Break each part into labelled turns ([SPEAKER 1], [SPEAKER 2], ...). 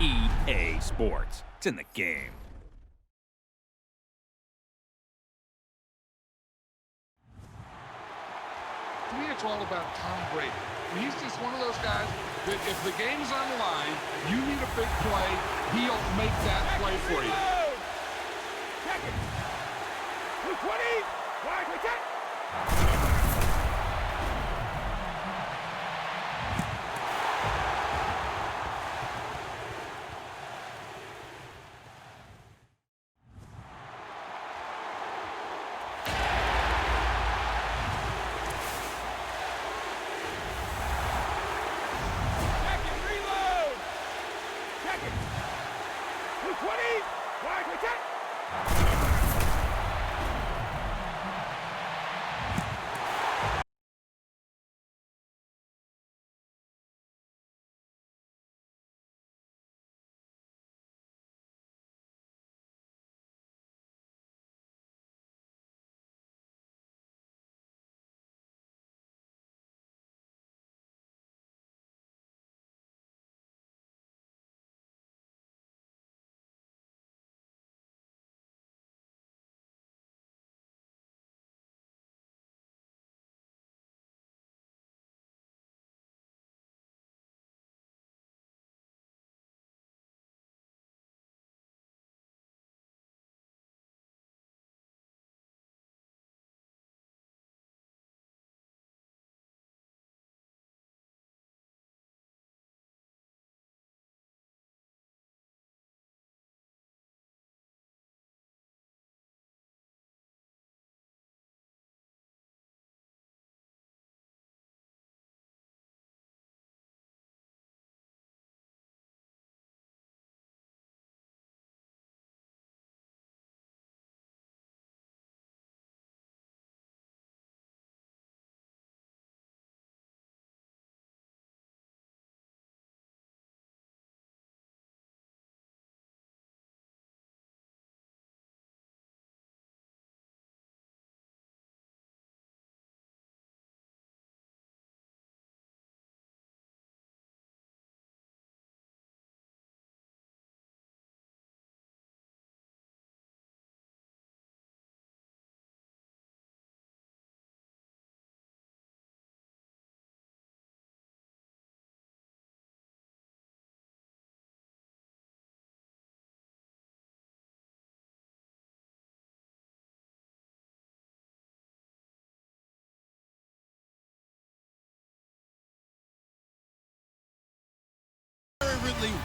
[SPEAKER 1] EA Sports. It's in the game.
[SPEAKER 2] To me, it's all about Tom Brady. He's just one of those guys that if the game's on the line, you need a big play, he'll make that play for you.
[SPEAKER 3] Check it. 220. Wide, we check.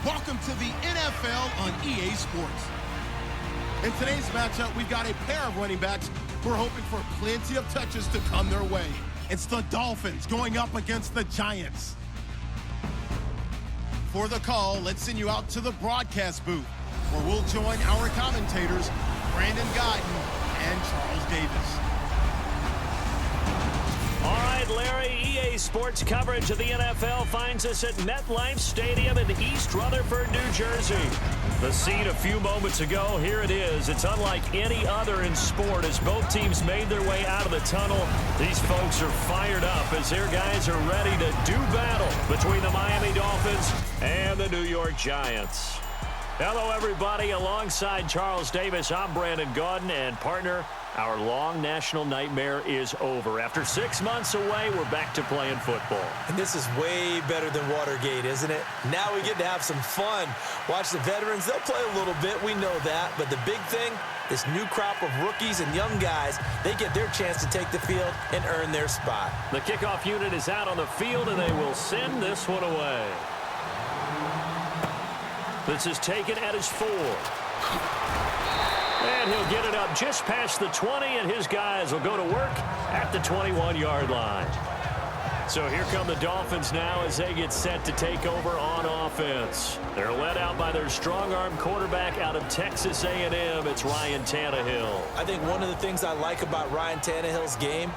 [SPEAKER 4] Welcome to the NFL on EA Sports. In today's matchup, we've got a pair of running backs who are hoping for plenty of touches to come their way. It's the Dolphins going up against the Giants. For the call, let's send you out to the broadcast booth, where we'll join our commentators, Brandon Guyton and Charles Davis.
[SPEAKER 5] All right, Larry, EA Sports coverage of the NFL finds us at MetLife Stadium in East Rutherford, New Jersey. The scene a few moments ago, here it is. It's unlike any other in sport as both teams made their way out of the tunnel. These folks are fired up as their guys are ready to do battle between the Miami Dolphins and the New York Giants. Hello, everybody. Alongside Charles Davis, I'm Brandon Guyton, and partner, our long national nightmare is over. After 6 months away, we're back to playing football.
[SPEAKER 6] And this is way better than Watergate, isn't it? Now we get to have some fun. Watch the veterans. They'll play a little bit. We know that. But the big thing, this new crop of rookies and young guys, they get their chance to take the field and earn their spot.
[SPEAKER 5] The kickoff unit is out on the field, and they will send this one away. This is taken at his 4. And he'll get it up just past the 20, and his guys will go to work at the 21-yard line. So here come the Dolphins now as they get set to take over on offense. They're led out by their strong-arm quarterback out of Texas A&M. It's Ryan Tannehill.
[SPEAKER 6] I think one of the things I like about Ryan Tannehill's game,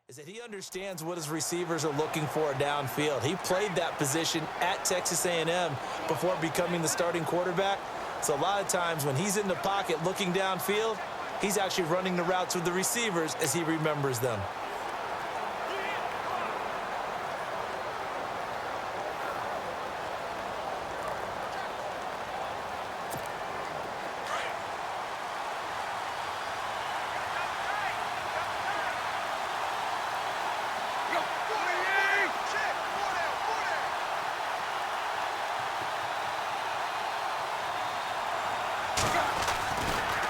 [SPEAKER 6] is that he understands what his receivers are looking for downfield. He played that position at Texas A&M before becoming the starting quarterback. So a lot of times when he's in the pocket looking downfield, he's actually running the routes with the receivers as he remembers them.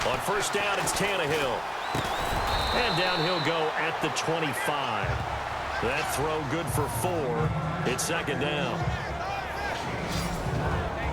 [SPEAKER 5] On first down, it's Tannehill. And down he'll go at the 25. That throw good for 4. It's second down.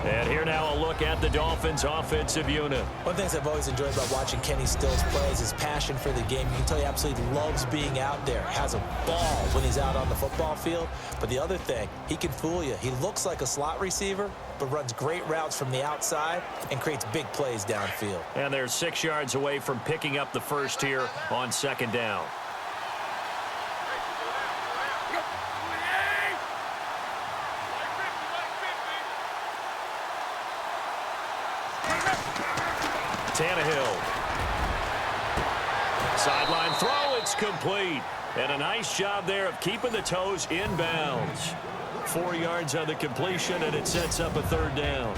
[SPEAKER 5] And here now a look at the Dolphins' offensive unit.
[SPEAKER 6] One of the things I've always enjoyed about watching Kenny Stills play is his passion for the game. You can tell he absolutely loves being out there, has a ball when he's out on the football field. But the other thing, he can fool you. He looks like a slot receiver, but runs great routes from the outside and creates big plays downfield.
[SPEAKER 5] And they're 6 yards away from picking up the first here on second down. Tannehill. Sideline throw, it's complete. And a nice job there of keeping the toes in bounds. 4 yards on the completion, and it sets up a third down.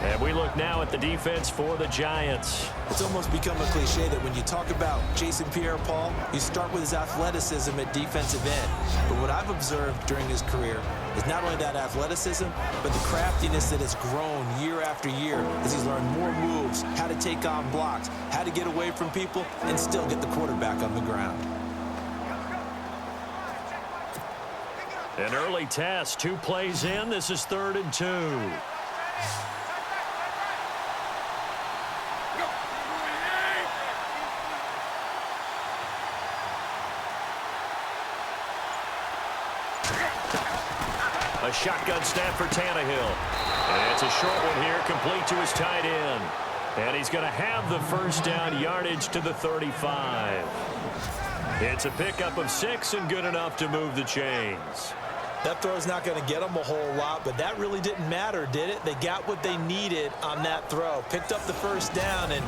[SPEAKER 5] And we look now at the defense for the Giants.
[SPEAKER 6] It's almost become a cliche that when you talk about Jason Pierre-Paul, you start with his athleticism at defensive end. But what I've observed during his career is not only that athleticism, but the craftiness that has grown year after year as he's learned more moves, how to take on blocks, how to get away from people, and still get the quarterback on the ground.
[SPEAKER 5] An early test, 2 plays in. This is 3rd and 2. A shotgun snap for Tannehill. And it's a short one here, complete to his tight end. And he's going to have the first down, yardage to the 35. It's a pickup of 6 and good enough to move the chains.
[SPEAKER 6] That throw's not going to get them a whole lot, but that really didn't matter, did it? They got what they needed on that throw. Picked up the first down, and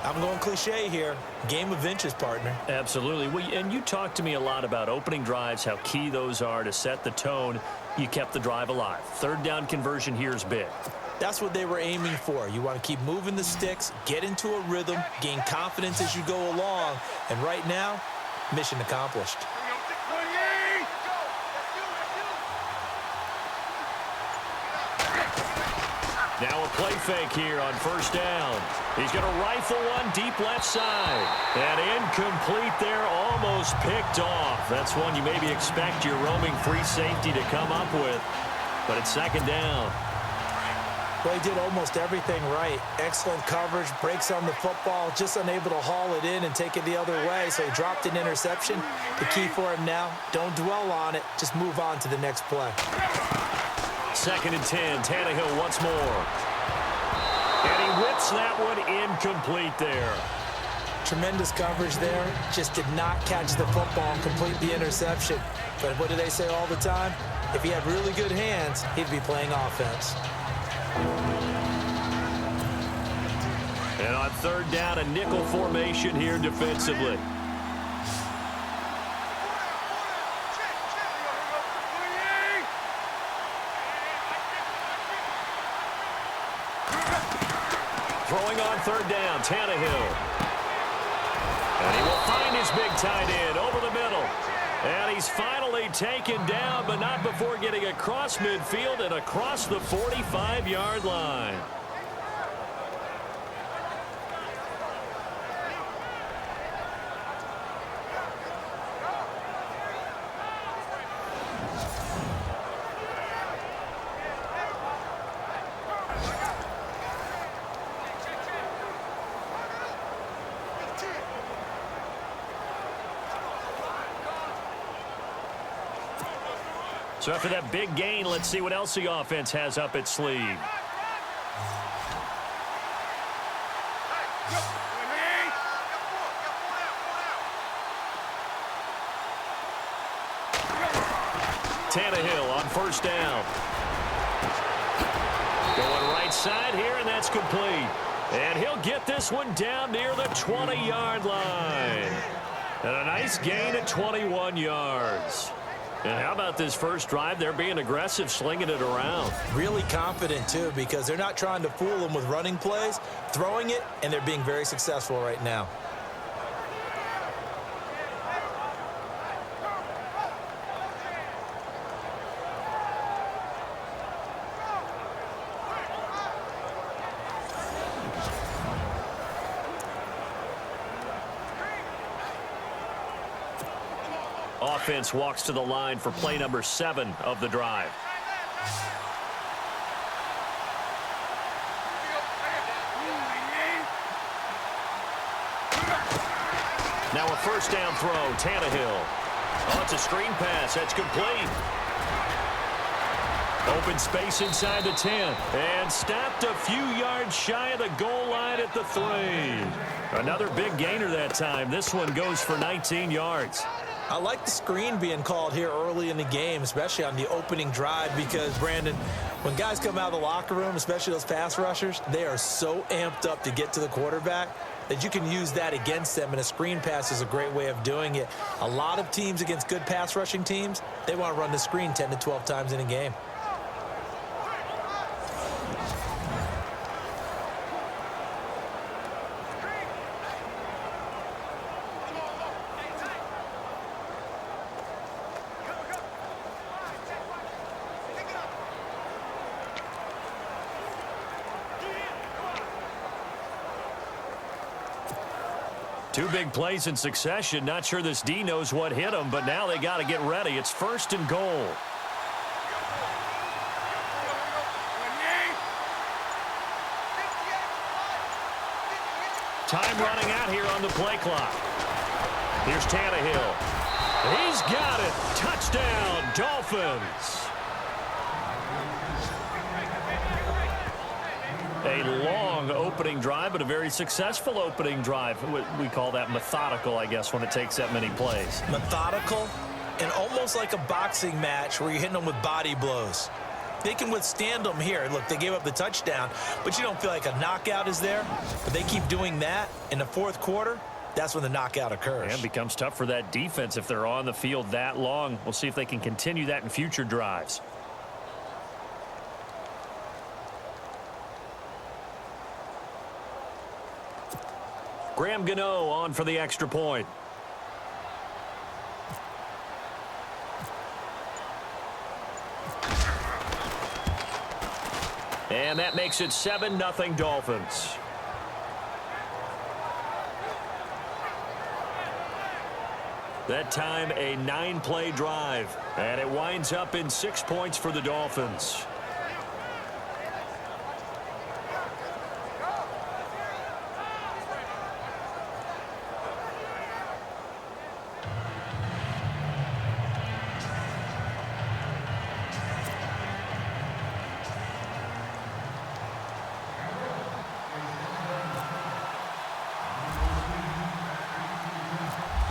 [SPEAKER 6] I'm going cliche here. Game of inches, partner.
[SPEAKER 5] Absolutely. And you talked to me a lot about opening drives, how key those are to set the tone. You kept the drive alive. 3rd down conversion here is big.
[SPEAKER 6] That's what they were aiming for. You want to keep moving the sticks, get into a rhythm, gain confidence as you go along. And right now, mission accomplished.
[SPEAKER 5] Now a play fake here on first down. He's going to rifle one deep left side. And incomplete there, almost picked off. That's one you maybe expect your roaming free safety to come up with. But it's second down.
[SPEAKER 6] Well, he did almost everything right. Excellent coverage, breaks on the football, just unable to haul it in and take it the other way, so he dropped an interception. The key for him now, don't dwell on it, just move on to the next play.
[SPEAKER 5] 2nd and 10, Tannehill once more. And he whips that one incomplete there.
[SPEAKER 6] Tremendous coverage there, just did not catch the football and complete the interception. But what do they say all the time? If he had really good hands, he'd be playing offense.
[SPEAKER 5] And on 3rd down, a nickel formation here defensively. Throwing on 3rd down, Tannehill. And he will find his big tight end over the middle. And he's finally taken down, but not before getting across midfield and across the 45-yard line. So after that big gain, let's see what else the offense has up its sleeve. Tannehill on first down. Going right side here, and that's complete. And he'll get this one down near the 20-yard line. And a nice gain at 21 yards. And how about this first drive? They're being aggressive, slinging it around.
[SPEAKER 6] Really confident, too, because they're not trying to fool them with running plays, throwing it, and they're being very successful right now.
[SPEAKER 5] Offense walks to the line for play number 7 of the drive. Now a first down throw, Tannehill. Oh, it's a screen pass. That's complete. Open space inside the 10. And stopped a few yards shy of the goal line at the 3. Another big gainer that time. This one goes for 19 yards.
[SPEAKER 6] I like the screen being called here early in the game, especially on the opening drive, because, Brandon, when guys come out of the locker room, especially those pass rushers, they are so amped up to get to the quarterback that you can use that against them, and a screen pass is a great way of doing it. A lot of teams against good pass rushing teams, they want to run the screen 10 to 12 times in a game.
[SPEAKER 5] Two big plays in succession. Not sure this D knows what hit him, but now they got to get ready. It's first and goal. Time running out here on the play clock. Here's Tannehill. He's got it. Touchdown, Dolphins. A long opening drive, but a very successful opening drive. We call that methodical, I guess, when it takes that many plays.
[SPEAKER 6] Methodical and almost like a boxing match where you're hitting them with body blows. They can withstand them here. Look, they gave up the touchdown, but you don't feel like a knockout is there. But they keep doing that in the fourth quarter. That's when the knockout occurs.
[SPEAKER 5] And it becomes tough for that defense if they're on the field that long. We'll see if they can continue that in future drives. Graham Gano on for the extra point. And that makes it 7-0 Dolphins. That time a 9-play drive. And it winds up in 6 points for the Dolphins.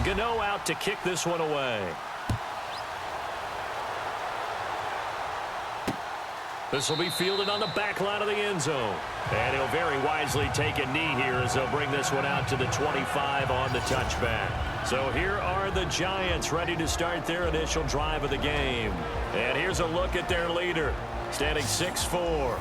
[SPEAKER 5] Gano out to kick this one away. This will be fielded on the back line of the end zone. And he'll very wisely take a knee here as they'll bring this one out to the 25 on the touchback. So here are the Giants ready to start their initial drive of the game. And here's a look at their leader, standing 6'4".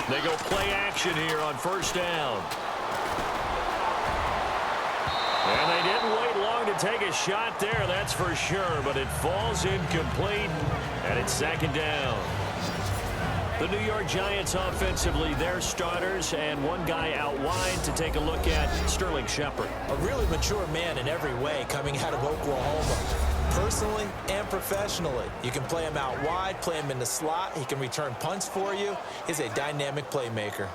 [SPEAKER 5] They go play action here on first down. And they didn't wait long to take a shot there, that's for sure, but it falls incomplete, and it's second down. The New York Giants offensively, their starters, and one guy out wide to take a look at, Sterling Shepard.
[SPEAKER 6] A really mature man in every way coming out of Oklahoma. Personally and professionally, you can play him out wide, play him in the slot. He can return punts for you. He's a dynamic playmaker.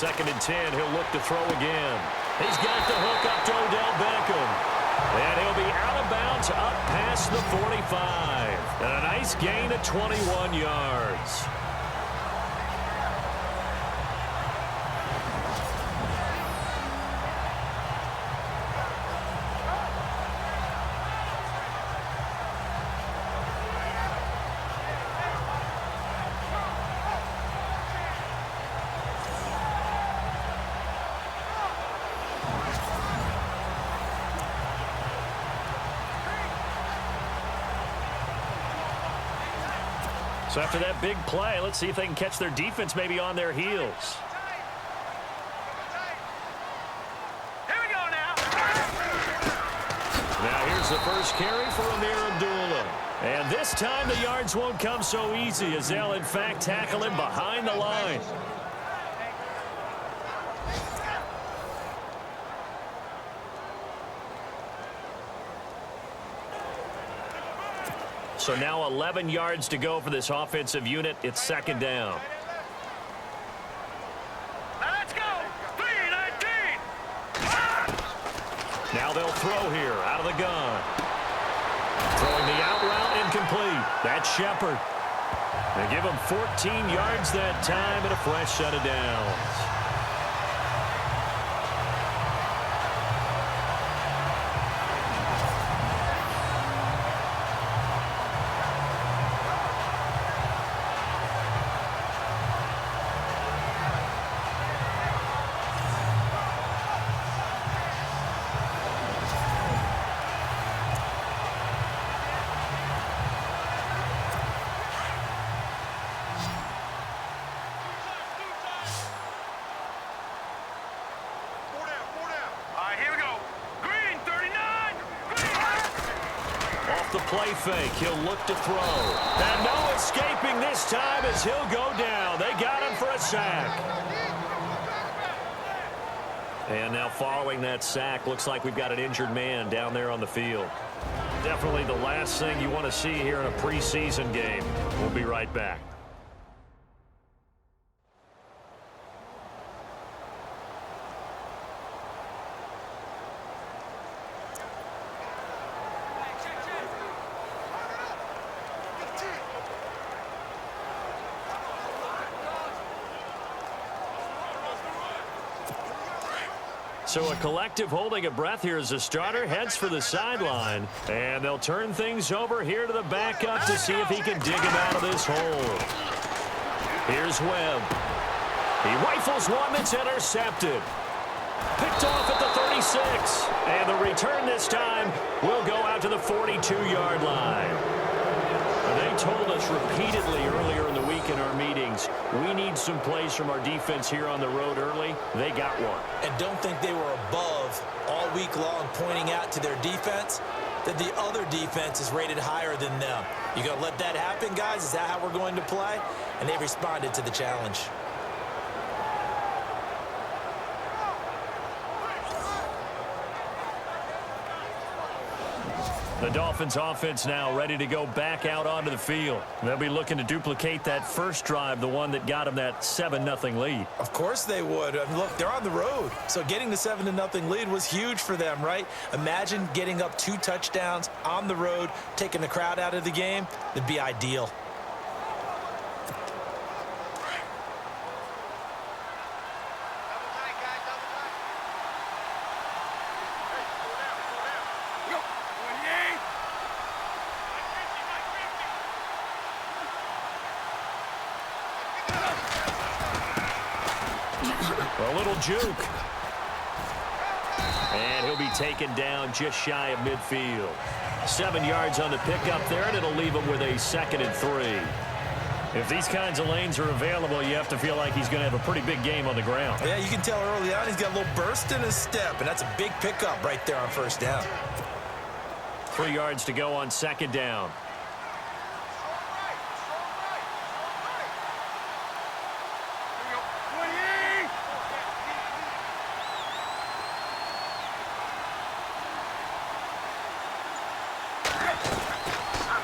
[SPEAKER 5] 2nd and 10. He'll look to throw again. He's got the hook up to Odell Beckham. And he'll be out of bounds up past the 45. And a nice gain of 21 yards. So after that big play, let's see if they can catch their defense maybe on their heels.
[SPEAKER 3] Here we go now.
[SPEAKER 5] Now here's the first carry for Amir Abdullah. And this time the yards won't come so easy as they'll in fact tackle him behind the line. So now 11 yards to go for this offensive unit. It's 2nd down.
[SPEAKER 3] Now let's go. 3-19.
[SPEAKER 5] Now they'll throw here out of the gun. Throwing the out route incomplete. That's Shepard. They give him 14 yards that time and a fresh set of downs. The play fake. He'll look to throw. And no escaping this time as he'll go down. They got him for a sack. And now following that sack, looks like we've got an injured man down there on the field. Definitely the last thing you want to see here in a preseason game. We'll be right back. So a collective holding a breath here as the starter heads for the sideline. And they'll turn things over here to the backup to see if he can dig him out of this hole. Here's Webb. He rifles one that's intercepted. Picked off at the 36. And the return this time will go out to the 42-yard line. They told us repeatedly earlier in the week in our meetings, we need some plays from our defense here on the road early. They got one.
[SPEAKER 6] And don't think they were above all week long pointing out to their defense that the other defense is rated higher than them. You going to let that happen, guys? Is that how we're going to play? And they responded to the challenge.
[SPEAKER 5] The Dolphins offense now ready to go back out onto the field. They'll be looking to duplicate that first drive, the one that got them that 7-0 lead.
[SPEAKER 6] Of course they would. I mean, look, they're on the road. So getting the 7-0 lead was huge for them, right? Imagine getting up 2 touchdowns on the road, taking the crowd out of the game. That'd be ideal.
[SPEAKER 5] A little juke. And he'll be taken down just shy of midfield. 7 yards on the pickup there, and it'll leave him with a 2nd and 3. If these kinds of lanes are available, you have to feel like he's going to have a pretty big game on the ground.
[SPEAKER 6] Yeah, you can tell early on he's got a little burst in his step, and that's a big pickup right there on first down.
[SPEAKER 5] 3 yards to go on 2nd down.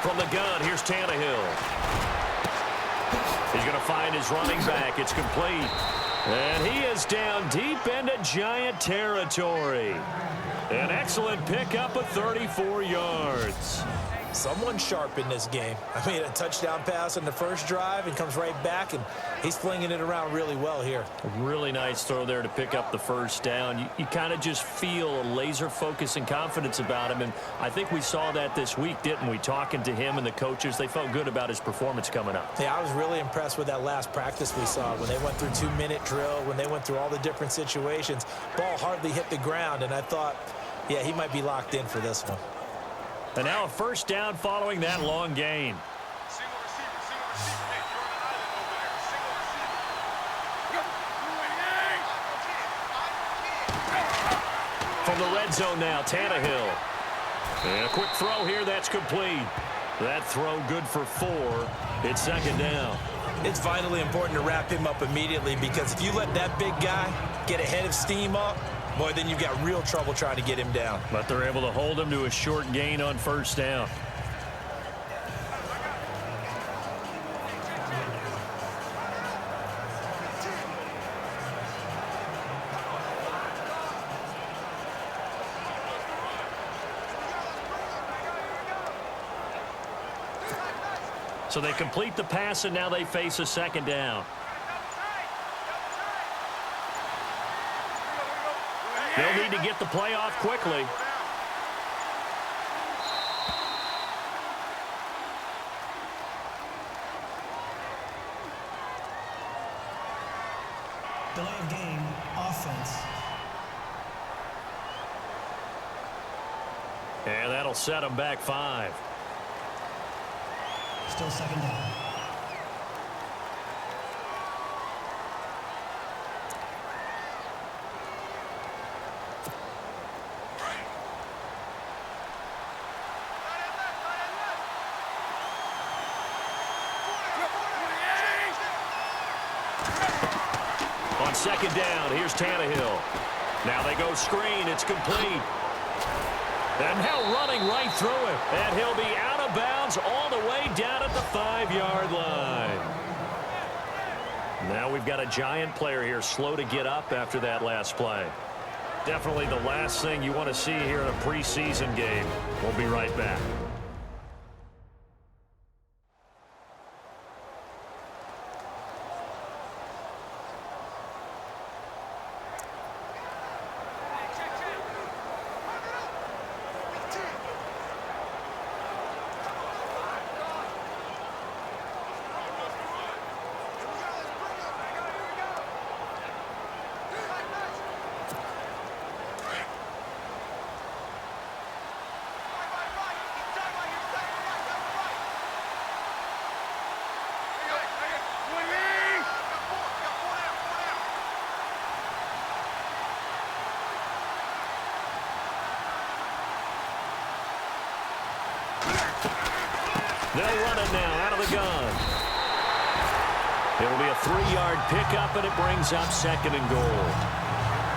[SPEAKER 5] From the gun, here's Tannehill. He's going to find his running back. It's complete. And he is down deep into Giant territory. An excellent pickup of 34 yards.
[SPEAKER 6] Someone sharp in this game. I mean, a touchdown pass on the first drive and comes right back, and he's flinging it around really well here.
[SPEAKER 5] A really nice throw there to pick up the first down. You kind of just feel a laser focus and confidence about him, and I think we saw that this week, didn't we? Talking to him and the coaches, they felt good about his performance coming up.
[SPEAKER 6] Yeah, I was really impressed with that last practice we saw when they went through 2-minute drill, when they went through all the different situations. Ball hardly hit the ground, and I thought, yeah, he might be locked in for this one.
[SPEAKER 5] And now a first down following that long gain.
[SPEAKER 3] Single receiver. Hey, you're on an island over there. Single receiver.
[SPEAKER 5] From the red zone now, Tannehill. And a quick throw here, that's complete. That throw good for 4. It's second down.
[SPEAKER 6] It's vitally important to wrap him up immediately, because if you let that big guy get a head of steam up, boy, then you've got real trouble trying to get him down.
[SPEAKER 5] But they're able to hold him to a short gain on first down. So they complete the pass, and now they face a second down. They'll need to get the play off quickly.
[SPEAKER 7] Delay of game, offense.
[SPEAKER 5] And that'll set them back 5.
[SPEAKER 7] Still second down.
[SPEAKER 5] On second down, here's Tannehill. Now they go screen. It's complete. And now running right through him. And he'll be out of bounds all the way down at the 5-yard line. Now we've got a Giant player here slow to get up after that last play. Definitely the last thing you want to see here in a preseason game. We'll be right back. They'll run it now out of the gun. It'll be a 3-yard pickup, and it brings up second and goal.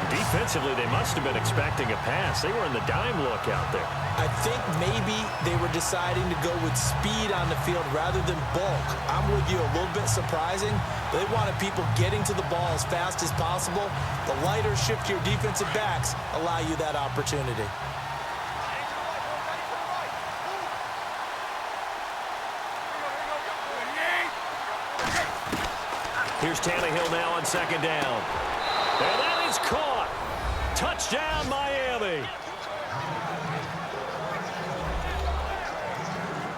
[SPEAKER 5] Defensively, they must have been expecting a pass. They were in the dime look out there.
[SPEAKER 6] I think maybe they were deciding to go with speed on the field rather than bulk. I'm with you, a little bit surprising. They wanted people getting to the ball as fast as possible. The lighter, shiftier defensive backs allow you that opportunity.
[SPEAKER 5] Here's Tannehill now on second down. And that is caught. Touchdown, Miami.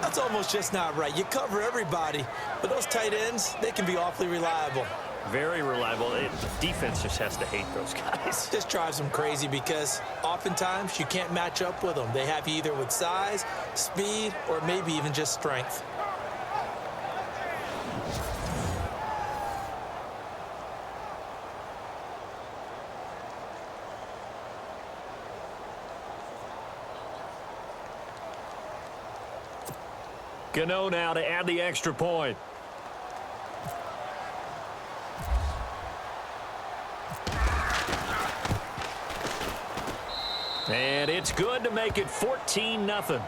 [SPEAKER 6] That's almost just not right. You cover everybody, but those tight ends, they can be awfully reliable.
[SPEAKER 5] Very reliable. The defense just has to hate those guys.
[SPEAKER 6] This drives them crazy because oftentimes you can't match up with them. They have you either with size, speed, or maybe even just strength.
[SPEAKER 5] Gano now to add the extra point. And it's good to make it 14-0.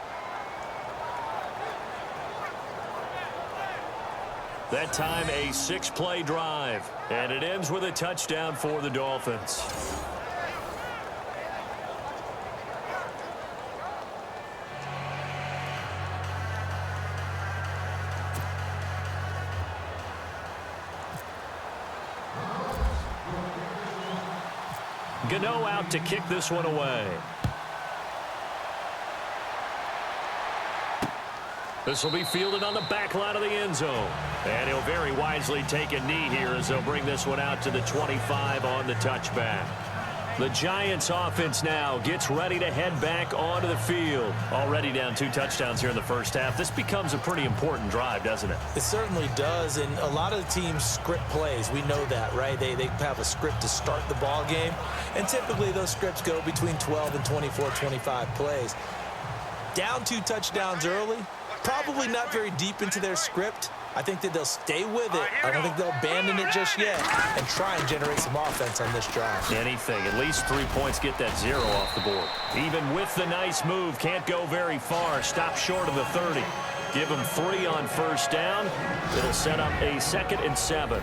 [SPEAKER 5] That time a 6-play drive. And it ends with a touchdown for the Dolphins. Gano out to kick this one away. This will be fielded on the back line of the end zone. And he'll very wisely take a knee here as they'll bring this one out to the 25 on the touchback. The Giants offense now gets ready to head back onto the field. Already down 2 touchdowns here in the first half. This becomes a pretty important drive, doesn't it?
[SPEAKER 6] It certainly does, and a lot of the teams script plays. We know that, right? They have a script to start the ball game, and typically those scripts go between 12 and 24, 25 plays. Down 2 touchdowns early, probably not very deep into their script. I think that they'll stay with it. I don't think they'll abandon it just yet and try and generate some offense on this drive.
[SPEAKER 5] Anything. At least 3 points, get that 0 off the board. Even with the nice move, can't go very far. Stop short of the 30. Give them 3 on first down. It'll set up a 2nd and 7.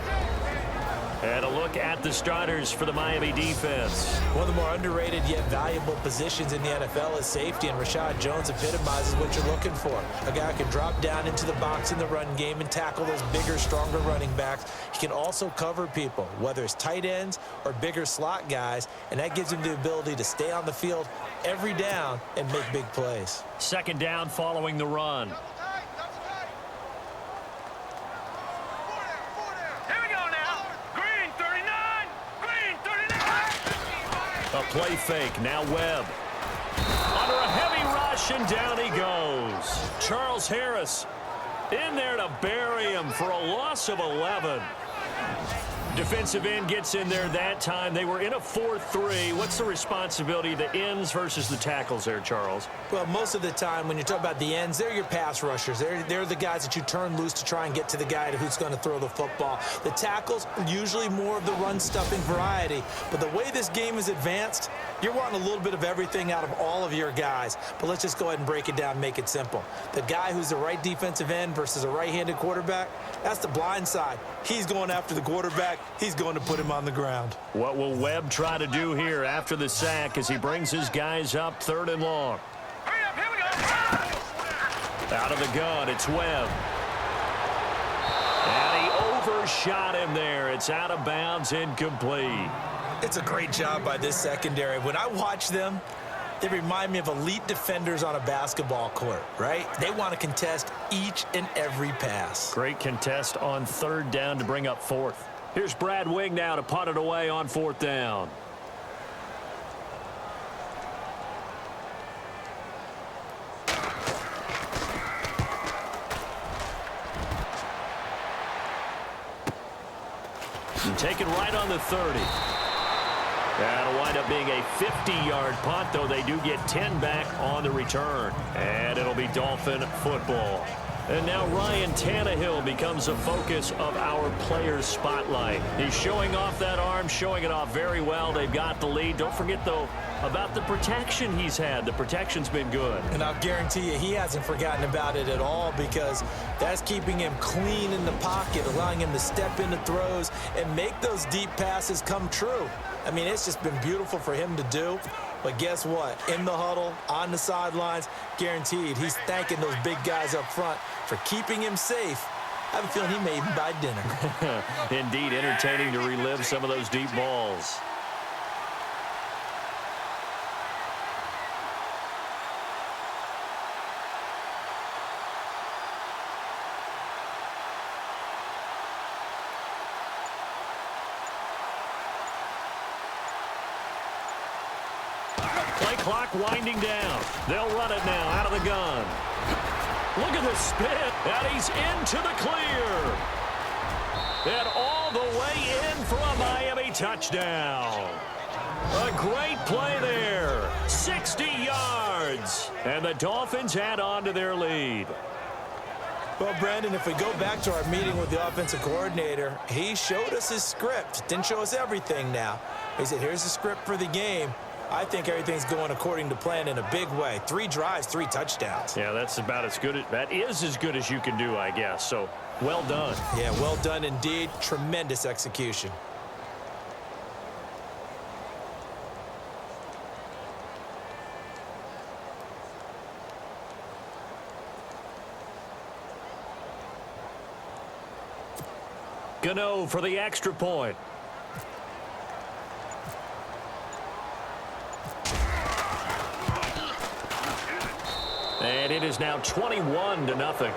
[SPEAKER 5] And a look at the starters for the Miami defense.
[SPEAKER 6] One of the more underrated yet valuable positions in the NFL is safety, and Rashad Jones epitomizes what you're looking for. A guy who can drop down into the box in the run game and tackle those bigger, stronger running backs. He can also cover people, whether it's tight ends or bigger slot guys, and that gives him the ability to stay on the field every down and make big plays.
[SPEAKER 5] 2nd down following the run. A play fake, now Webb. Under a heavy rush, and down he goes. Charles Harris in there to bury him for a loss of 11. Defensive end gets in there that time. They were in a 4-3. What's the responsibility of the ends versus the tackles there, Charles?
[SPEAKER 6] Well, most of the time when you talk about the ends, they're your pass rushers. They're the guys that you turn loose to try and get to the guy who's going to throw the football. The tackles are usually more of the run-stuffing variety. But the way this game is advanced, you're wanting a little bit of everything out of all of your guys. But let's just go ahead and break it down and make it simple. The guy who's the right defensive end versus a right-handed quarterback, that's the blind side. He's going after the quarterback. He's going to put him on the ground.
[SPEAKER 5] What will Webb try to do here after the sack as he brings his guys up 3rd and long?
[SPEAKER 3] Hurry up, here we go.
[SPEAKER 5] Out of the gun, it's Webb. And he overshot him there. It's out of bounds, incomplete.
[SPEAKER 6] It's a great job by this secondary. When I watch them, they remind me of elite defenders on a basketball court, right? They want to contest each and every pass.
[SPEAKER 5] Great contest on 3rd down to bring up 4th. Here's Brad Wing now to punt it away on 4th down. And take it right on the 30. That'll wind up being a 50-yard punt, though they do get 10 back on the return. And it'll be Dolphin football. And now Ryan Tannehill becomes the focus of our players' spotlight. He's showing off that arm, showing it off very well. They've got the lead. Don't forget, though, about the protection he's had. The protection's been good.
[SPEAKER 6] And I'll guarantee you he hasn't forgotten about it at all, because that's keeping him clean in the pocket, allowing him to step into throws and make those deep passes come true. I mean, it's just been beautiful for him to do. But guess what? In the huddle, on the sidelines, guaranteed he's thanking those big guys up front for keeping him safe. I have a feeling he may even buy dinner.
[SPEAKER 5] Indeed, entertaining to relive some of those deep balls. Play clock winding down. They'll run it now out of the gun. Look at the spin, and he's into the clear. And all the way in for a Miami touchdown. A great play there. 60 yards. And the Dolphins add on to their lead.
[SPEAKER 6] Well, Brandon, if we go back to our meeting with the offensive coordinator, he showed us his script. Didn't show us everything now. He said, here's the script for the game. I think everything's going according to plan in a big way. 3 drives, 3 touchdowns.
[SPEAKER 5] Yeah, that's about as good as, that is as good as you can do, I guess. So Well done.
[SPEAKER 6] Yeah, well done indeed. Tremendous execution.
[SPEAKER 5] Gano for the extra point. And it is now 21-0.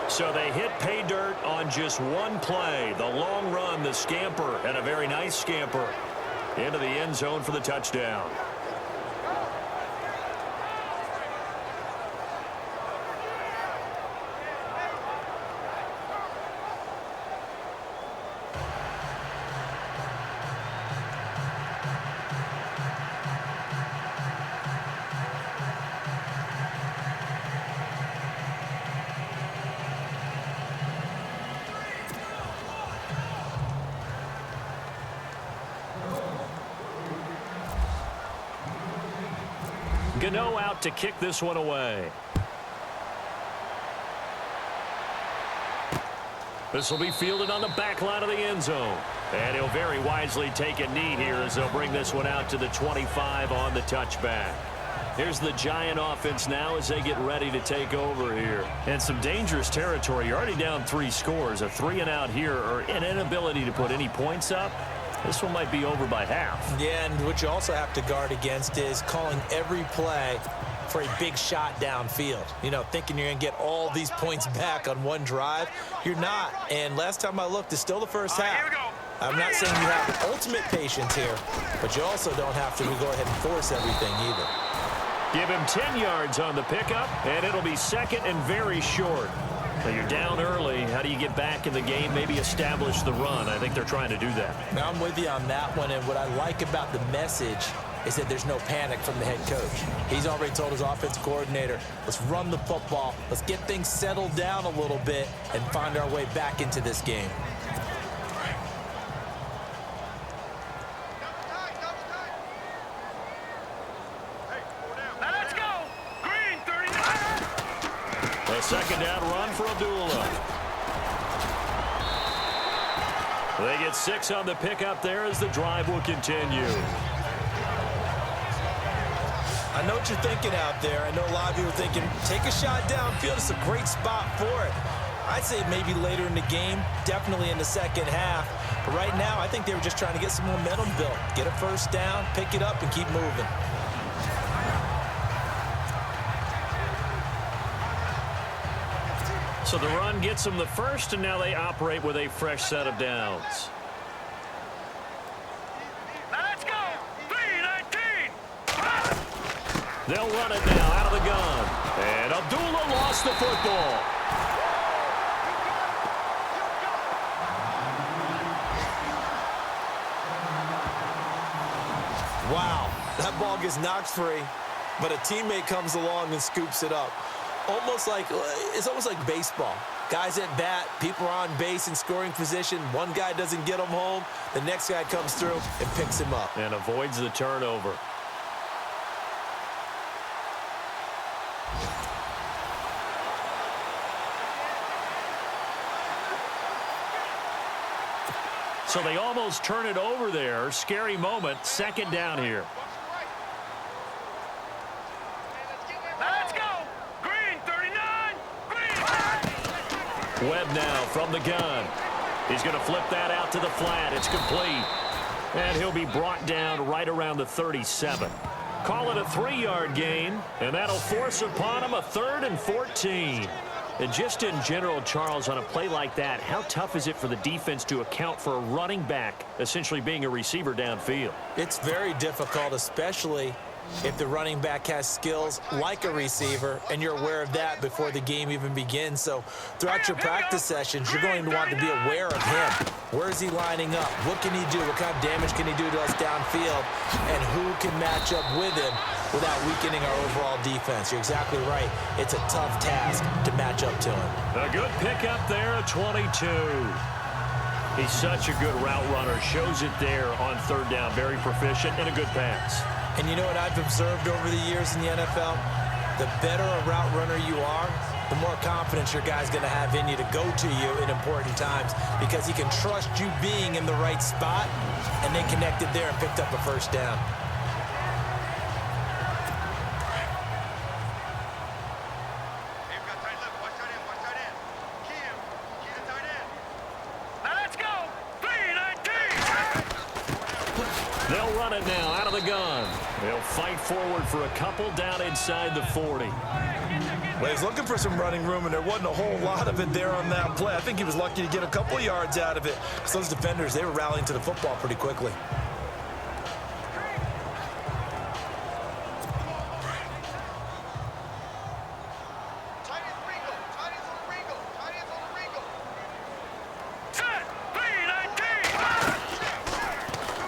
[SPEAKER 5] So they hit pay dirt on just one play. The long run, the scamper, and a very nice scamper into the end zone for the touchdown. Gano out to kick this one away. This will be fielded on the back line of the end zone. And he'll very wisely take a knee here as they'll bring this one out to the 25 on the touchback. Here's the Giant offense now as they get ready to take over here. And some dangerous territory. You're already down 3 scores. A 3-and-out here or an inability to put any points up. This one might be over by half.
[SPEAKER 6] Yeah, and what you also have to guard against is calling every play for a big shot downfield. You know, thinking you're going to get all these points back on one drive. You're not. And last time I looked, it's still the first half. I'm not saying you have ultimate patience here, but you also don't have to go ahead and force everything either.
[SPEAKER 5] Give him 10 yards on the pickup, and it'll be second and very short. Now you're down early. How do you get back in the game, maybe establish the run? I think they're trying to do that.
[SPEAKER 6] Now I'm with you on that one, and what I like about the message is that there's no panic from the head coach. He's already told his offensive coordinator, let's run the football, let's get things settled down a little bit and find our way back into this game.
[SPEAKER 5] Second down run for Abdullah. They get 6 on the pickup there as the drive will continue.
[SPEAKER 6] I know what you're thinking out there. I know a lot of you are thinking, take a shot downfield. It's a great spot for it. I'd say maybe later in the game, definitely in the second half. But right now, I think they were just trying to get some momentum built. Get a first down, pick it up, and keep moving.
[SPEAKER 5] So the run gets them the first, and now they operate with a fresh set of downs.
[SPEAKER 3] Let's go! 3-19!
[SPEAKER 5] They'll run it now out of the gun. And Abdullah lost the football.
[SPEAKER 6] Wow, that ball gets knocked free, but a teammate comes along and scoops it up. It's almost like baseball. Guys at bat, people are on base in scoring position. One guy doesn't get him home. The next guy comes through and picks him up.
[SPEAKER 5] And avoids the turnover. So they almost turn it over there. Scary moment. Second down here. Webb now from the gun. He's going to flip that out to the flat. It's complete. And he'll be brought down right around the 37. Call it a 3-yard gain, and that'll force upon him a 3rd and 14. And just in general, Charles, on a play like that, how tough is it for the defense to account for a running back essentially being a receiver downfield?
[SPEAKER 6] It's very difficult, especially if the running back has skills like a receiver, and you're aware of that before the game even begins. So throughout your practice sessions, you're going to want to be aware of him. Where is he lining up? What can he do? What kind of damage can he do to us downfield? And who can match up with him without weakening our overall defense? You're exactly right. It's a tough task to match up to him.
[SPEAKER 5] A good pickup there at 22. He's such a good route runner. Shows it there on 3rd down. Very proficient and a good pass.
[SPEAKER 6] And you know what I've observed over the years in the NFL? the better a route runner you are, the more confidence your guy's going to have in you to go to you in important times because he can trust you being in the right spot, and they connected there and picked up a first down.
[SPEAKER 3] They've got tight left. Watch tight end. Watch tight end. Key him. Key the tight end.
[SPEAKER 5] Now let's go. 3-19. They'll run it now out of the gun. They'll fight forward for a couple down inside the 40.
[SPEAKER 6] Well, he's looking for some running room, and there wasn't a whole lot of it there on that play. I think he was lucky to get a couple of yards out of it. So those defenders, they were rallying to the football pretty quickly.
[SPEAKER 3] Tight end's Ringo. Tight end's on the Ringo. Tight end's on the Ringo.
[SPEAKER 5] Set.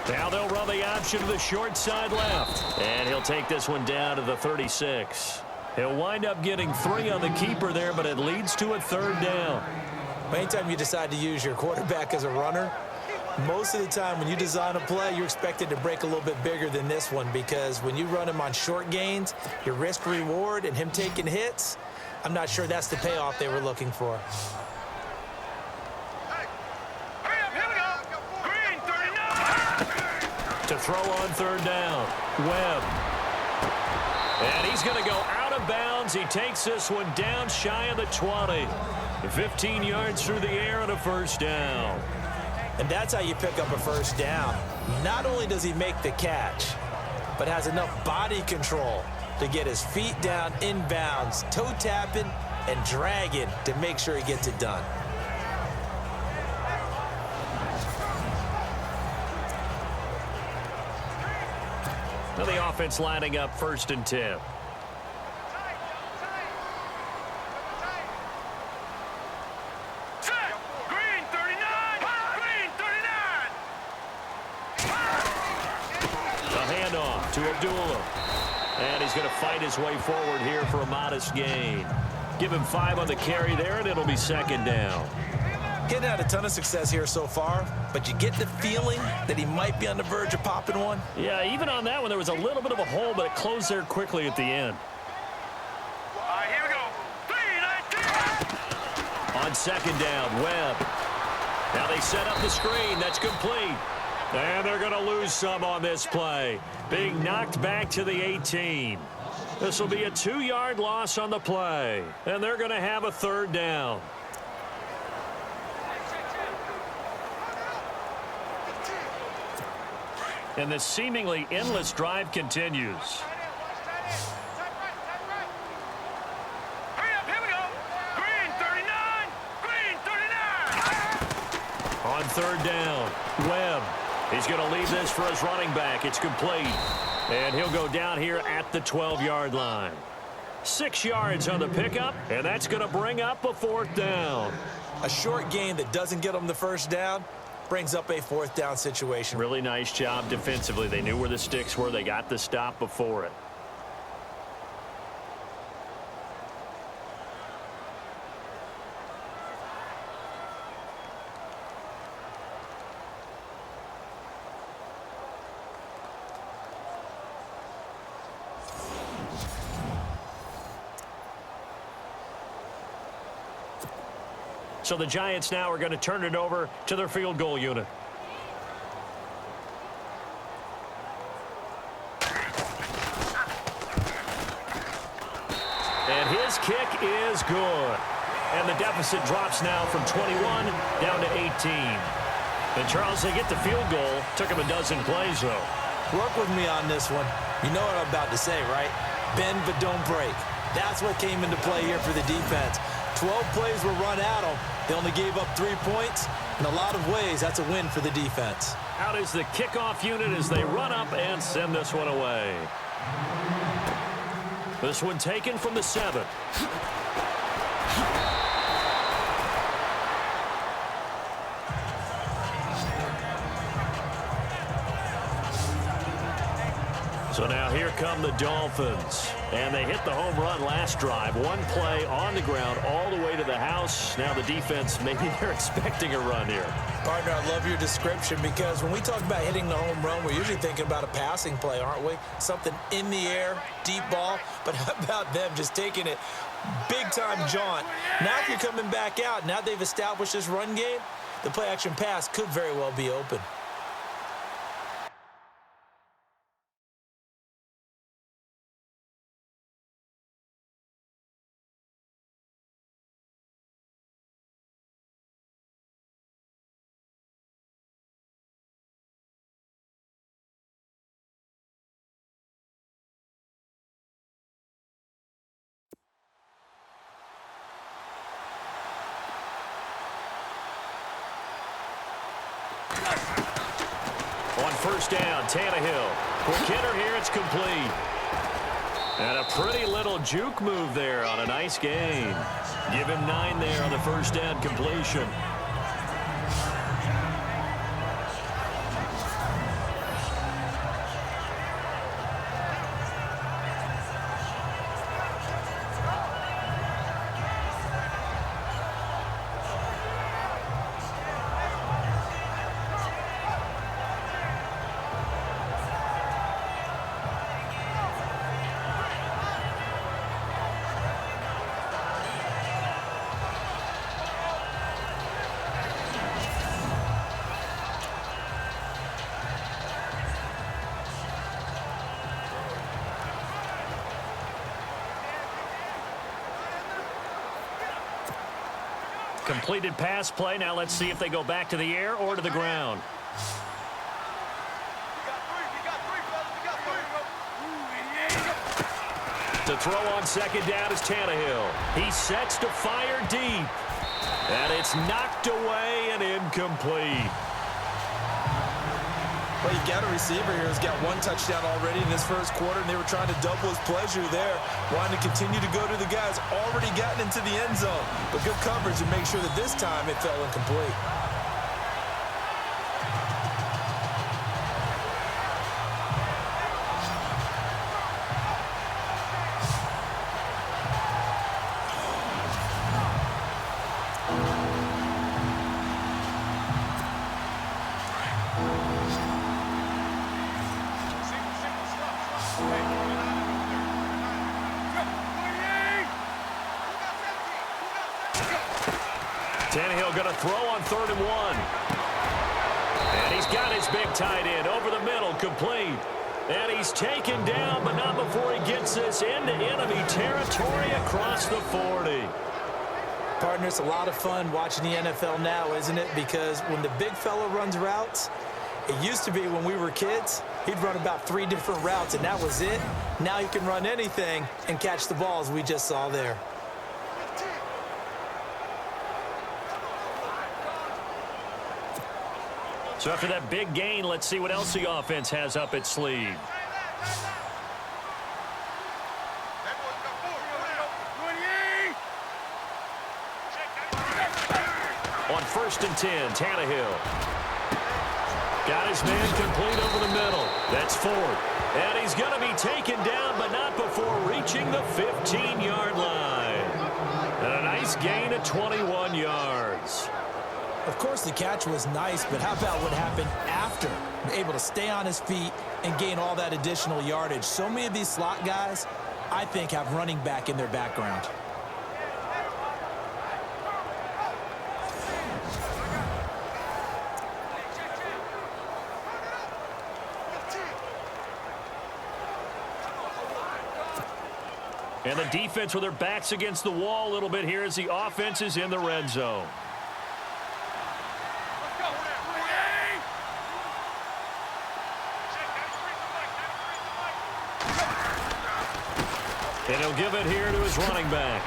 [SPEAKER 5] 3-19. Now they'll run the option to the short side left. And he'll take this one down to the 36. He'll wind up getting 3 on the keeper there, but it leads to a third down.
[SPEAKER 6] Anytime you decide to use your quarterback as a runner, most of the time when you design a play, you're expected to break a little bit bigger than this one because when you run him on short gains, your risk reward and him taking hits, I'm not sure that's the payoff they were looking for.
[SPEAKER 3] Hey. Hurry up. Here we go.
[SPEAKER 5] Green, 39. To throw on third down, Webb. And he's going to go out of bounds. He takes this one down shy of the 20. 15 yards through the air and a first down.
[SPEAKER 6] And that's how you pick up a first down. Not only does he make the catch, but has enough body control to get his feet down inbounds, toe tapping and dragging to make sure he gets it done.
[SPEAKER 5] Now the offense lining up 1st and 10.
[SPEAKER 3] Green 39. Green 39.
[SPEAKER 5] The handoff to Abdullah. And he's going to fight his way forward here for a modest gain. Give him 5 on the carry there, and it'll be 2nd down.
[SPEAKER 6] Getting had a ton of success here so far, but you get the feeling that he might be on the verge of popping one.
[SPEAKER 5] Yeah, even on that one, there was a little bit of a hole, but it closed there quickly at the end.
[SPEAKER 3] All right, here we go. 3-19.
[SPEAKER 5] On 2nd down, Webb. Now they set up the screen. That's complete. And they're going to lose some on this play. Being knocked back to the 18. This will be a 2-yard loss on the play. And they're going to have a third down. And the seemingly endless drive continues.
[SPEAKER 3] Hurry up, here we go. Green 39. Green 39.
[SPEAKER 5] On 3rd down, Webb. He's going to leave this for his running back. It's complete. And he'll go down here at the 12-yard line. 6 yards on the pickup, and that's going to bring up a 4th down.
[SPEAKER 6] A short gain that doesn't get him the first down brings up a 4th down situation.
[SPEAKER 5] Really nice job defensively. They knew where the sticks were. They got the stop before it. So the Giants now are going to turn it over to their field goal unit. And his kick is good. And the deficit drops now from 21 down to 18. And Charles, they get the field goal. Took him a dozen plays, though.
[SPEAKER 6] Work with me on this one. You know what I'm about to say, right? Bend but don't break. That's what came into play here for the defense. 12 plays were run at them. They only gave up 3 points. In a lot of ways, that's a win for the defense.
[SPEAKER 5] Out is the kickoff unit as they run up and send this one away. This one taken from the 7. So now here come the Dolphins. And they hit the home run last drive. One play on the ground all the way to the house. Now the defense, maybe they're expecting a run here.
[SPEAKER 6] Partner, I love your description because when we talk about hitting the home run, we're usually thinking about a passing play, aren't we? Something in the air, deep ball. But how about them just taking it big-time jaunt? Now if you're coming back out, now they've established this run game, the play-action pass could very well be open.
[SPEAKER 5] On first down, Tannehill. Quick hitter here, it's complete. And a pretty little juke move there on a nice gain. Give him 9 there on the first down completion. Completed pass play. Now let's see if they go back to the air or to the ground. To throw on second down is Tannehill. He sets to fire deep. And it's knocked away and incomplete.
[SPEAKER 6] Well, you've got a receiver here who's got 1 touchdown already in this first quarter, and they were trying to double his pleasure there, wanting to continue to go to the guys already gotten into the end zone. But good coverage to make sure that this time it fell incomplete.
[SPEAKER 5] Tannehill going to throw on 3rd and 1. And he's got his big tight end over the middle, complete. And he's taken down, but not before he gets this into enemy territory across the 40.
[SPEAKER 6] Partner, it's a lot of fun watching the NFL now, isn't it? Because when the big fella runs routes, it used to be when we were kids, he'd run about 3 different routes, and that was it. Now he can run anything and catch the balls we just saw there.
[SPEAKER 5] So after that big gain, let's see what else the offense has up its sleeve. On 1st and 10, Tannehill. Got his man complete over the middle. That's 4th. And he's going to be taken down, but not before reaching the 15-yard line. And a nice gain of 21 yards.
[SPEAKER 6] Of course, the catch was nice, but how about what happened after? Able to stay on his feet and gain all that additional yardage. So many of these slot guys, I think, have running back in their background.
[SPEAKER 5] And the defense with their backs against the wall a little bit here as the offense is in the red zone. And he'll give it here to his running back.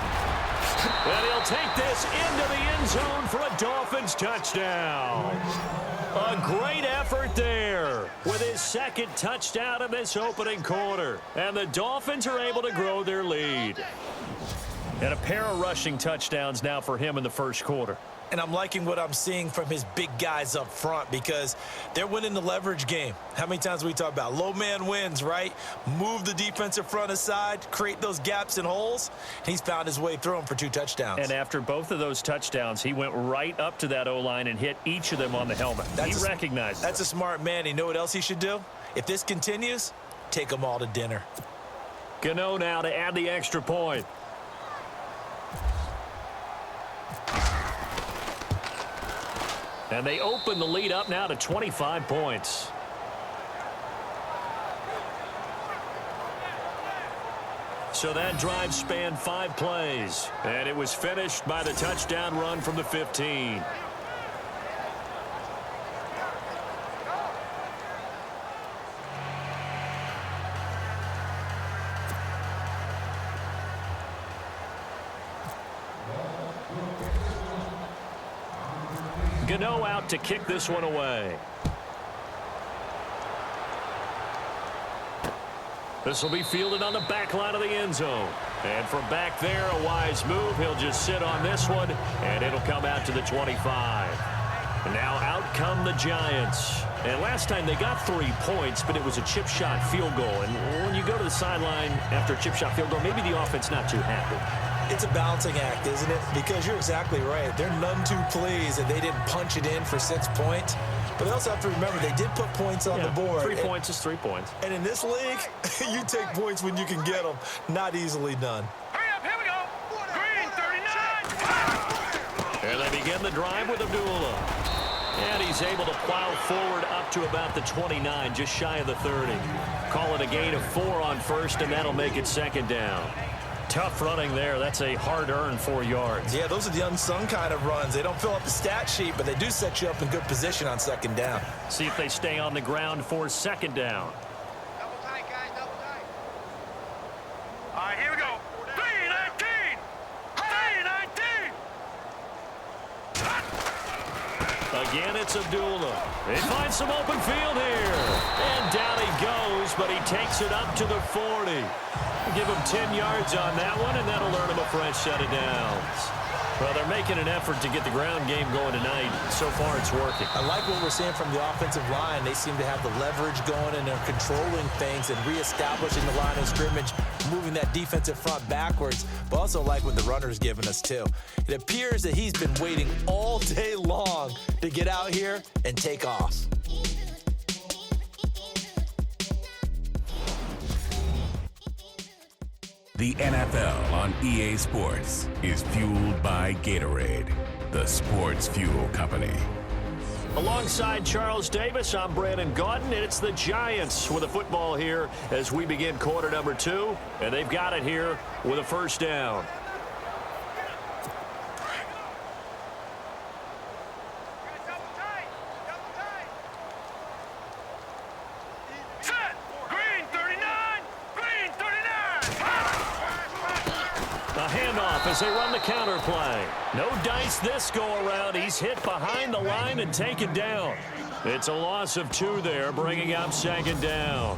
[SPEAKER 5] And he'll take this into the end zone for a Dolphins touchdown. A great effort there with his 2nd touchdown in this opening quarter. And the Dolphins are able to grow their lead. And a pair of rushing touchdowns now for him in the first quarter.
[SPEAKER 6] and I'm liking what I'm seeing from his big guys up front because they're winning the leverage game. How many times we talk about low man wins, right? Move the defensive front aside, create those gaps and holes. He's found his way through them for 2 touchdowns.
[SPEAKER 5] And after both of those touchdowns, he went right up to that O-line and hit each of them on the helmet. He recognized
[SPEAKER 6] That's a smart man. You know what else he should do? If this continues, take them all to dinner.
[SPEAKER 5] Gano now to add the extra point. And they open the lead up now to 25 points. So that drive spanned 5 plays, and it was finished by the touchdown run from the 15. Gano out to kick this one away. This will be fielded on the back line of the end zone. And from back there, a wise move. He'll just sit on this one, and it'll come out to the 25. And now out come the Giants. And last time they got 3 points, but it was a chip shot field goal. And when you go to the sideline after a chip shot field goal, maybe the offense not too happy.
[SPEAKER 6] It's a balancing act, isn't it? Because you're exactly right. They're none too pleased that they didn't punch it in for 6 points. But they also have to remember they did put points on the board.
[SPEAKER 5] 3 points is 3 points.
[SPEAKER 6] And in this league, you take points when you can get them. Not easily done.
[SPEAKER 3] Hurry up, here we go. Green, 39.
[SPEAKER 5] And they begin the drive with Abdullah. And he's able to plow forward up to about the 29, just shy of the 30. Call it a gain of 4 on first, and that'll make it second down. Tough running there. That's a hard-earned 4 yards.
[SPEAKER 6] Yeah, those are the unsung kind of runs. They don't fill up the stat sheet, but they do set you up in good position on second down.
[SPEAKER 5] See if they stay on the ground for second down.
[SPEAKER 3] Double tight, guys, double tight. All right, here we go. 3-19. 3-19.
[SPEAKER 5] Again, it's Abdullah. They find some open field here. And down he goes, but he takes it up to the 40. Give him 10 yards on that one, and that'll earn him a fresh set of downs. Well, they're making an effort to get the ground game going tonight. So far, it's working.
[SPEAKER 6] I like what we're seeing from the offensive line. They seem to have the leverage going, and they're controlling things and reestablishing the line of scrimmage, moving that defensive front backwards, but also like what the runner's giving us, too. It appears that he's been waiting all day long to get out here and take off.
[SPEAKER 1] The NFL on EA Sports is fueled by Gatorade, the sports fuel company.
[SPEAKER 5] Alongside Charles Davis, I'm Brandon Gaudin, and it's the Giants with a football here as we begin quarter number 2, and they've got it here with a first down.
[SPEAKER 3] Double tight. Double tight. Set. Green, 39. Green, 39.
[SPEAKER 5] A handoff as they run the counter play. No dice this go-around. He's hit behind the line and taken down. It's a loss of 2 there, bringing up second down.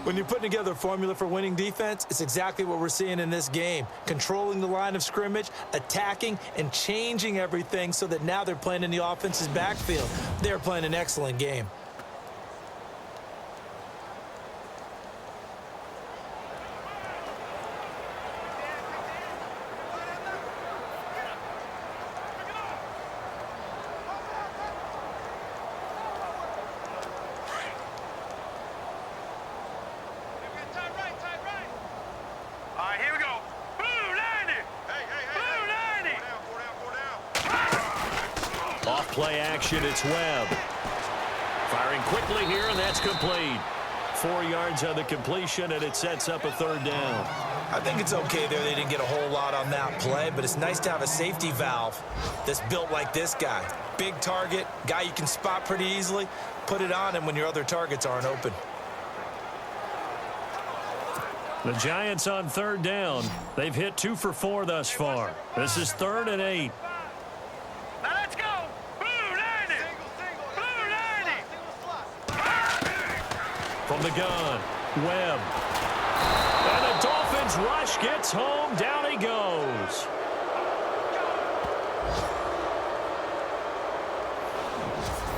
[SPEAKER 6] When you're putting together a formula for winning defense, it's exactly what we're seeing in this game. Controlling the line of scrimmage, attacking, and changing everything so that now they're playing in the offense's backfield. They're playing an excellent game.
[SPEAKER 3] All right, here we go. Blue 90. Blue 90. Four down.
[SPEAKER 5] Off play action, it's Webb. Firing quickly here, and that's complete. 4 yards on the completion, and it sets up a third down.
[SPEAKER 6] I think it's okay there. They didn't get a whole lot on that play, but it's nice to have a safety valve that's built like this guy. Big target, guy you can spot pretty easily. Put it on him when your other targets aren't open.
[SPEAKER 5] The Giants on third down. They've hit 2 for 4 thus far. This is 3rd and 8.
[SPEAKER 3] Now let's go. Blue 90. Blue 90.
[SPEAKER 5] From the gun, Webb. And the Dolphins rush gets home. Down he goes.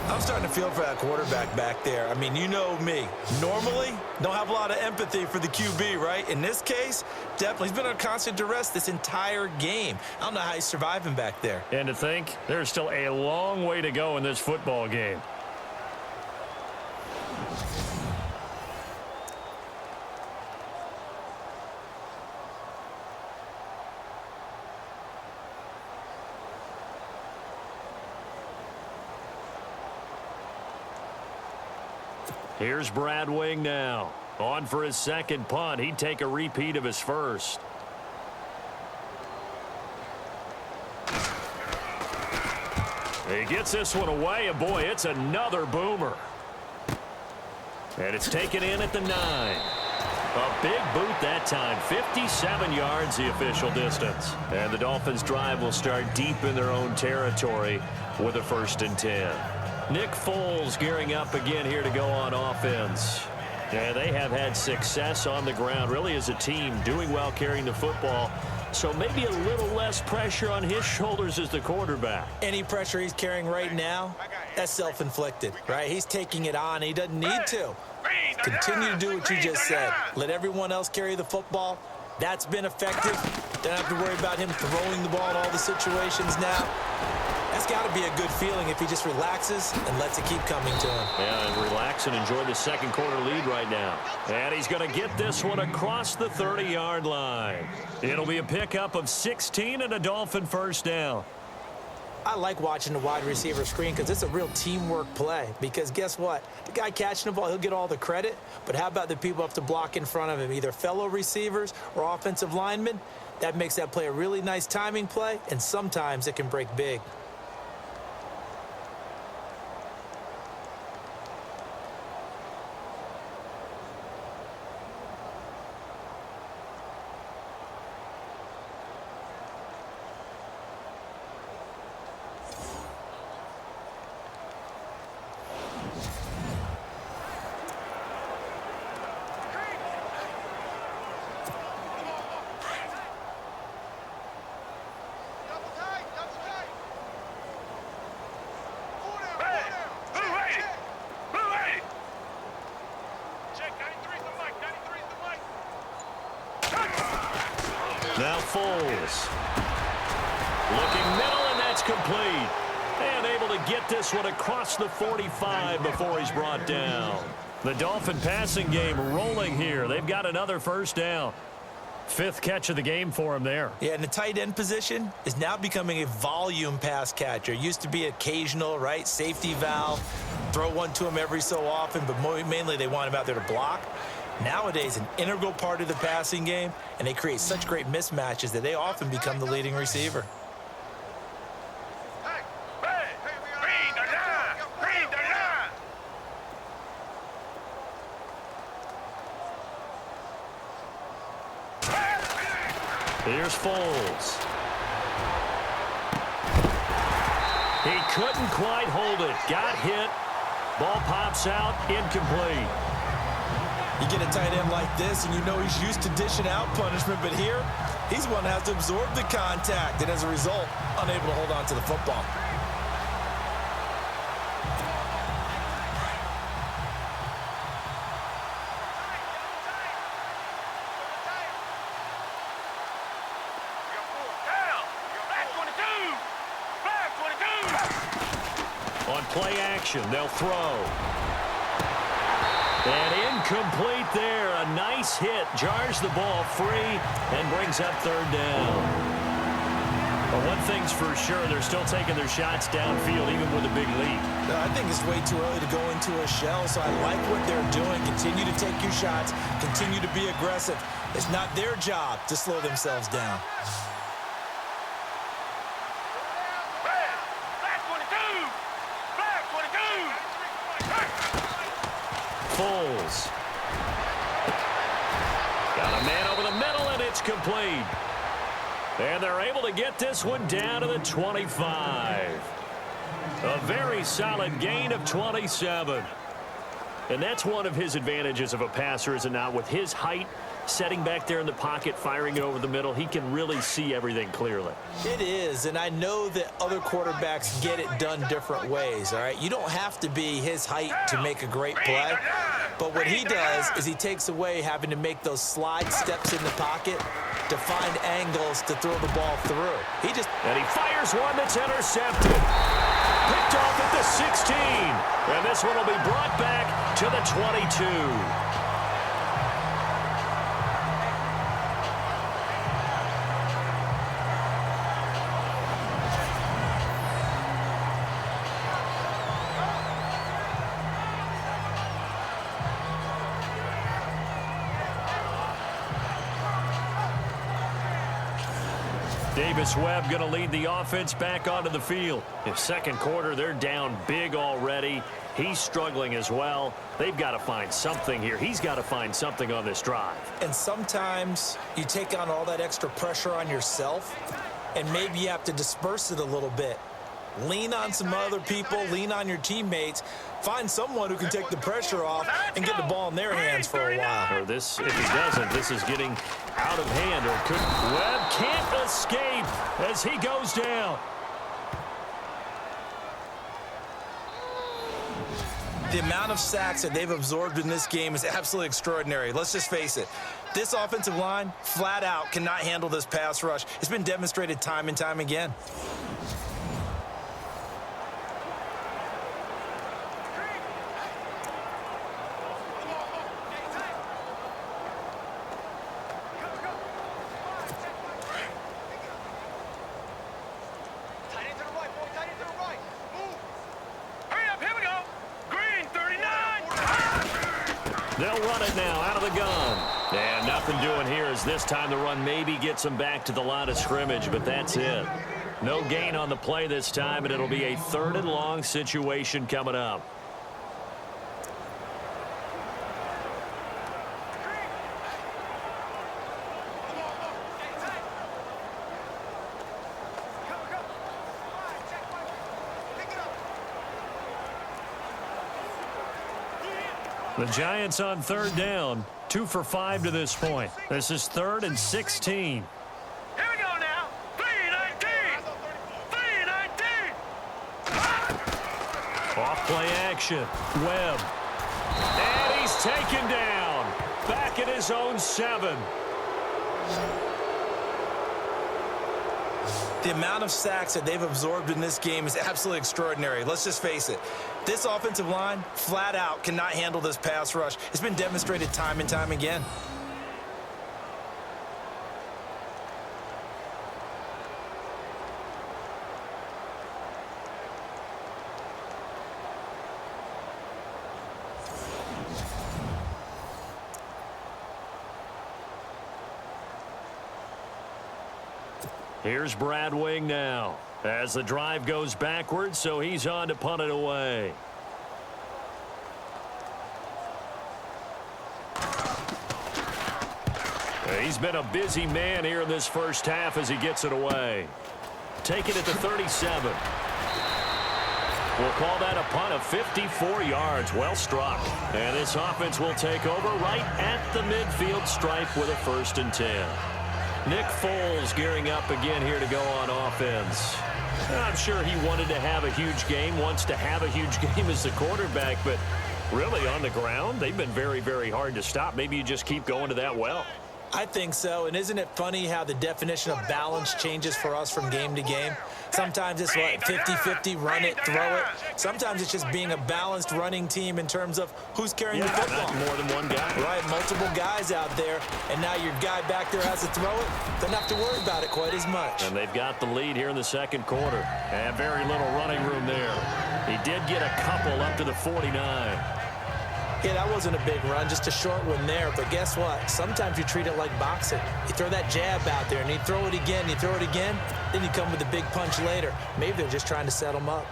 [SPEAKER 6] I'm starting to feel for that quarterback back there. I mean, you know me. Normally, don't have a lot of empathy for the QB, right? In this case, definitely. He's been under constant duress this entire game. I don't know how he's surviving back there.
[SPEAKER 5] And to think, there's still a long way to go in this football game. Here's Brad Wing now. On for his second punt. He'd take a repeat of his first. He gets this one away, and boy, it's another boomer. And it's taken in at the 9. A big boot that time. 57 yards the official distance. And the Dolphins drive will start deep in their own territory with a 1st and 10. Nick Foles gearing up again here to go on offense. And they have had success on the ground, really as a team, doing well carrying the football. So maybe a little less pressure on his shoulders as the quarterback.
[SPEAKER 6] Any pressure he's carrying right now, that's self-inflicted, right? He's taking it on. He doesn't need to. Continue to do what you just said. Let everyone else carry the football. That's been effective. Don't have to worry about him throwing the ball in all the situations now. That's got to be a good feeling if he just relaxes and lets it keep coming to him.
[SPEAKER 5] Yeah, and relax and enjoy the second quarter lead right now. And he's going to get this one across the 30-yard line. It'll be a pickup of 16 and a Dolphin 1st down.
[SPEAKER 6] I like watching the wide receiver screen because it's a real teamwork play. Because guess what? The guy catching the ball, he'll get all the credit. But how about the people who have to block in front of him, either fellow receivers or offensive linemen? That makes that play a really nice timing play, and sometimes it can break big.
[SPEAKER 5] Now Foles. Looking middle, and that's complete. And able to get this one across the 45 before he's brought down. The Dolphin passing game rolling here. They've got another 1st down. 5th catch of the game for him there.
[SPEAKER 6] Yeah, and the tight end position is now becoming a volume pass catcher. Used to be occasional, right? Safety valve. Throw one to him every so often, but mainly they want him out there to block. Nowadays, an integral part of the passing game, and they create such great mismatches that they often become the leading receiver.
[SPEAKER 5] Here's Foles. He couldn't quite hold it. Got hit. Ball pops out. Incomplete.
[SPEAKER 6] You get a tight end like this, and you know he's used to dishing out punishment, but here, he's one that has to absorb the contact, and as a result, unable to hold on to the football.
[SPEAKER 5] On play action, they'll throw. And incomplete there. A nice hit. Jars the ball free and brings up 3rd down. But one thing's for sure, they're still taking their shots downfield even with a big lead.
[SPEAKER 6] I think it's way too early to go into a shell, so I like what they're doing. Continue to take your shots. Continue to be aggressive. It's not their job to slow themselves down.
[SPEAKER 5] Foles. Got a man over the middle, and it's complete. And they're able to get this one down to the 25. A very solid gain of 27. And that's one of his advantages of a passer, is it not? With his height, setting back there in the pocket, firing it over the middle, he can really see everything clearly.
[SPEAKER 6] It is, and I know that other quarterbacks get it done different ways, all right? You don't have to be his height to make a great play, but what he does is he takes away having to make those slide steps in the pocket to find angles to throw the ball through.
[SPEAKER 5] And he fires one that's intercepted. Picked off at the 16. And this one will be brought back to the 22. Davis-Webb going to lead the offense back onto the field. In second quarter, they're down big already. He's struggling as well. They've got to find something here. He's got to find something on this drive.
[SPEAKER 6] And sometimes you take on all that extra pressure on yourself, and maybe you have to disperse it a little bit. Lean on some other people, lean on your teammates, find someone who can take the pressure off and get the ball in their hands for a while.
[SPEAKER 5] Or this, if he doesn't, this is getting out of hand. Or could Webb can't escape as he goes down.
[SPEAKER 6] The amount of sacks that they've absorbed in this game is absolutely extraordinary. Let's just face it. This offensive line, flat out, cannot handle this pass rush. It's been demonstrated time and time again.
[SPEAKER 5] They'll run it now out of the gun. And nothing doing here as this time the run maybe gets them back to the line of scrimmage, but that's it. No gain on the play this time, and it'll be a 3rd and long situation coming up. The Giants on 3rd down, 2 for 5 to this point. This is 3rd and 16.
[SPEAKER 3] Here we go now. 3-19. 3-19.
[SPEAKER 5] Off play action. Webb. And he's taken down. Back at his own 7.
[SPEAKER 6] The amount of sacks that they've absorbed in this game is absolutely extraordinary. Let's just face it. This offensive line, flat out, cannot handle this pass rush. It's been demonstrated time and time again.
[SPEAKER 5] Here's Brad Wing now as the drive goes backwards, so he's on to punt it away. He's been a busy man here in this first half as he gets it away. Take it at the 37. We'll call that a punt of 54 yards. Well struck. And this offense will take over right at the midfield stripe with a 1st and 10. Nick Foles gearing up again here to go on offense. I'm sure he wanted to have a huge game, wants to have a huge game as the quarterback, but really on the ground, they've been very, very hard to stop. Maybe you just keep going to that well.
[SPEAKER 6] I think so, and isn't it funny how the definition of balance changes for us from game to game? Sometimes it's what, 50-50, run it, throw it. Sometimes it's just being a balanced running team in terms of who's carrying the football.
[SPEAKER 5] Not more than one guy.
[SPEAKER 6] Right, multiple guys out there, and now your guy back there has to throw it. Doesn't have to worry about it quite as much.
[SPEAKER 5] And they've got the lead here in the second quarter. And very little running room there. He did get a couple up to the 49.
[SPEAKER 6] Yeah, that wasn't a big run, just a short one there. But guess what? Sometimes you treat it like boxing. You throw that jab out there, and you throw it again, then you come with a big punch later. Maybe they're just trying to set them up.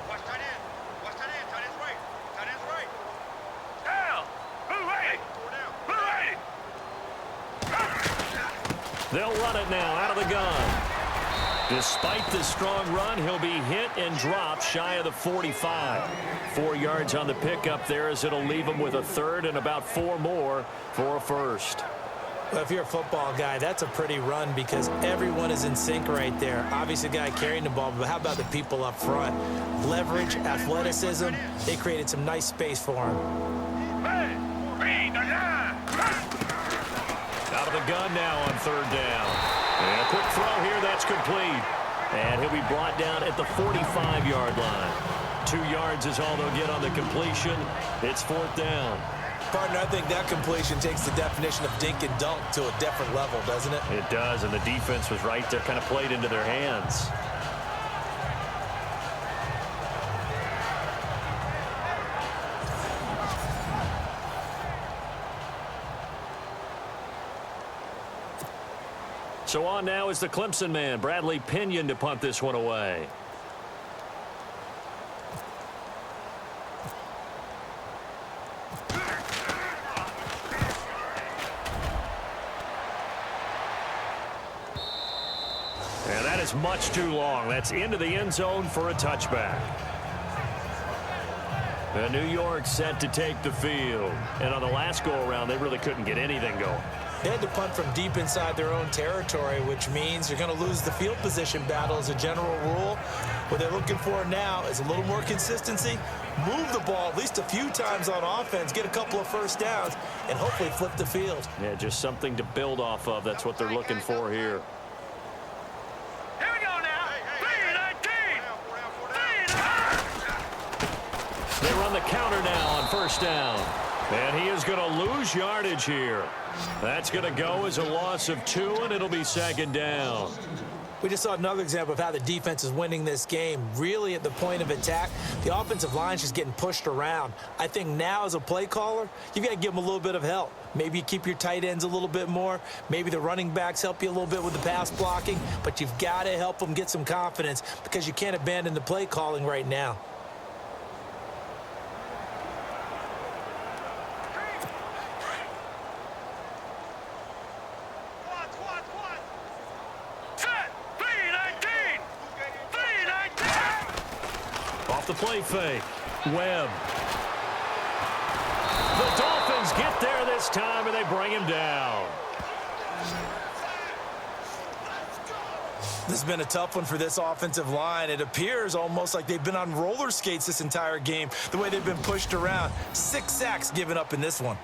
[SPEAKER 3] Watch tight end. Watch tight end. Tight end's right. Tight end's right.
[SPEAKER 2] Down. Move right.
[SPEAKER 3] Four down.
[SPEAKER 2] Move right.
[SPEAKER 5] They'll run it now out of the gun. Despite the strong run, he'll be hit and dropped shy of the 45. 4 yards on the pickup there as it'll leave him with a third and about 4 more for a first.
[SPEAKER 6] Well, if you're a football guy, that's a pretty run because everyone is in sync right there. Obviously, the guy carrying the ball, but how about the people up front? Leverage, athleticism, they created some nice space for him.
[SPEAKER 5] Out of the gun now on third down. And a quick throw here, that's complete. And he'll be brought down at the 45-yard line. 2 yards is all they'll get on the completion. It's fourth down.
[SPEAKER 6] Partner, I think that completion takes the definition of dink and dunk to a different level, doesn't it?
[SPEAKER 5] It does, and the defense was right there, kind of played into their hands. So on now is the Clemson man, Bradley Pinion, to punt this one away. And that is much too long. That's into the end zone for a touchback. And New York set to take the field. And on the last go-around, they really couldn't get anything going.
[SPEAKER 6] They had to punt from deep inside their own territory, which means you're going to lose the field position battle as a general rule. What they're looking for now is a little more consistency, move the ball at least a few times on offense, get a couple of first downs, and hopefully flip the field.
[SPEAKER 5] Yeah, just something to build off of. That's what they're looking for here.
[SPEAKER 3] Here we go now.
[SPEAKER 5] They run the counter now on first down. And he is going to lose yardage here. That's going to go as a loss of 2, and it'll be second down.
[SPEAKER 6] We just saw another example of how the defense is winning this game. Really at the point of attack, the offensive line is just getting pushed around. I think now as a play caller, you've got to give them a little bit of help. Maybe you keep your tight ends a little bit more. Maybe the running backs help you a little bit with the pass blocking. But you've got to help them get some confidence because you can't abandon the play calling right now.
[SPEAKER 5] Off the play fake. Webb. The Dolphins get there this time, and they bring him down.
[SPEAKER 6] This has been a tough one for this offensive line. It appears almost like they've been on roller skates this entire game, the way they've been pushed around. 6 sacks given up in this one.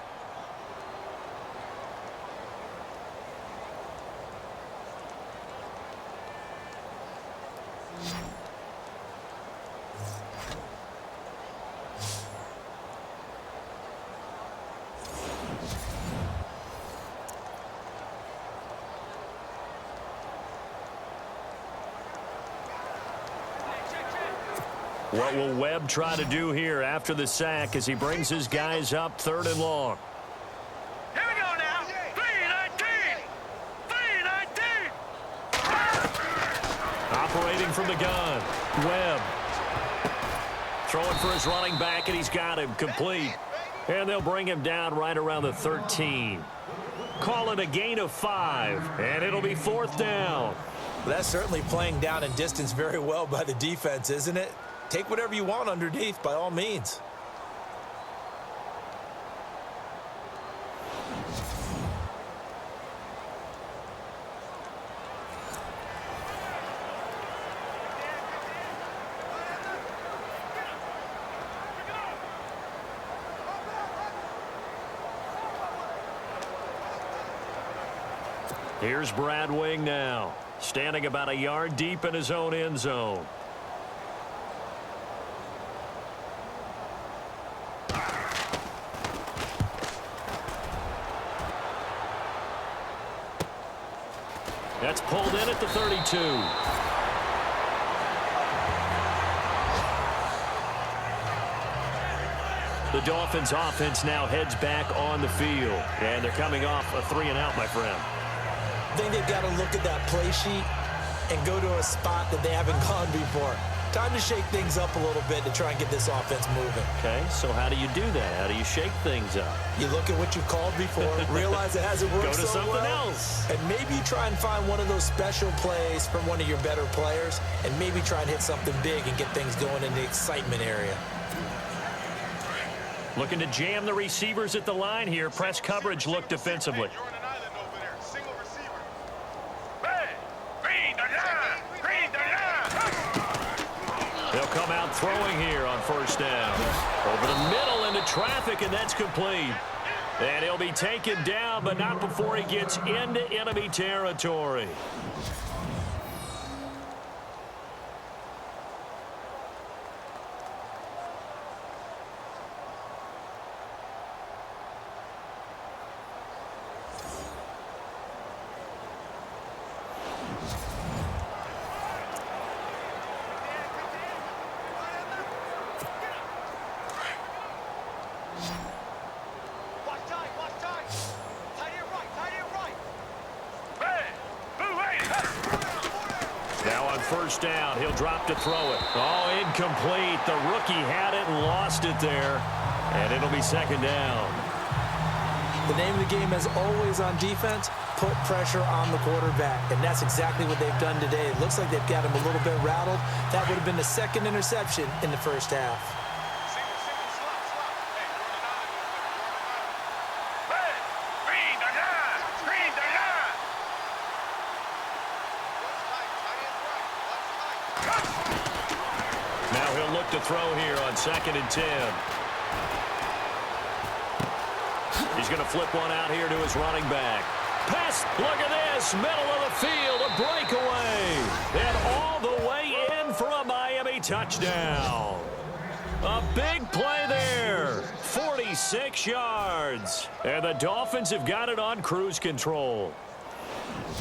[SPEAKER 5] What will Webb try to do here after the sack as he brings his guys up 3rd and long?
[SPEAKER 3] Here we go now. 3-19.
[SPEAKER 5] Operating from the gun. Webb. Throwing for his running back, and he's got him complete. And they'll bring him down right around the 13. Call it a gain of 5, and it'll be 4th down.
[SPEAKER 6] That's certainly playing down and distance very well by the defense, isn't it? Take whatever you want underneath, by all means.
[SPEAKER 5] Here's Brad Wing now, standing about a yard deep in his own end zone. That's pulled in at the 32. The Dolphins offense now heads back on the field, and they're coming off a 3-and-out, my friend.
[SPEAKER 6] I think they've got to look at that play sheet and go to a spot that they haven't gone before. Time to shake things up a little bit to try and get this offense moving.
[SPEAKER 5] Okay, so how do you do that? How do you shake things up?
[SPEAKER 6] You look at what you've called before, realize it hasn't worked
[SPEAKER 5] Go to
[SPEAKER 6] so
[SPEAKER 5] something
[SPEAKER 6] well,
[SPEAKER 5] else.
[SPEAKER 6] and maybe you try and find one of those special plays from one of your better players, and maybe try and hit something big and get things going in the excitement area.
[SPEAKER 5] Looking to jam the receivers at the line here. Press coverage look defensively.
[SPEAKER 3] You're on an island over there. Single receiver.
[SPEAKER 5] They'll come out throwing here on first down. Over the middle into traffic, and that's complete. And he'll be taken down, but not before he gets into enemy territory. First down, he'll drop to throw it. Oh, incomplete. The rookie had it and lost it there. And it'll be second down.
[SPEAKER 6] The name of the game is always on defense, put pressure on the quarterback. And that's exactly what they've done today. It looks like they've got him a little bit rattled. That would have been the second interception in the first half.
[SPEAKER 5] To throw here on 2nd and 10. He's going to flip one out here to his running back. Pass, look at this, middle of the field, a breakaway. And all the way in for a Miami touchdown. A big play there, 46 yards. And the Dolphins have got it on cruise control.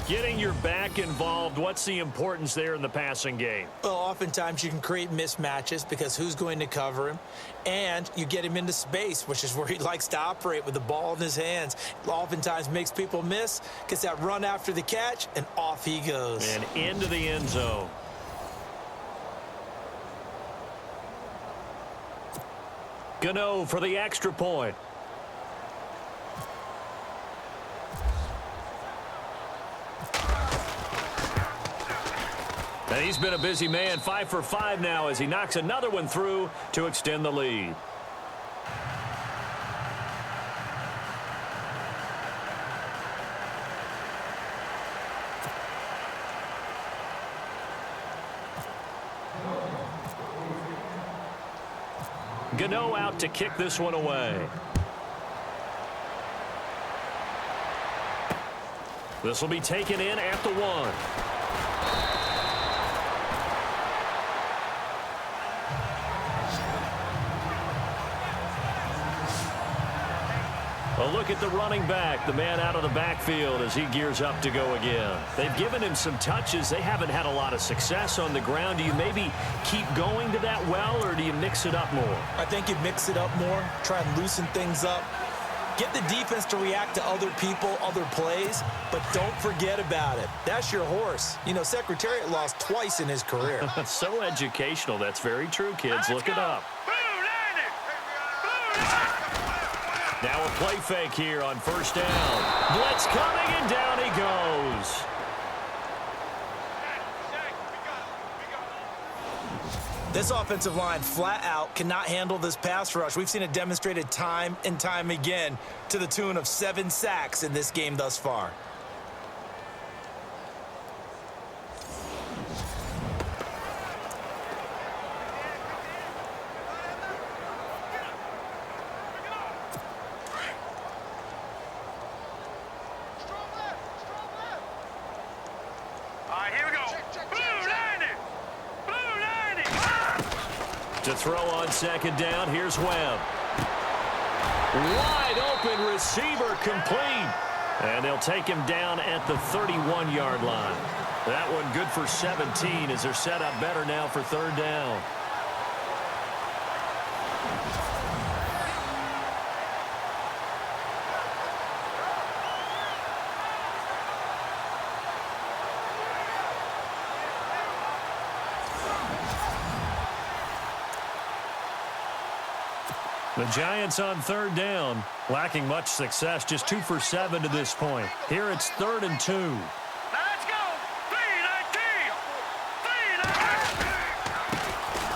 [SPEAKER 5] Getting your back involved, what's the importance there in the passing game?
[SPEAKER 6] Well, oftentimes you can create mismatches because who's going to cover him? And you get him into space, which is where he likes to operate with the ball in his hands. Oftentimes makes people miss, gets that run after the catch, and off he goes.
[SPEAKER 5] And into the end zone. Gano for the extra point. And he's been a busy man, 5 for 5 now as he knocks another one through to extend the lead. Gano out to kick this one away. This will be taken in at the 1. A look at the running back, the man out of the backfield as he gears up to go again. They've given him some touches. They haven't had a lot of success on the ground. Do you maybe keep going to that well, or do you mix it up more?
[SPEAKER 6] I think you mix it up more, try and loosen things up. Get the defense to react to other people, other plays, but don't forget about it. That's your horse. You know, Secretariat lost twice in his career.
[SPEAKER 5] So educational. That's very true, kids. Look it up. Now a play fake here on first down. Blitz coming, and down he goes.
[SPEAKER 6] This offensive line flat out cannot handle this pass rush. We've seen it demonstrated time and time again to the tune of 7 sacks in this game thus far.
[SPEAKER 5] To throw on second down, here's Webb. Wide open receiver, complete. And they'll take him down at the 31-yard line. That one good for 17 as they're set up better now for third down. The Giants on third down, lacking much success, just 2 for 7 to this point. Here it's 3rd and 2.
[SPEAKER 3] Let's go.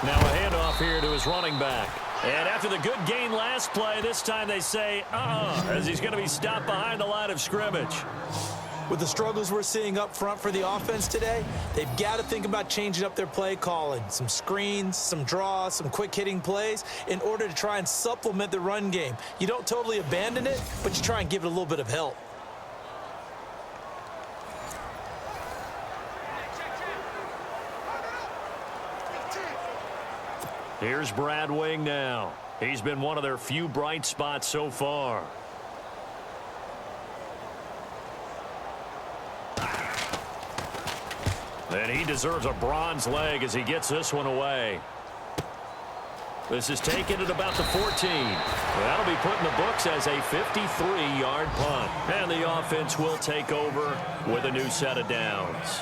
[SPEAKER 5] Now a handoff here to his running back. And after the good gain last play, this time they say, as he's going to be stopped behind the line of scrimmage.
[SPEAKER 6] With the struggles we're seeing up front for the offense today, they've got to think about changing up their play calling. Some screens, some draws, some quick-hitting plays in order to try and supplement the run game. You don't totally abandon it, but you try and give it a little bit of help.
[SPEAKER 5] Here's Brad Wing now. He's been one of their few bright spots so far. And he deserves a bronze leg as he gets this one away. This is taken at about the 14. That'll be put in the books as a 53-yard punt. And the offense will take over with a new set of downs.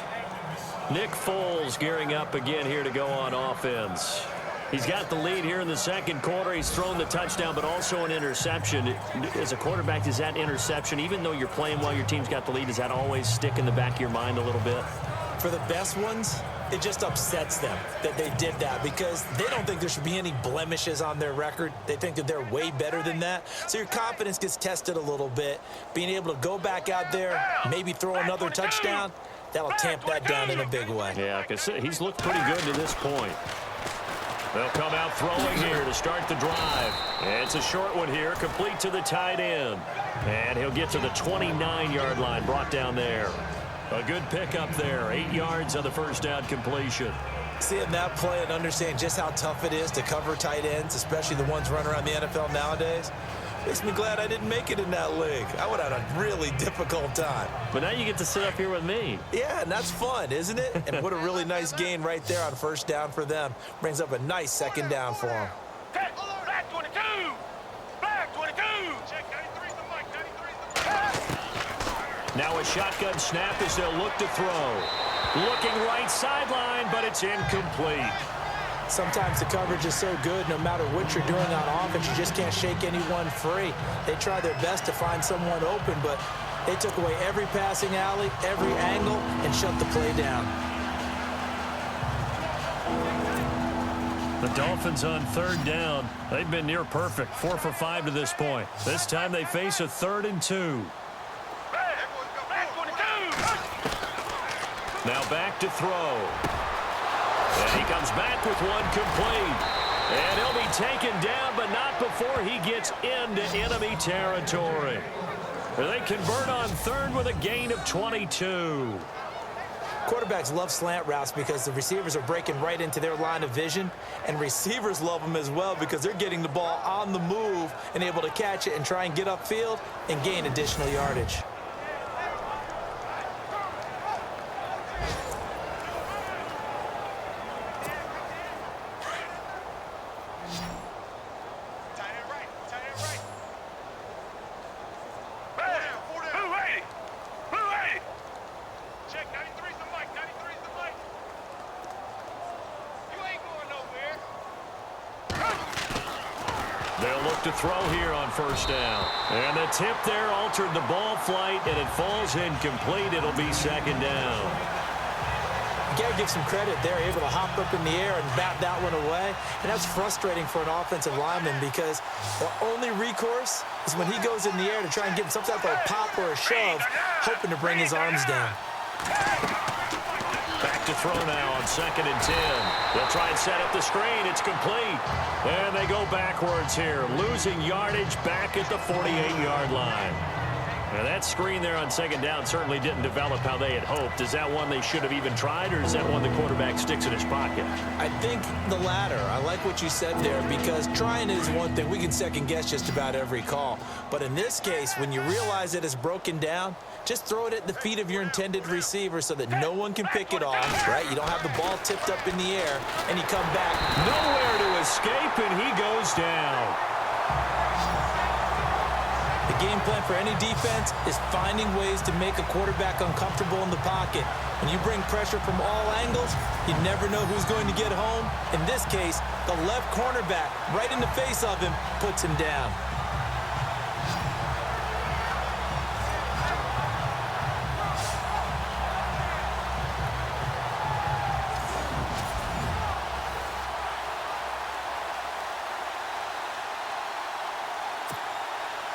[SPEAKER 5] Nick Foles gearing up again here to go on offense. He's got the lead here in the second quarter. He's thrown the touchdown, but also an interception. As a quarterback, does that interception, even though you're playing while your team's got the lead, does that always stick in the back of your mind a little bit?
[SPEAKER 6] For the best ones, it just upsets them that they did that because they don't think there should be any blemishes on their record. They think that they're way better than that. So your confidence gets tested a little bit. Being able to go back out there, maybe throw another touchdown, that'll tamp that down in a big way.
[SPEAKER 5] Yeah, because he's looked pretty good to this point. They'll come out throwing here to start the drive. It's a short one here, complete to the tight end. And he'll get to the 29-yard line, brought down there. A good pickup there, 8 yards on the first down completion.
[SPEAKER 6] Seeing that play and understanding just how tough it is to cover tight ends, especially the ones running around the NFL nowadays, makes me glad I didn't make it in that league. I would have had a really difficult time.
[SPEAKER 5] But now you get to sit up here with me.
[SPEAKER 6] Yeah, and that's fun, isn't it? And what a really nice gain right there on first down for them. Brings up a nice second down for them.
[SPEAKER 3] Black 22. Black 22. Check 93's the mic. 93's the mic.
[SPEAKER 5] Now a shotgun snap as they'll look to throw. Looking right sideline, but it's incomplete.
[SPEAKER 6] Sometimes the coverage is so good, no matter what you're doing on offense, you just can't shake anyone free. They try their best to find someone open, but they took away every passing alley, every angle, and shut the play down.
[SPEAKER 5] The Dolphins on third down. They've been near perfect, 4 for 5 to this point. This time they face a 3rd and 2. Now back to throw. And he comes back with one complete. And he'll be taken down, but not before he gets into enemy territory. They convert on third with a gain of 22.
[SPEAKER 6] Quarterbacks love slant routes because the receivers are breaking right into their line of vision, and receivers love them as well because they're getting the ball on the move and able to catch it and try and get upfield and gain additional yardage.
[SPEAKER 5] To throw here on first down. And the tip there altered the ball flight, and it falls incomplete. It'll be second down.
[SPEAKER 6] You got to give some credit. They're able to hop up in the air and bat that one away. And that's frustrating for an offensive lineman because the only recourse is when he goes in the air to try and get some type of a pop or a shove, hoping to bring his arms down.
[SPEAKER 5] Back to throw now on 2nd and 10. They'll try and set up the screen. It's complete. And they go backwards here, losing yardage back at the 48-yard line. Now that screen there on 2nd down certainly didn't develop how they had hoped. Is that one they should have even tried, or is that one the quarterback sticks in his pocket?
[SPEAKER 6] I think the latter. I like what you said there because trying is one thing. We can second-guess just about every call. But in this case, when you realize it is broken down, just throw it at the feet of your intended receiver so that no one can pick it off, right? You don't have the ball tipped up in the air, and you come back.
[SPEAKER 5] Nowhere to escape, and he goes down.
[SPEAKER 6] The game plan for any defense is finding ways to make a quarterback uncomfortable in the pocket. When you bring pressure from all angles, you never know who's going to get home. In this case, the left cornerback, right in the face of him, puts him down.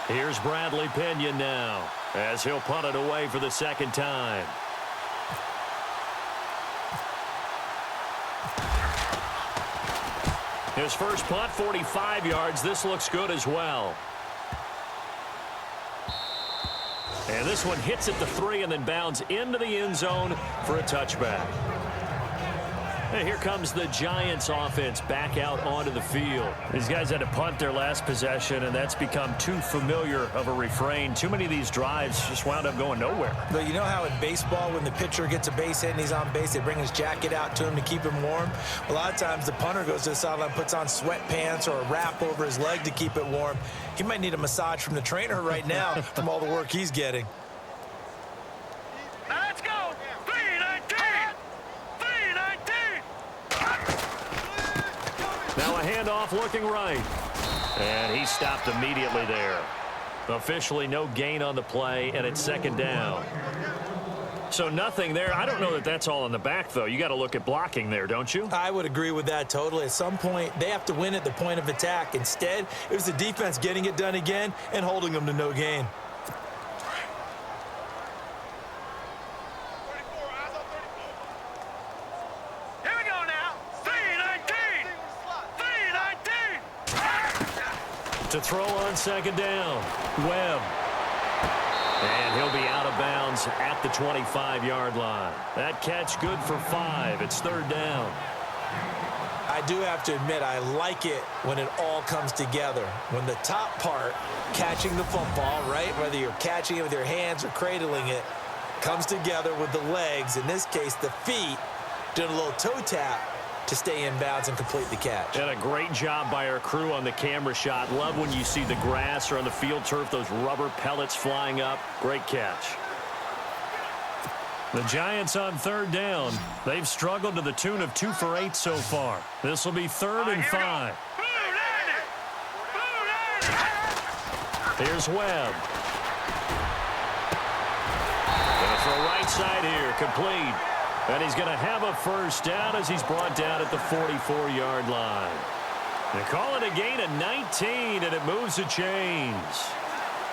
[SPEAKER 5] Here's Bradley Pinion now, as he'll punt it away for the second time. His first punt, 45 yards. This looks good as well. And this one hits at the 3 and then bounds into the end zone for a touchback. And here comes the Giants offense back out onto the field. These guys had to punt their last possession, and that's become too familiar of a refrain. Too many of these drives just wound up going nowhere.
[SPEAKER 6] But you know how in baseball, when the pitcher gets a base hit and he's on base, they bring his jacket out to him to keep him warm? A lot of times the punter goes to the sideline, puts on sweatpants or a wrap over his leg to keep it warm. He might need a massage from the trainer right now from all the work he's getting.
[SPEAKER 3] Let's go! 3-19! 3-19!
[SPEAKER 5] Now a handoff looking right. And he stopped immediately there. Officially no gain on the play, and it's second down. So nothing there. I don't know that that's all in the back, though. You got to look at blocking there, don't you?
[SPEAKER 6] I would agree with that totally. At some point, they have to win at the point of attack. Instead, it was the defense getting it done again and holding them to no gain.
[SPEAKER 3] 34, eyes on 34. Here we go now. 3-19! 3-19!
[SPEAKER 5] To throw on second down, Webb. And he'll be out of bounds at the 25-yard line. That catch good for 5. It's third down.
[SPEAKER 6] I do have to admit, I like it when it all comes together. When the top part, catching the football, right, whether you're catching it with your hands or cradling it, comes together with the legs, in this case the feet, doing a little toe tap to stay in bounds and complete the catch.
[SPEAKER 5] And a great job by our crew on the camera shot. Love when you see the grass or on the field turf, those rubber pellets flying up. Great catch. The Giants on third down. They've struggled to the tune of 2 for 8 so far. This will be third and 5. Here's Webb. Gonna throw right side here, complete. And he's going to have a first down as he's brought down at the 44-yard line. They call it a gain of 19, and it moves the chains.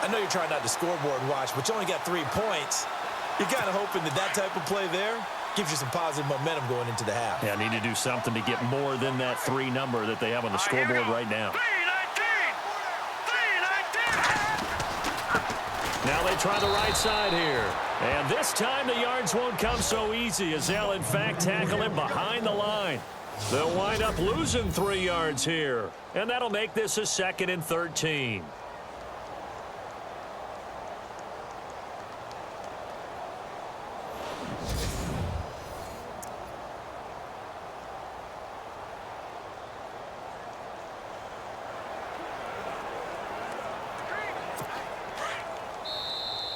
[SPEAKER 6] I know you're trying not to scoreboard watch, but you only got 3 points. You're kind of hoping that that type of play there gives you some positive momentum going into the half.
[SPEAKER 5] Yeah, need to do something to get more than that 3 number that they have on the scoreboard right now.
[SPEAKER 3] 3-19!
[SPEAKER 5] Now they try the right side here. And this time the yards won't come so easy as they'll, in fact, tackle him behind the line. They'll wind up losing 3 yards here. And that'll make this a 2nd and 13.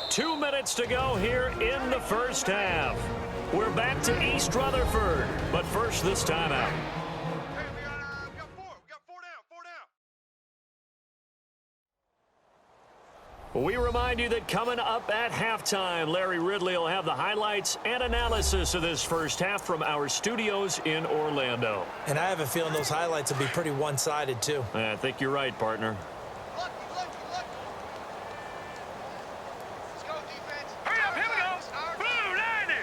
[SPEAKER 5] Two minutes to go here in the first half. We're back to East Rutherford, but first this timeout.
[SPEAKER 3] Hey, we got 4. We got 4 down. 4 down.
[SPEAKER 5] We remind you that coming up at halftime, Larry Ridley will have the highlights and analysis of this first half from our studios in Orlando.
[SPEAKER 6] And I have a feeling those highlights will be pretty one-sided, too.
[SPEAKER 5] I think you're right, partner.
[SPEAKER 3] Lucky. Let's go, defense. Hurry up, here we go. Blue 90.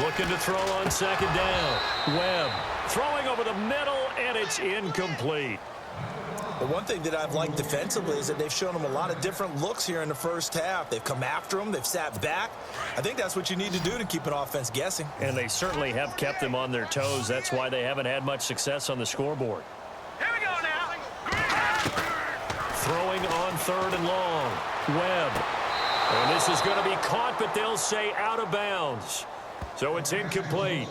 [SPEAKER 5] Looking to throw on second down. Webb throwing over the middle, and it's incomplete.
[SPEAKER 6] The one thing that I've liked defensively is that they've shown them a lot of different looks here in the first half. They've come after them. They've sat back. I think that's what you need to do to keep an offense guessing.
[SPEAKER 5] And they certainly have kept them on their toes. That's why they haven't had much success on the scoreboard.
[SPEAKER 3] Here we go now.
[SPEAKER 5] Throwing on third and long. Webb. And this is going to be caught, but they'll say out of bounds. So it's incomplete.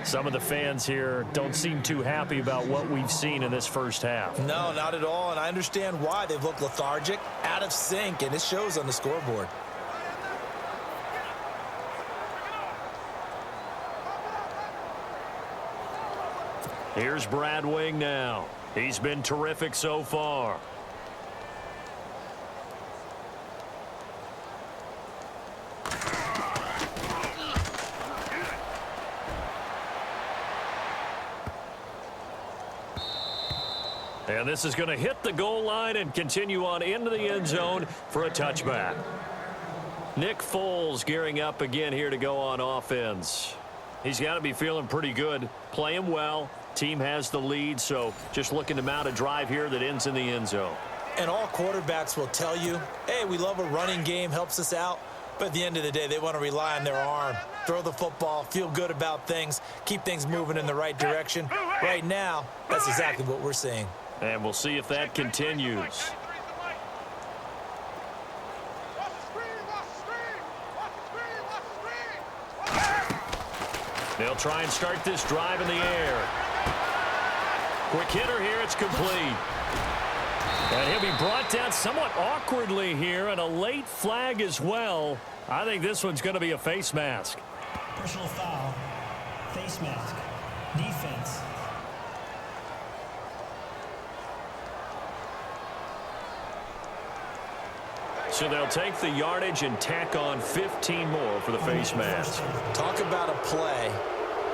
[SPEAKER 5] Some of the fans here don't seem too happy about what we've seen in this first half.
[SPEAKER 6] No, not at all, and I understand why. They've looked lethargic, out of sync, and it shows on the scoreboard.
[SPEAKER 5] Here's Brad Wing now. He's been terrific so far. And this is going to hit the goal line and continue on into the end zone for a touchback. Nick Foles gearing up again here to go on offense. He's got to be feeling pretty good, playing well. Team has the lead, so just looking to mount a drive here that ends in the end zone.
[SPEAKER 6] And all quarterbacks will tell you, hey, we love a running game, helps us out. But at the end of the day, they want to rely on their arm, throw the football, feel good about things, keep things moving in the right direction. Right now, that's exactly what we're seeing.
[SPEAKER 5] And we'll see if that continues. They'll try and start this drive in the air. Quick hitter here, it's complete. And he'll be brought down somewhat awkwardly here, and a late flag as well. I think this one's going to be a face mask.
[SPEAKER 7] Personal foul. Face mask. Defense.
[SPEAKER 5] So they'll take the yardage and tack on 15 more for the face mask.
[SPEAKER 6] Talk about a play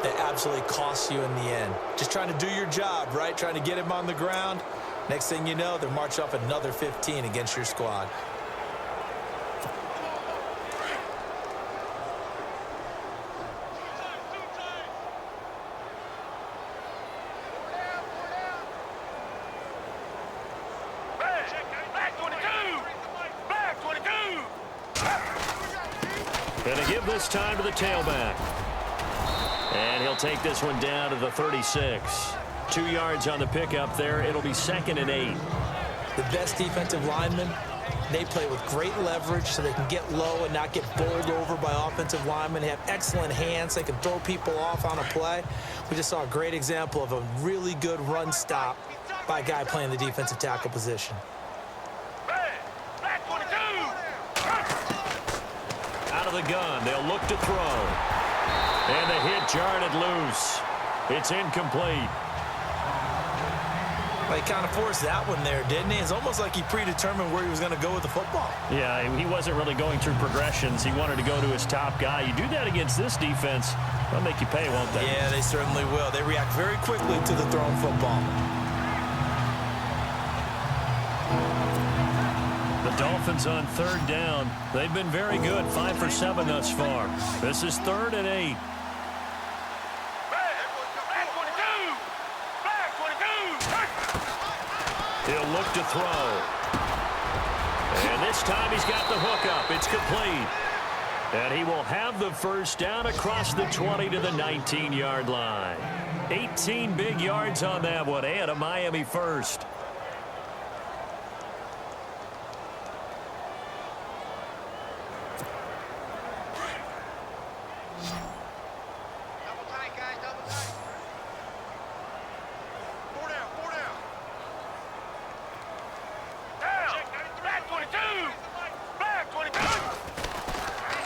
[SPEAKER 6] that absolutely costs you in the end. Just trying to do your job, right? Trying to get him on the ground. Next thing you know, they're marching off another 15 against your squad.
[SPEAKER 5] Going to give this time to the tailback. And he'll take this one down to the 36. 2 yards on the pickup there. It'll be 2nd and 8.
[SPEAKER 6] The best defensive linemen, they play with great leverage so they can get low and not get bowled over by offensive linemen. They have excellent hands. They can throw people off on a play. We just saw a great example of a really good run stop by a guy playing the defensive tackle position.
[SPEAKER 5] Out of the gun, they'll look to throw. And the hit jarred it loose. It's incomplete.
[SPEAKER 6] Well, he kind of forced that one there, didn't he? It's almost like he predetermined where he was going to go with the football.
[SPEAKER 5] Yeah, he wasn't really going through progressions. He wanted to go to his top guy. You do that against this defense, they'll make you pay, won't they?
[SPEAKER 6] Yeah, they certainly will. They react very quickly to the thrown football.
[SPEAKER 5] The Dolphins on 3rd down. They've been very good, 5 for 7 thus far. This is 3rd and 8. He'll look to throw. And this time he's got the hook up. It's complete. And he will have the first down across the 20 to the 19-yard line. 18 big yards on that one, and a Miami first.
[SPEAKER 3] Double tight, guys, double tight. 4 down, 4 down. Back 22. Back 22.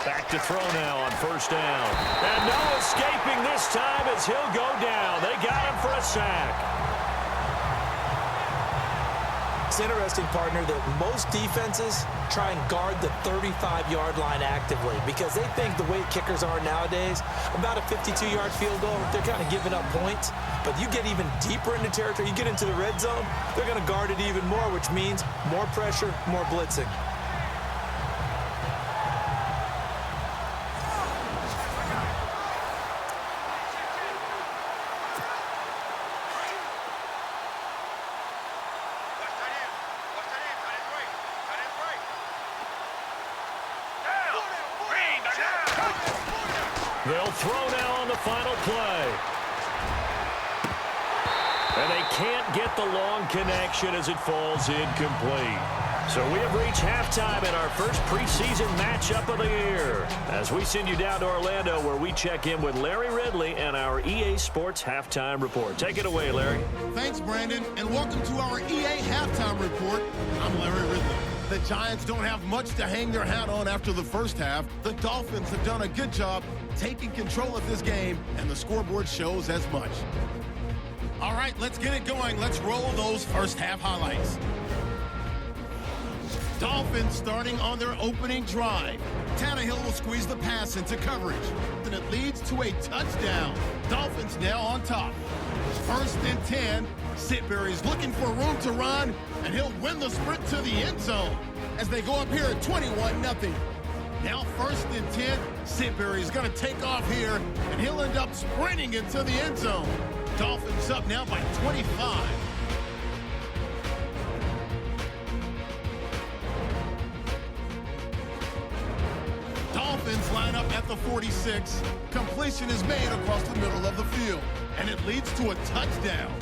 [SPEAKER 5] Back to throw now on 1st down. And no escaping this time as he'll go down. They got him for a sack.
[SPEAKER 6] It's interesting, partner, that most defenses try and guard the 35-yard line actively because they think the way kickers are nowadays, about a 52-yard field goal, they're kind of giving up points. But you get even deeper into territory, you get into the red zone, they're going to guard it even more, which means more pressure, more blitzing.
[SPEAKER 5] They'll throw now on the final play. And they can't get the long connection as it falls incomplete. So we have reached halftime in our first preseason matchup of the year as we send you down to Orlando where we check in with Larry Ridley and our EA Sports Halftime Report. Take it away, Larry.
[SPEAKER 4] Thanks, Brandon, and welcome to our EA Halftime Report. I'm Larry Ridley. The Giants don't have much to hang their hat on after the first half. The Dolphins have done a good job taking control of this game, and the scoreboard shows as much. All right, let's get it going. Let's roll those first half highlights. Dolphins starting on their opening drive. Tannehill will squeeze the pass into coverage, and it leads to a touchdown. Dolphins now on top. First and 10. Sitbury's looking for room to run, and he'll win the sprint to the end zone as they go up here at 21-0. Now first and 10. Sitbury's going to take off here, and he'll end up sprinting into the end zone. Dolphins up now by 25. Dolphins line up at the 46. Completion is made across the middle of the field, and it leads to a touchdown.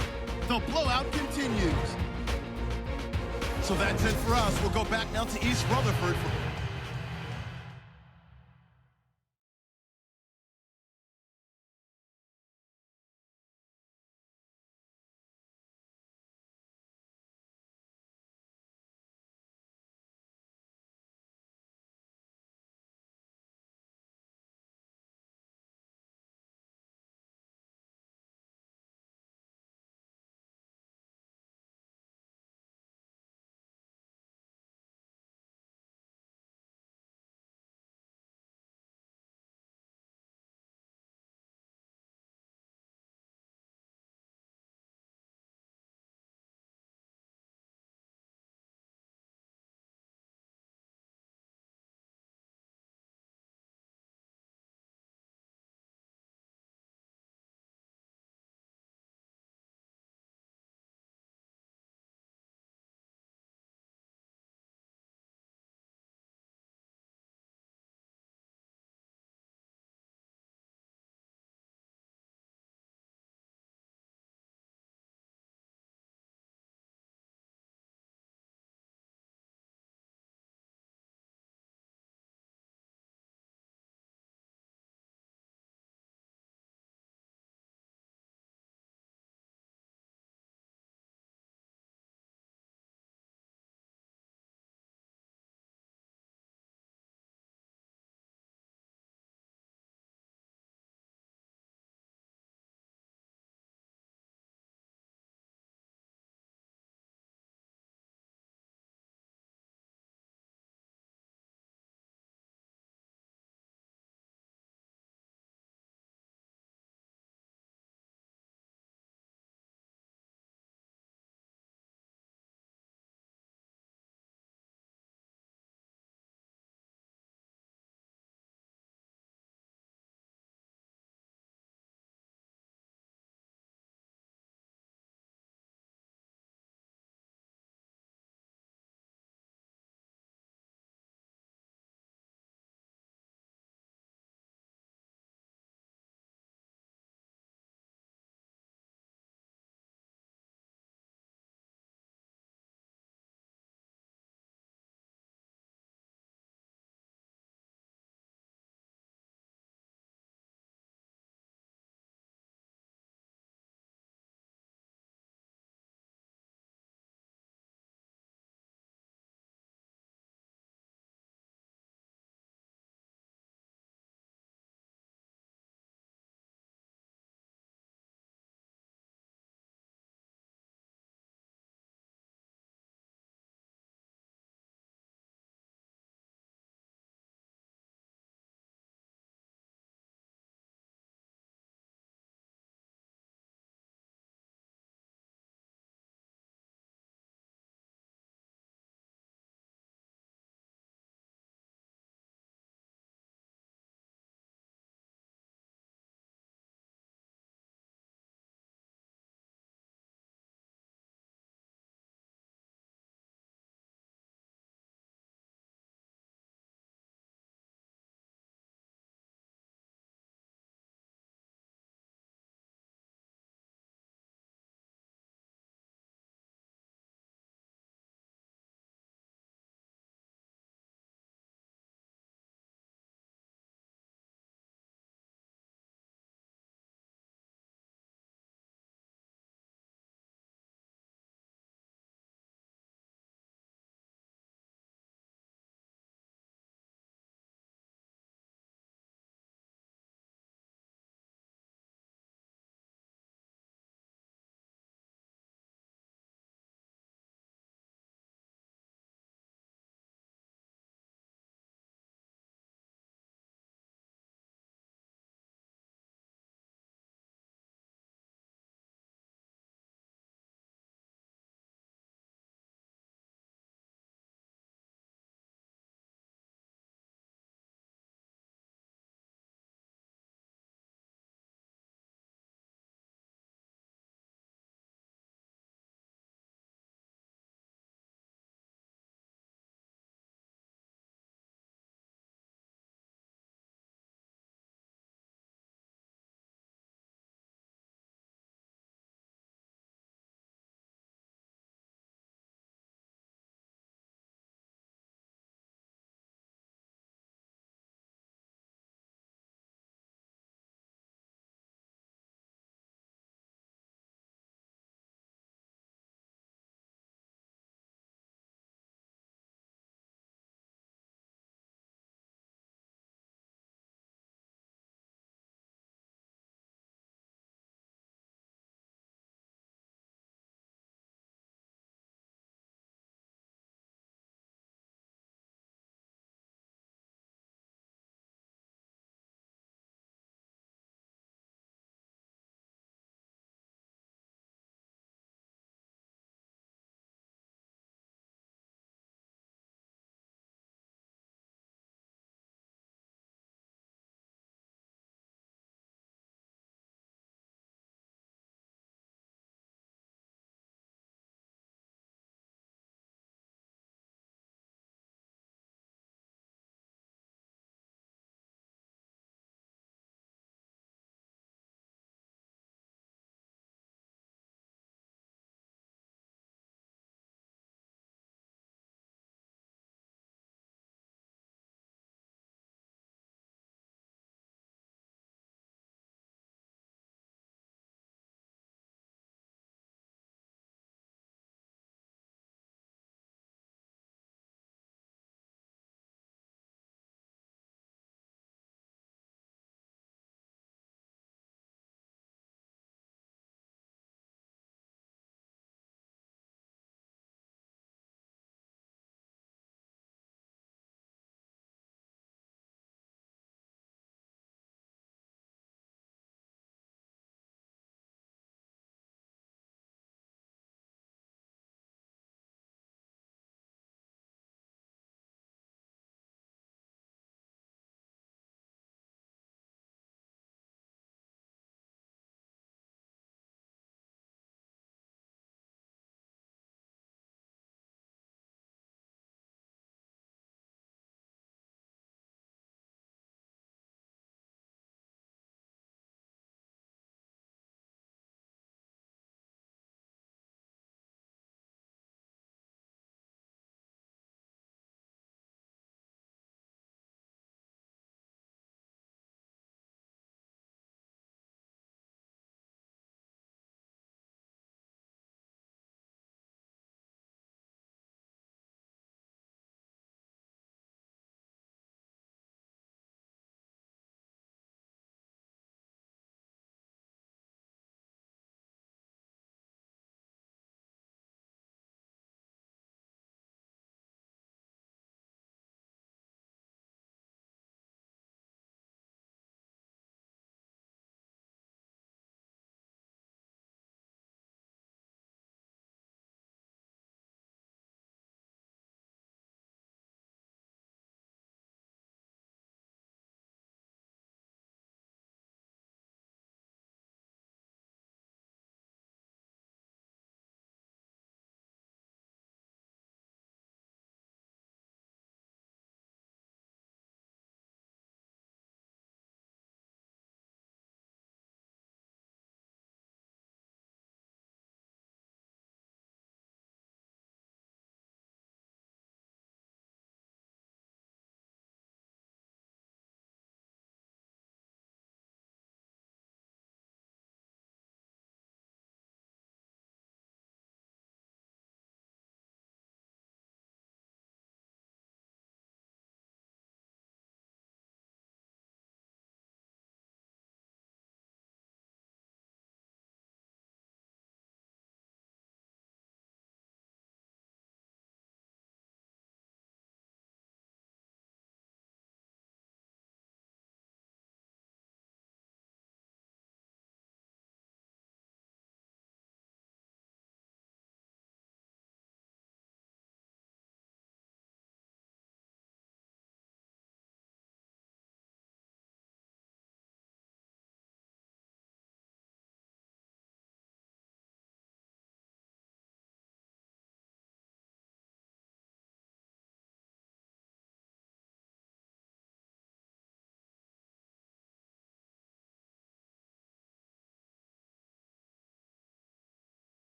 [SPEAKER 4] The blowout continues. So that's it for us. We'll go back now to East Rutherford for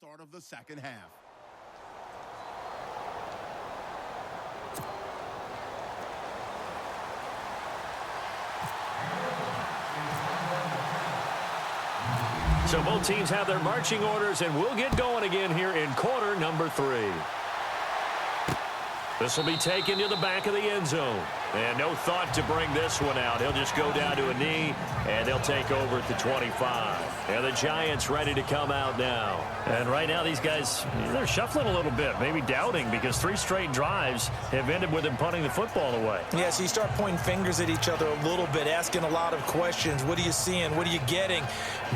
[SPEAKER 4] start of the second half.
[SPEAKER 5] So both teams have their marching orders, and we'll get going again here in quarter number 3. This will be taken to the back of the end zone. And no thought to bring this one out. He'll just go down to a knee, and they'll take over at the 25. And the Giants ready to come out now. And right now these guys, they're shuffling a little bit, maybe doubting, because 3 straight drives have ended with them punting the football away.
[SPEAKER 6] Yeah, so you start pointing fingers at each other a little bit, asking a lot of questions. What are you seeing? What are you getting?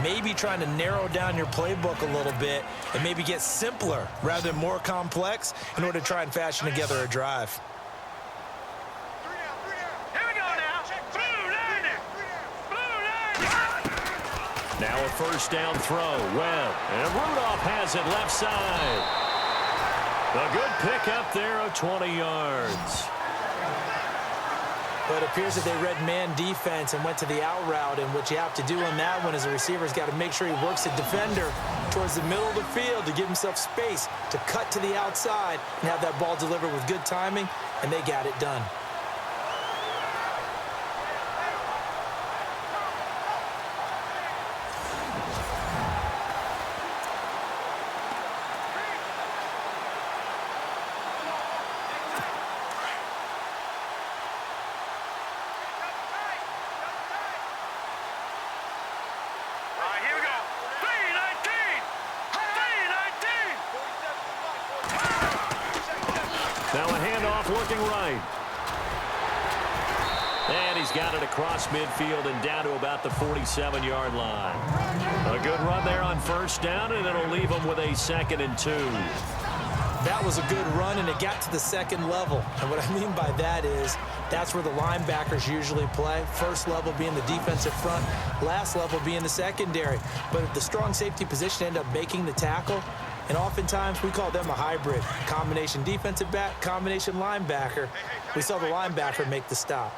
[SPEAKER 6] Maybe trying to narrow down your playbook a little bit and maybe get simpler rather than more complex in order to try and fashion together a drive.
[SPEAKER 5] Now a first down throw. Webb. And Rudolph has it left side. A good pickup there of 20 yards.
[SPEAKER 6] But it appears that they read man defense and went to the out route. And what you have to do on that one is the receiver's got to make sure he works the defender towards the middle of the field to give himself space to cut to the outside and have that ball delivered with good timing, and they got it done.
[SPEAKER 5] Now a handoff looking right. And he's got it across midfield and down to about the 47-yard line. A good run there on first down, and it'll leave him with a 2nd and 2.
[SPEAKER 6] That was a good run, and it got to the second level. And what I mean by that is that's where the linebackers usually play. First level being the defensive front, last level being the secondary. But if the strong safety position end up making the tackle, and oftentimes we call them a hybrid. Combination defensive back, combination linebacker. We saw the linebacker make the stop.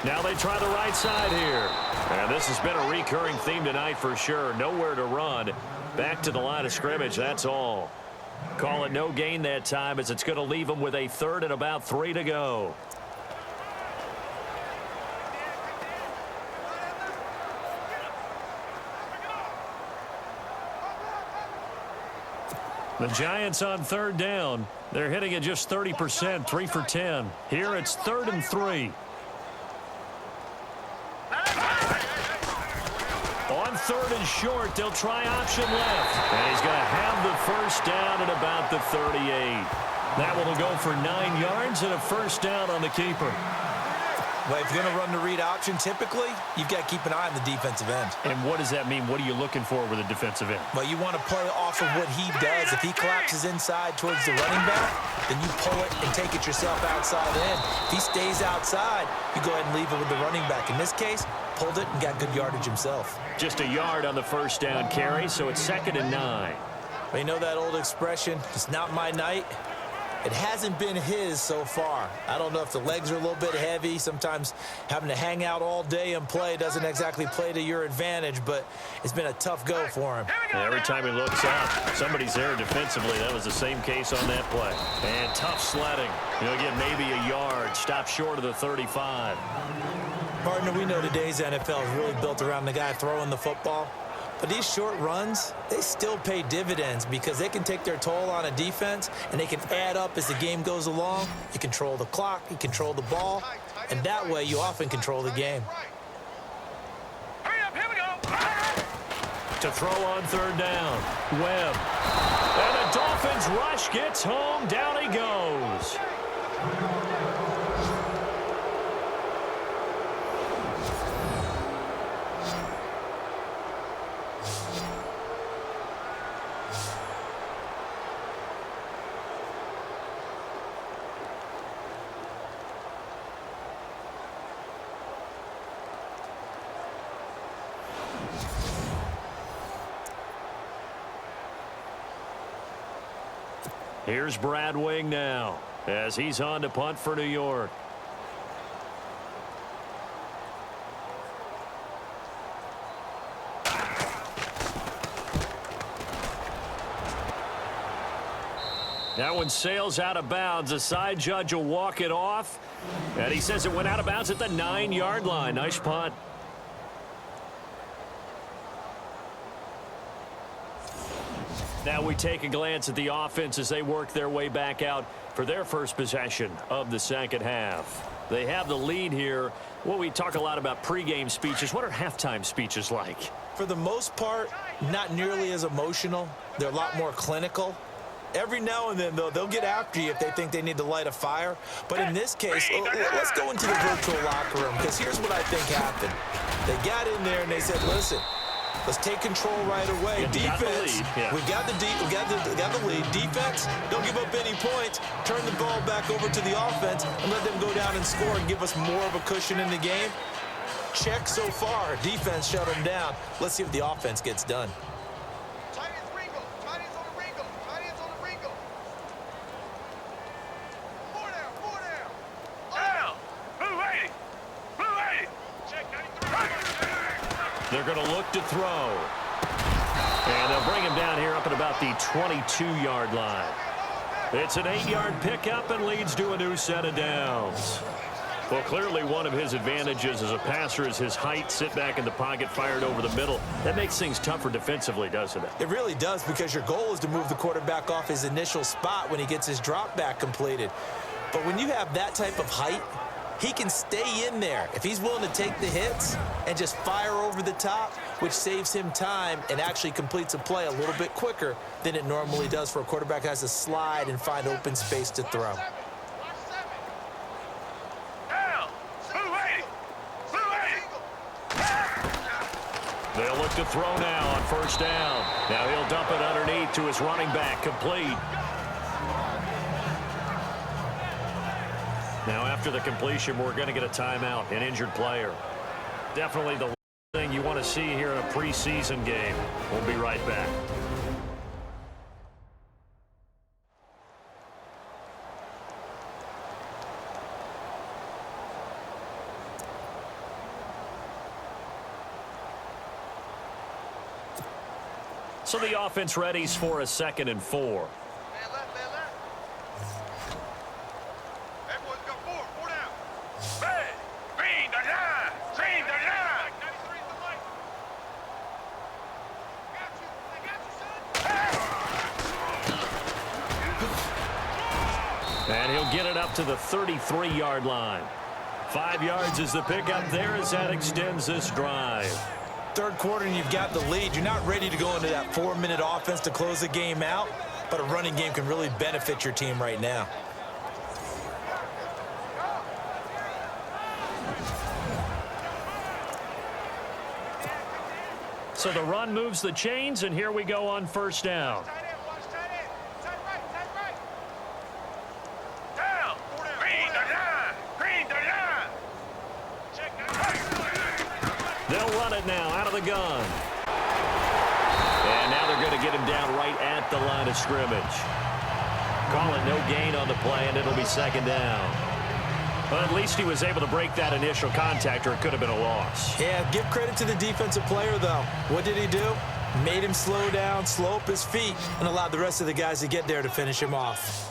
[SPEAKER 5] Now they try the right side here. And this has been a recurring theme tonight for sure. Nowhere to run. Back to the line of scrimmage, that's all. Call it no gain that time, as it's going to leave them with a 3rd and about 3 to go. The Giants on 3rd down. They're hitting at just 30%, 3 for 10. Here it's 3rd and 3. On 3rd and short, they'll try option left. And he's going to have the first down at about the 38. That one will go for 9 yards and a first down on the keeper.
[SPEAKER 6] Well, if you're going to run the read option, typically, you've got to keep an eye on the defensive end.
[SPEAKER 5] And what does that mean? What are you looking for with a defensive end?
[SPEAKER 6] Well, you want to play off of what he does. If he collapses inside towards the running back, then you pull it and take it yourself outside in. If he stays outside, you go ahead and leave it with the running back. In this case, pulled it and got good yardage himself.
[SPEAKER 5] Just a yard on the first down carry, so it's 2nd and 9.
[SPEAKER 6] Well, you know that old expression, it's not my night. It hasn't been his so far. I don't know if the legs are a little bit heavy. Sometimes having to hang out all day and play doesn't exactly play to your advantage, but it's been a tough go for him.
[SPEAKER 5] Every time he looks out, somebody's there defensively. That was the same case on that play. And tough sledding. He'll get maybe a yard. Stop short of the 35.
[SPEAKER 6] Partner, we know today's NFL is really built around the guy throwing the football. But these short runs, they still pay dividends because they can take their toll on a defense and they can add up as the game goes along. You control the clock, you control the ball, and that way you often control the game.
[SPEAKER 3] Hurry up, here we go.
[SPEAKER 5] To throw on 3rd down, Webb. And the Dolphins rush gets home. Down he goes. Here's Brad Wing now as he's on to punt for New York. That one sails out of bounds. The side judge will walk it off. And he says it went out of bounds at the 9-yard line. Nice punt. Now we take a glance at the offense as they work their way back out for their first possession of the second half. They have the lead here. Well, we talk a lot about pregame speeches. What are halftime speeches like?
[SPEAKER 6] For the most part, not nearly as emotional. They're a lot more clinical. Every now and then, though, they'll get after you if they think they need to light a fire. But in this case, let's go into the virtual locker room, because here's what I think happened. They got in there and they said, listen, let's take control right away. Defense, we got the lead. Defense, don't give up any points. Turn the ball back over to the offense and let them go down and score and give us more of a cushion in the game. Check so far. Defense shut them down. Let's see if the offense gets done.
[SPEAKER 5] They're going to look to throw. And they'll bring him down here up at about the 22-yard line. It's an 8-yard pickup and leads to a new set of downs. Well, clearly one of his advantages as a passer is his height, sit back in the pocket, fired over the middle. That makes things tougher defensively, doesn't it?
[SPEAKER 6] It really does, because your goal is to move the quarterback off his initial spot when he gets his drop back completed. But when you have that type of height, he can stay in there if he's willing to take the hits and just fire over the top, which saves him time and actually completes a play a little bit quicker than it normally does for a quarterback who has to slide and find open space to throw.
[SPEAKER 5] They'll look to throw now on first down. Now he'll dump it underneath to his running back, complete. Now, after the completion, we're going to get a timeout, an injured player. Definitely the thing you want to see here in a preseason game. We'll be right back. So the offense readies for a 2nd and 4. And he'll get it up to the 33-yard line. 5 yards is the pickup there as that extends this drive.
[SPEAKER 6] Third quarter and you've got the lead. You're not ready to go into that 4-minute offense to close the game out, but a running game can really benefit your team right now.
[SPEAKER 5] So the run moves the chains, and here we go on first down. They'll run it now out of the gun. And now they're going to get him down right at the line of scrimmage. Call it no gain on the play, and it'll be 2nd down. But at least he was able to break that initial contact, or it could have been a loss.
[SPEAKER 6] Yeah, give credit to the defensive player, though. What did he do? Made him slow down, slow up his feet, and allowed the rest of the guys to get there to finish him off.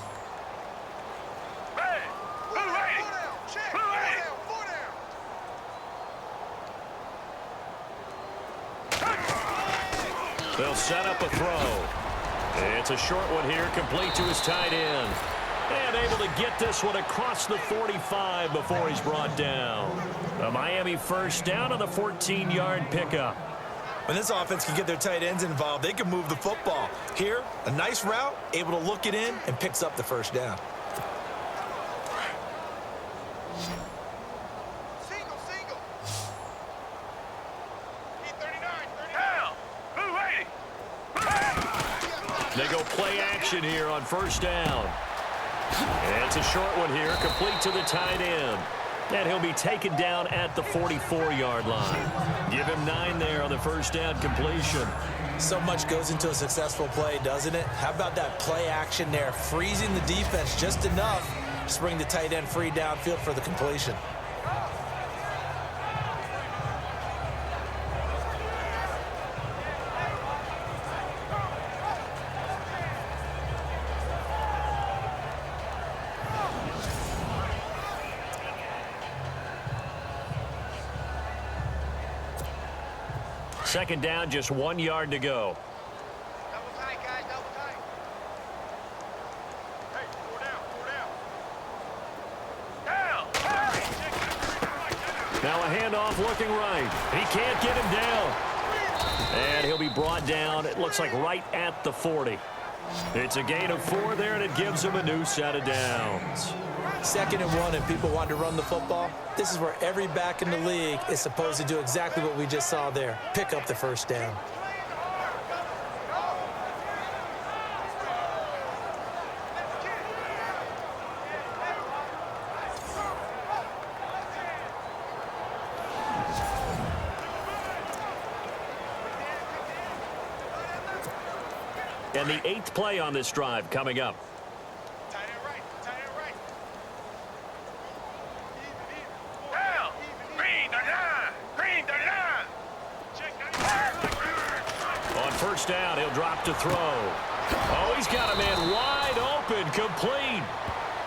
[SPEAKER 5] They'll set up a throw. It's a short one here, complete to his tight end. And able to get this one across the 45 before he's brought down. A Miami first down on the 14-yard pickup.
[SPEAKER 6] When this offense can get their tight ends involved, they can move the football. Here, a nice route, able to look it in, and picks up the first down.
[SPEAKER 5] They go play action here on first down. And it's a short one here, complete to the tight end. And he'll be taken down at the 44-yard line. Give him 9 there on the first down completion.
[SPEAKER 6] So much goes into a successful play, doesn't it? How about that play action there, freezing the defense just enough to bring the tight end free downfield for the completion.
[SPEAKER 5] Second down, just 1 yard to go.
[SPEAKER 3] Double tight, guys, double tight. Hey, four down.
[SPEAKER 5] Now a handoff looking right. He can't get him down. And he'll be brought down, it looks like right at the 40. It's a gain of 4 there, and it gives him a new set of downs.
[SPEAKER 6] 2nd and 1, and people want to run the football. This is where every back in the league is supposed to do exactly what we just saw there. Pick up the first down.
[SPEAKER 5] And the 8th play on this drive coming up.
[SPEAKER 3] Tight end right, tight end right. Down. Green, green, check that.
[SPEAKER 5] On first down, he'll drop to throw. Oh, he's got a man wide open, complete.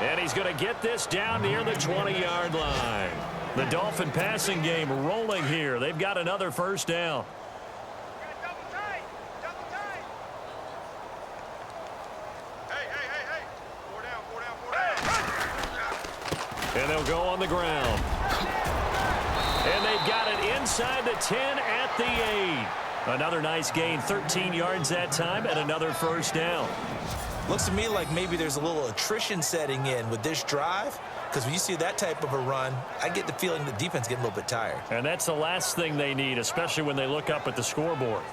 [SPEAKER 5] And he's going to get this down near the 20-yard line. The Dolphin passing game rolling here. They've got another first down.
[SPEAKER 3] Double tight, double tight. Hey.
[SPEAKER 5] And they'll go on the ground. And they've got it inside the 10 at the 8. Another nice gain, 13 yards that time, and another first down.
[SPEAKER 6] Looks to me like maybe there's a little attrition setting in with this drive, because when you see that type of a run, I get the feeling the defense getting a little bit tired.
[SPEAKER 5] And that's the last thing they need, especially when they look up at the scoreboard.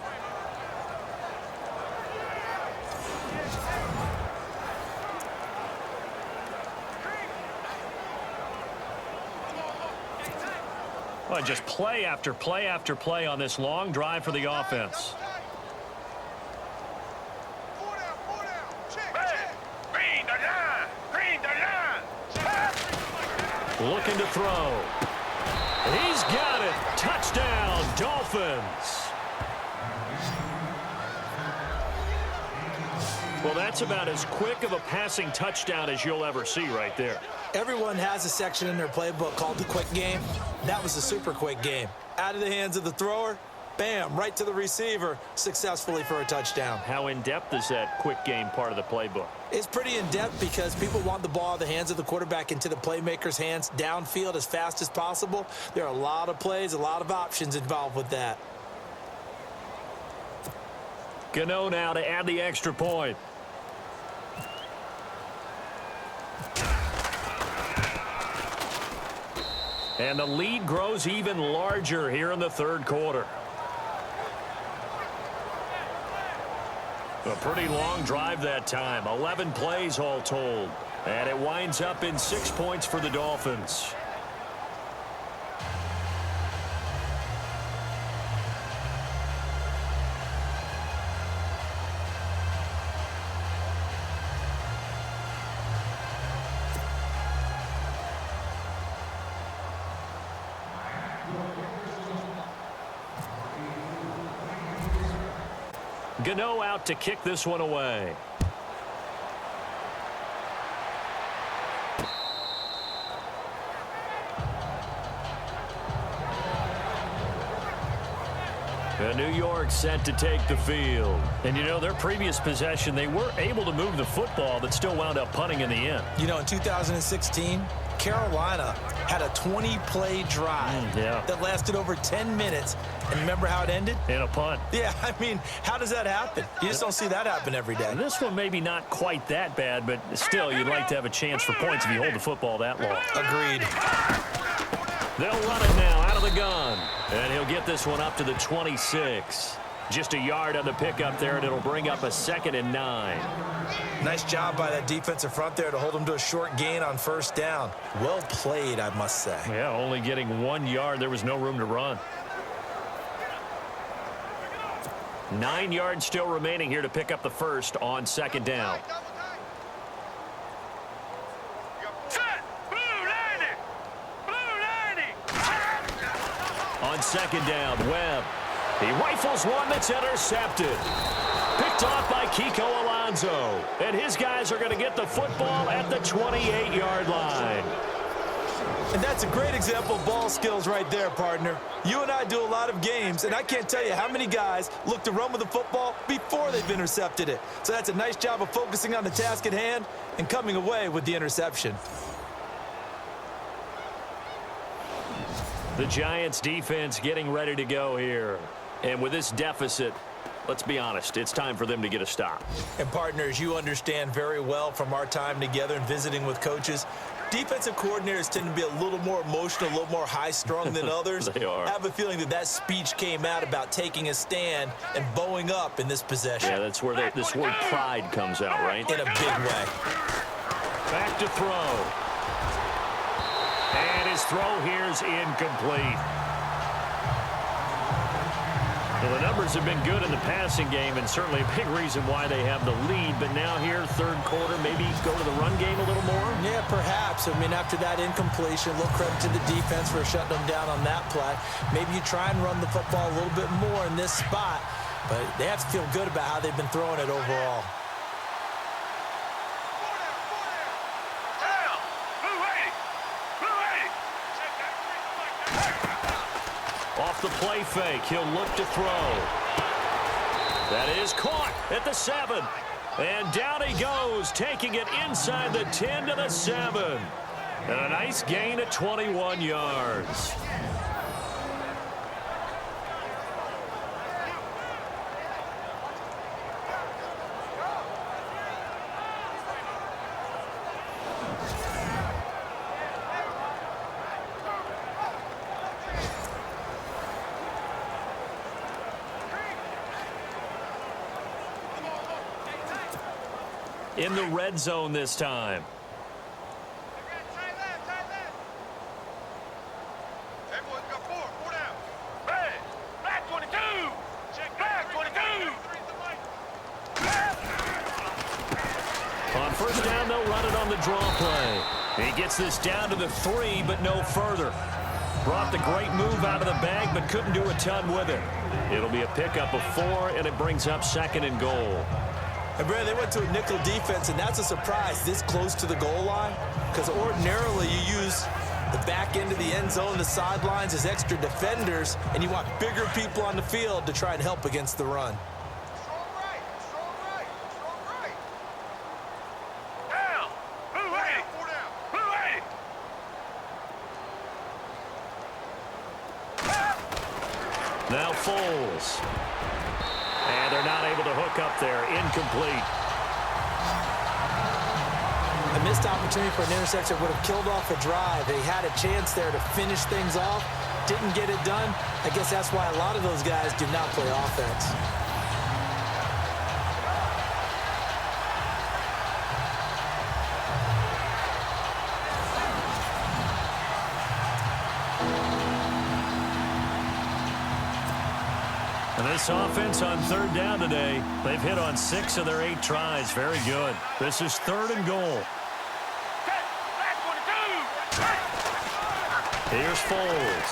[SPEAKER 5] Well, just play after play after play on this long drive for the offense. Looking to throw. He's got it. Touchdown, Dolphins. Well, that's about as quick of a passing touchdown as you'll ever see right there.
[SPEAKER 6] Everyone has a section in their playbook called the quick game. That was a super quick game. Out of the hands of the thrower, bam, right to the receiver, successfully for a touchdown.
[SPEAKER 5] How in-depth is that quick game part of the playbook?
[SPEAKER 6] It's pretty in-depth because people want the ball out of the hands of the quarterback into the playmaker's hands downfield as fast as possible. There are a lot of plays, a lot of options involved with that.
[SPEAKER 5] Gano now to add the extra point. And the lead grows even larger here in the third quarter. A pretty long drive that time. 11 plays all told. And it winds up in 6 points for the Dolphins. Gano out to kick this one away. And New York set to take the field. And, you know, their previous possession, they were able to move the football, but still wound up punting in the end.
[SPEAKER 6] You know, in 2016, Carolina had a 20-play drive that lasted over 10 minutes. And remember how it ended?
[SPEAKER 5] In a punt.
[SPEAKER 6] Yeah, I mean, how does that happen? You just don't see that happen every day.
[SPEAKER 5] And this one maybe not quite that bad, but still, you'd like to have a chance for points if you hold the football that long.
[SPEAKER 6] Agreed.
[SPEAKER 5] They'll run it now out of the gun. And he'll get this one up to the 26. Just a yard on the pickup there, and it'll bring up a 2nd and 9.
[SPEAKER 6] Nice job by that defensive front there to hold him to a short gain on first down. Well played, I must say.
[SPEAKER 5] Yeah, only getting 1 yard. There was no room to run. 9 yards still remaining here to pick up the first on 2nd down. On 2nd down, Webb. He rifles one that's intercepted. Picked off by Kiko Alonso. And his guys are going to get the football at the 28-yard line.
[SPEAKER 6] And that's a great example of ball skills right there, partner. You and I do a lot of games, and I can't tell you how many guys look to run with the football before they've intercepted it. So that's a nice job of focusing on the task at hand and coming away with the interception.
[SPEAKER 5] The Giants defense getting ready to go here. And with this deficit, let's be honest, it's time for them to get a stop.
[SPEAKER 6] And partners, you understand very well from our time together and visiting with coaches, defensive coordinators tend to be a little more emotional, a little more high-strung than others.
[SPEAKER 5] They are.
[SPEAKER 6] I have a feeling that speech came out about taking a stand and bowing up in this possession.
[SPEAKER 5] Yeah, that's where this word pride comes out, right?
[SPEAKER 6] In a big way.
[SPEAKER 5] Back to throw. And his throw here is incomplete. Well, the numbers have been good in the passing game, and certainly a big reason why they have the lead. But now here, third quarter, maybe go to the run game a little more?
[SPEAKER 6] Yeah, perhaps. I mean, after that incompletion, a little credit to the defense for shutting them down on that play. Maybe you try and run the football a little bit more in this spot, but they have to feel good about how they've been throwing it overall.
[SPEAKER 5] Off the play fake, he'll look to throw. That is caught at the 7. And down he goes, taking it inside the 10 to the 7. And a nice gain of 21 yards. In the red zone this time.
[SPEAKER 3] Everyone's got four down. Red, black 22. Check black 22.
[SPEAKER 5] On first down, they'll run it on the draw play. He gets this down to the 3, but no further. Brought the great move out of the bag, but couldn't do a ton with it. It'll be a pickup of 4, and it brings up 2nd and goal.
[SPEAKER 6] And Brad, they went to a nickel defense, and that's a surprise this close to the goal line, because ordinarily you use the back end of the end zone, the sidelines as extra defenders, and you want bigger people on the field to try and help against the run.
[SPEAKER 3] Strong right. Strong right. Down. Four down.
[SPEAKER 5] Now Foles. And they're not able to hook up there. Incomplete.
[SPEAKER 6] A missed opportunity for an interception would have killed off a drive. They had a chance there to finish things off. Didn't get it done. I guess that's why a lot of those guys do not play offense.
[SPEAKER 5] And this offense on third down today, they've hit on 6 of their 8 tries. Very good. This is 3rd and goal. Here's Foles.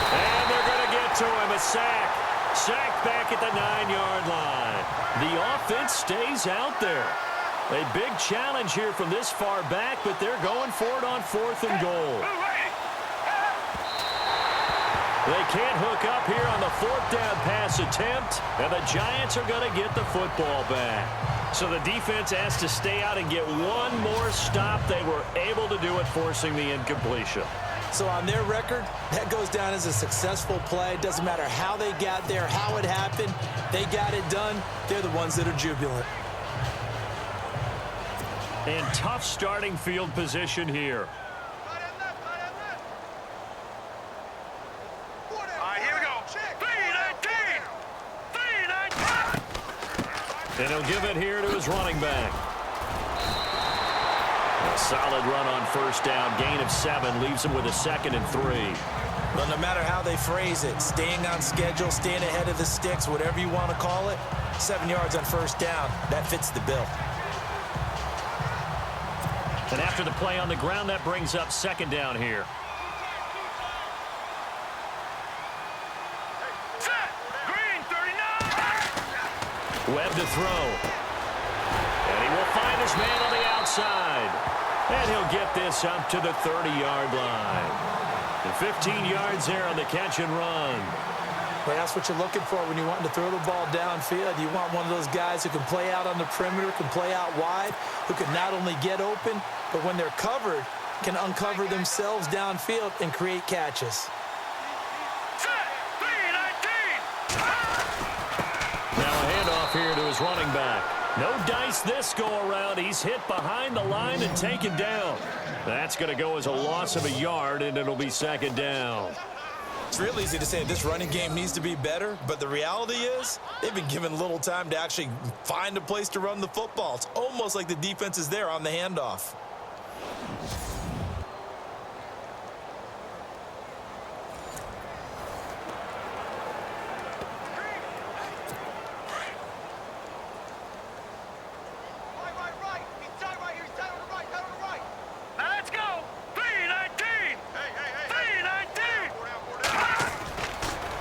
[SPEAKER 5] And they're going to get to him. A sack. Sack back at the 9-yard line. The offense stays out there. A big challenge here from this far back, but they're going for it on 4th and goal. They can't hook up here on the 4th down pass attempt, and the Giants are going to get the football back. So the defense has to stay out and get one more stop. They were able to do it, forcing the incompletion.
[SPEAKER 6] So on their record, that goes down as a successful play. It doesn't matter how they got there, how it happened. They got it done. They're the ones that are jubilant.
[SPEAKER 5] And tough starting field position here. And he'll give it here to his running back. A solid run on first down. Gain of 7 leaves him with a 2nd and 3.
[SPEAKER 6] Well, no matter how they phrase it, staying on schedule, staying ahead of the sticks, whatever you want to call it, 7 yards on first down, that fits the bill.
[SPEAKER 5] And after the play on the ground, that brings up 2nd down here. Webb to throw. And he will find his man on the outside. And he'll get this up to the 30-yard line. And 15 yards there on the catch and run.
[SPEAKER 6] Well, that's what you're looking for when you want to throw the ball downfield. You want one of those guys who can play out on the perimeter, can play out wide, who can not only get open, but when they're covered, can uncover themselves downfield and create catches.
[SPEAKER 5] Now a handoff here to his running back. No dice this go-around. He's hit behind the line and taken down. That's going to go as a loss of a yard, and it'll be second down.
[SPEAKER 6] It's real easy to say this running game needs to be better, but the reality is they've been given little time to actually find a place to run the football. It's almost like the defense is there on the handoff.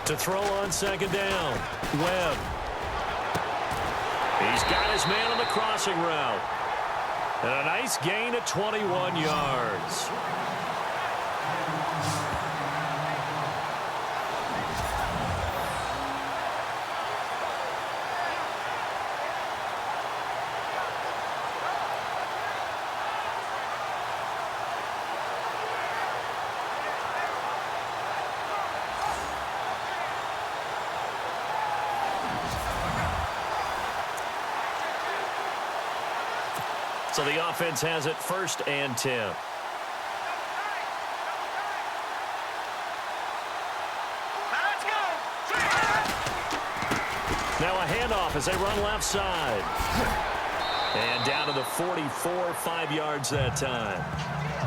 [SPEAKER 5] To throw on second down. Webb. He's got his man on the crossing route. And a nice gain of 21 yards. So the offense has it 1st and 10. Now a handoff as they run left side. And down to the 44, 5 yards that time.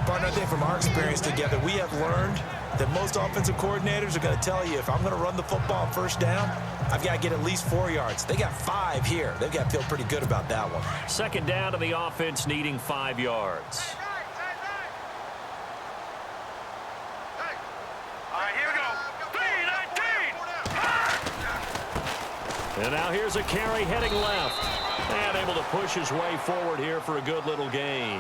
[SPEAKER 6] Partner, I think from our experience together, we have learned that most offensive coordinators are going to tell you, if I'm going to run the football on 1st down, I've got to get at least 4 yards. They got 5 here. They've got to feel pretty good about that one.
[SPEAKER 5] Second down to the offense needing 5 yards.
[SPEAKER 3] All right, here we go.
[SPEAKER 5] And now here's a carry heading left. And able to push his way forward here for a good little gain.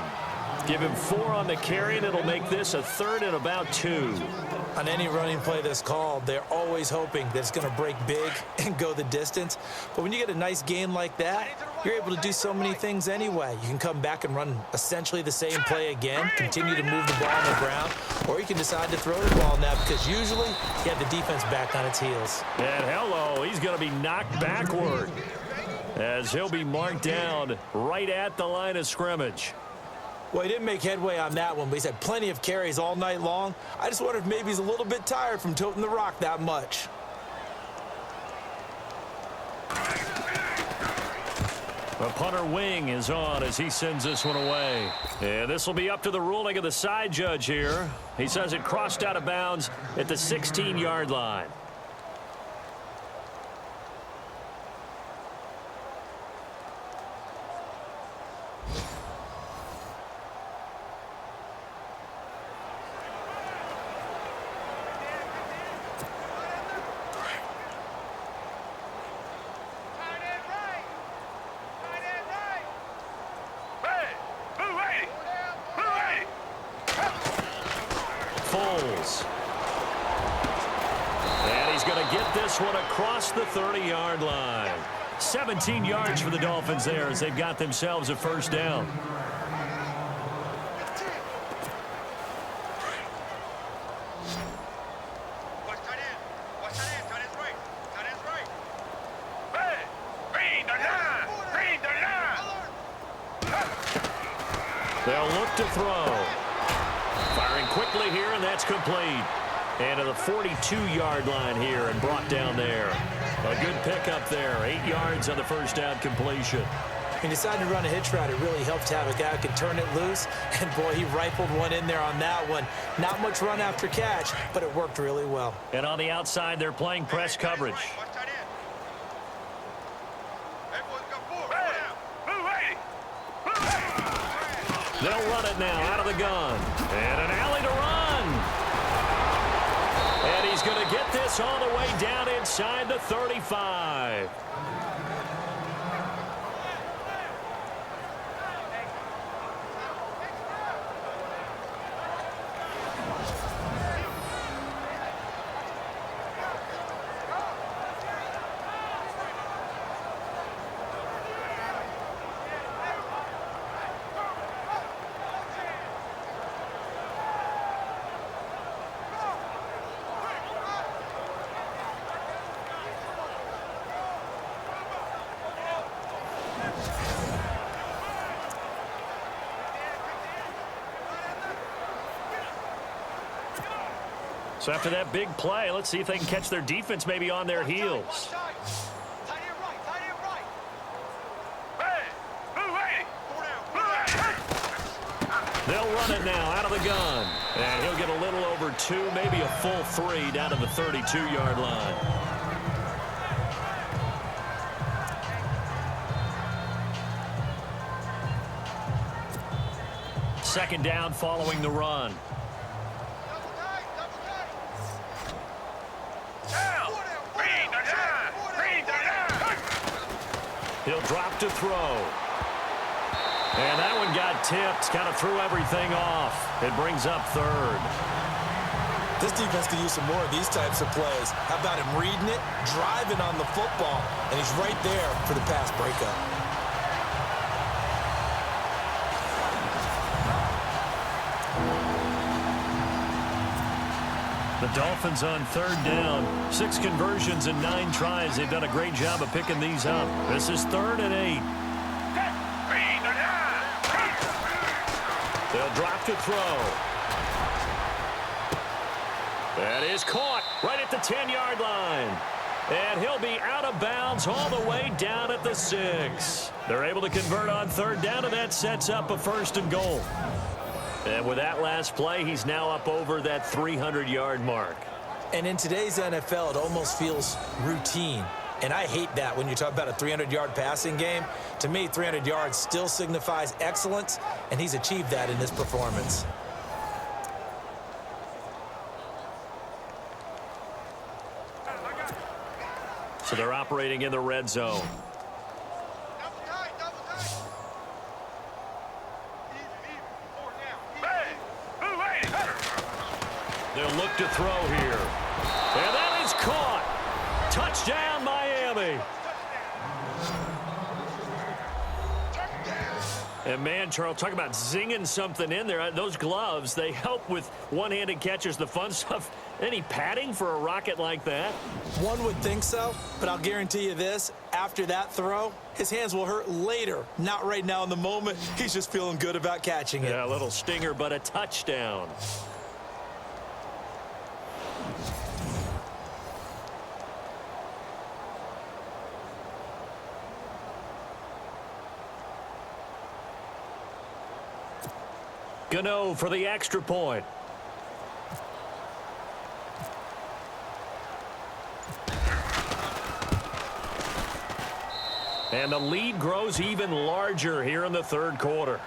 [SPEAKER 5] Give him 4 on the carry, and it'll make this a 3rd and about 2.
[SPEAKER 6] On any running play that's called, they're always hoping that it's going to break big and go the distance. But when you get a nice gain like that, you're able to do so many things anyway. You can come back and run essentially the same play again, continue to move the ball on the ground, or you can decide to throw the ball now because usually you have the defense back on its heels.
[SPEAKER 5] And hello, he's going to be knocked backward as he'll be marked down right at the line of scrimmage.
[SPEAKER 6] Well, he didn't make headway on that one, but he's had plenty of carries all night long. I just wonder if maybe he's a little bit tired from toting the rock that much.
[SPEAKER 5] The punter wing is on as he sends this one away. And this will be up to the ruling of the side judge here. He says it crossed out of bounds at the 16-yard line. And he's going to get this one across the 30-yard line. 17 yards for the Dolphins there as they've got themselves a 1st down. They'll look to throw. Firing quickly here, and that's complete. And to the 42-yard line here and brought down there. A good pickup there. 8 yards on the 1st down completion.
[SPEAKER 6] He decided to run a hitch route. It really helped to have a guy who can turn it loose. And, boy, he rifled one in there on that one. Not much run after catch, but it worked really well.
[SPEAKER 5] And on the outside, they're playing press coverage. They'll run it now out of the gun. And an alley to run. And he's going to get this all the way down inside the 35. So after that big play, let's see if they can catch their defense maybe on their heels. They'll run it now out of the gun. And he'll get a little over 2, maybe a full 3 down to the 32-yard line. Second down following the run. He'll drop to throw. And that one got tipped, kind of threw everything off. It brings up third.
[SPEAKER 6] This defense could use some more of these types of plays. How about him reading it, driving on the football, and he's right there for the pass breakup.
[SPEAKER 5] The Dolphins on third down. 6 conversions and 9 tries. They've done a great job of picking these up. This is 3rd and 8. They'll drop to throw. That is caught right at the 10-yard line. And he'll be out of bounds all the way down at the 6. They're able to convert on third down, and that sets up a 1st and goal. And with that last play, he's now up over that 300-yard mark.
[SPEAKER 6] And in today's NFL, it almost feels routine. And I hate that when you talk about a 300-yard passing game. To me, 300 yards still signifies excellence, and he's achieved that in this performance.
[SPEAKER 5] So they're operating in the red zone. They'll look to throw here. And that is caught. Touchdown, Miami. And man, Charles, talk about zinging something in there. Those gloves, they help with one-handed catches, the fun stuff. Any padding for a rocket like that?
[SPEAKER 6] One would think so, but I'll guarantee you this. After that throw, his hands will hurt later. Not right now in the moment. He's just feeling good about catching it.
[SPEAKER 5] Yeah, a little stinger, but a touchdown. Gano for the extra point. And the lead grows even larger here in the third quarter.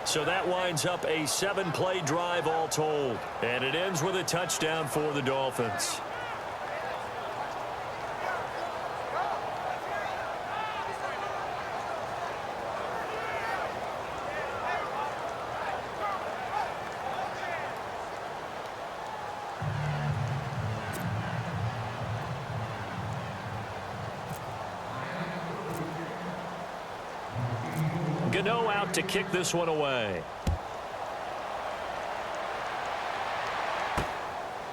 [SPEAKER 5] So that winds up a 7-play drive all told. And it ends with a touchdown for the Dolphins. Gano out to kick this one away.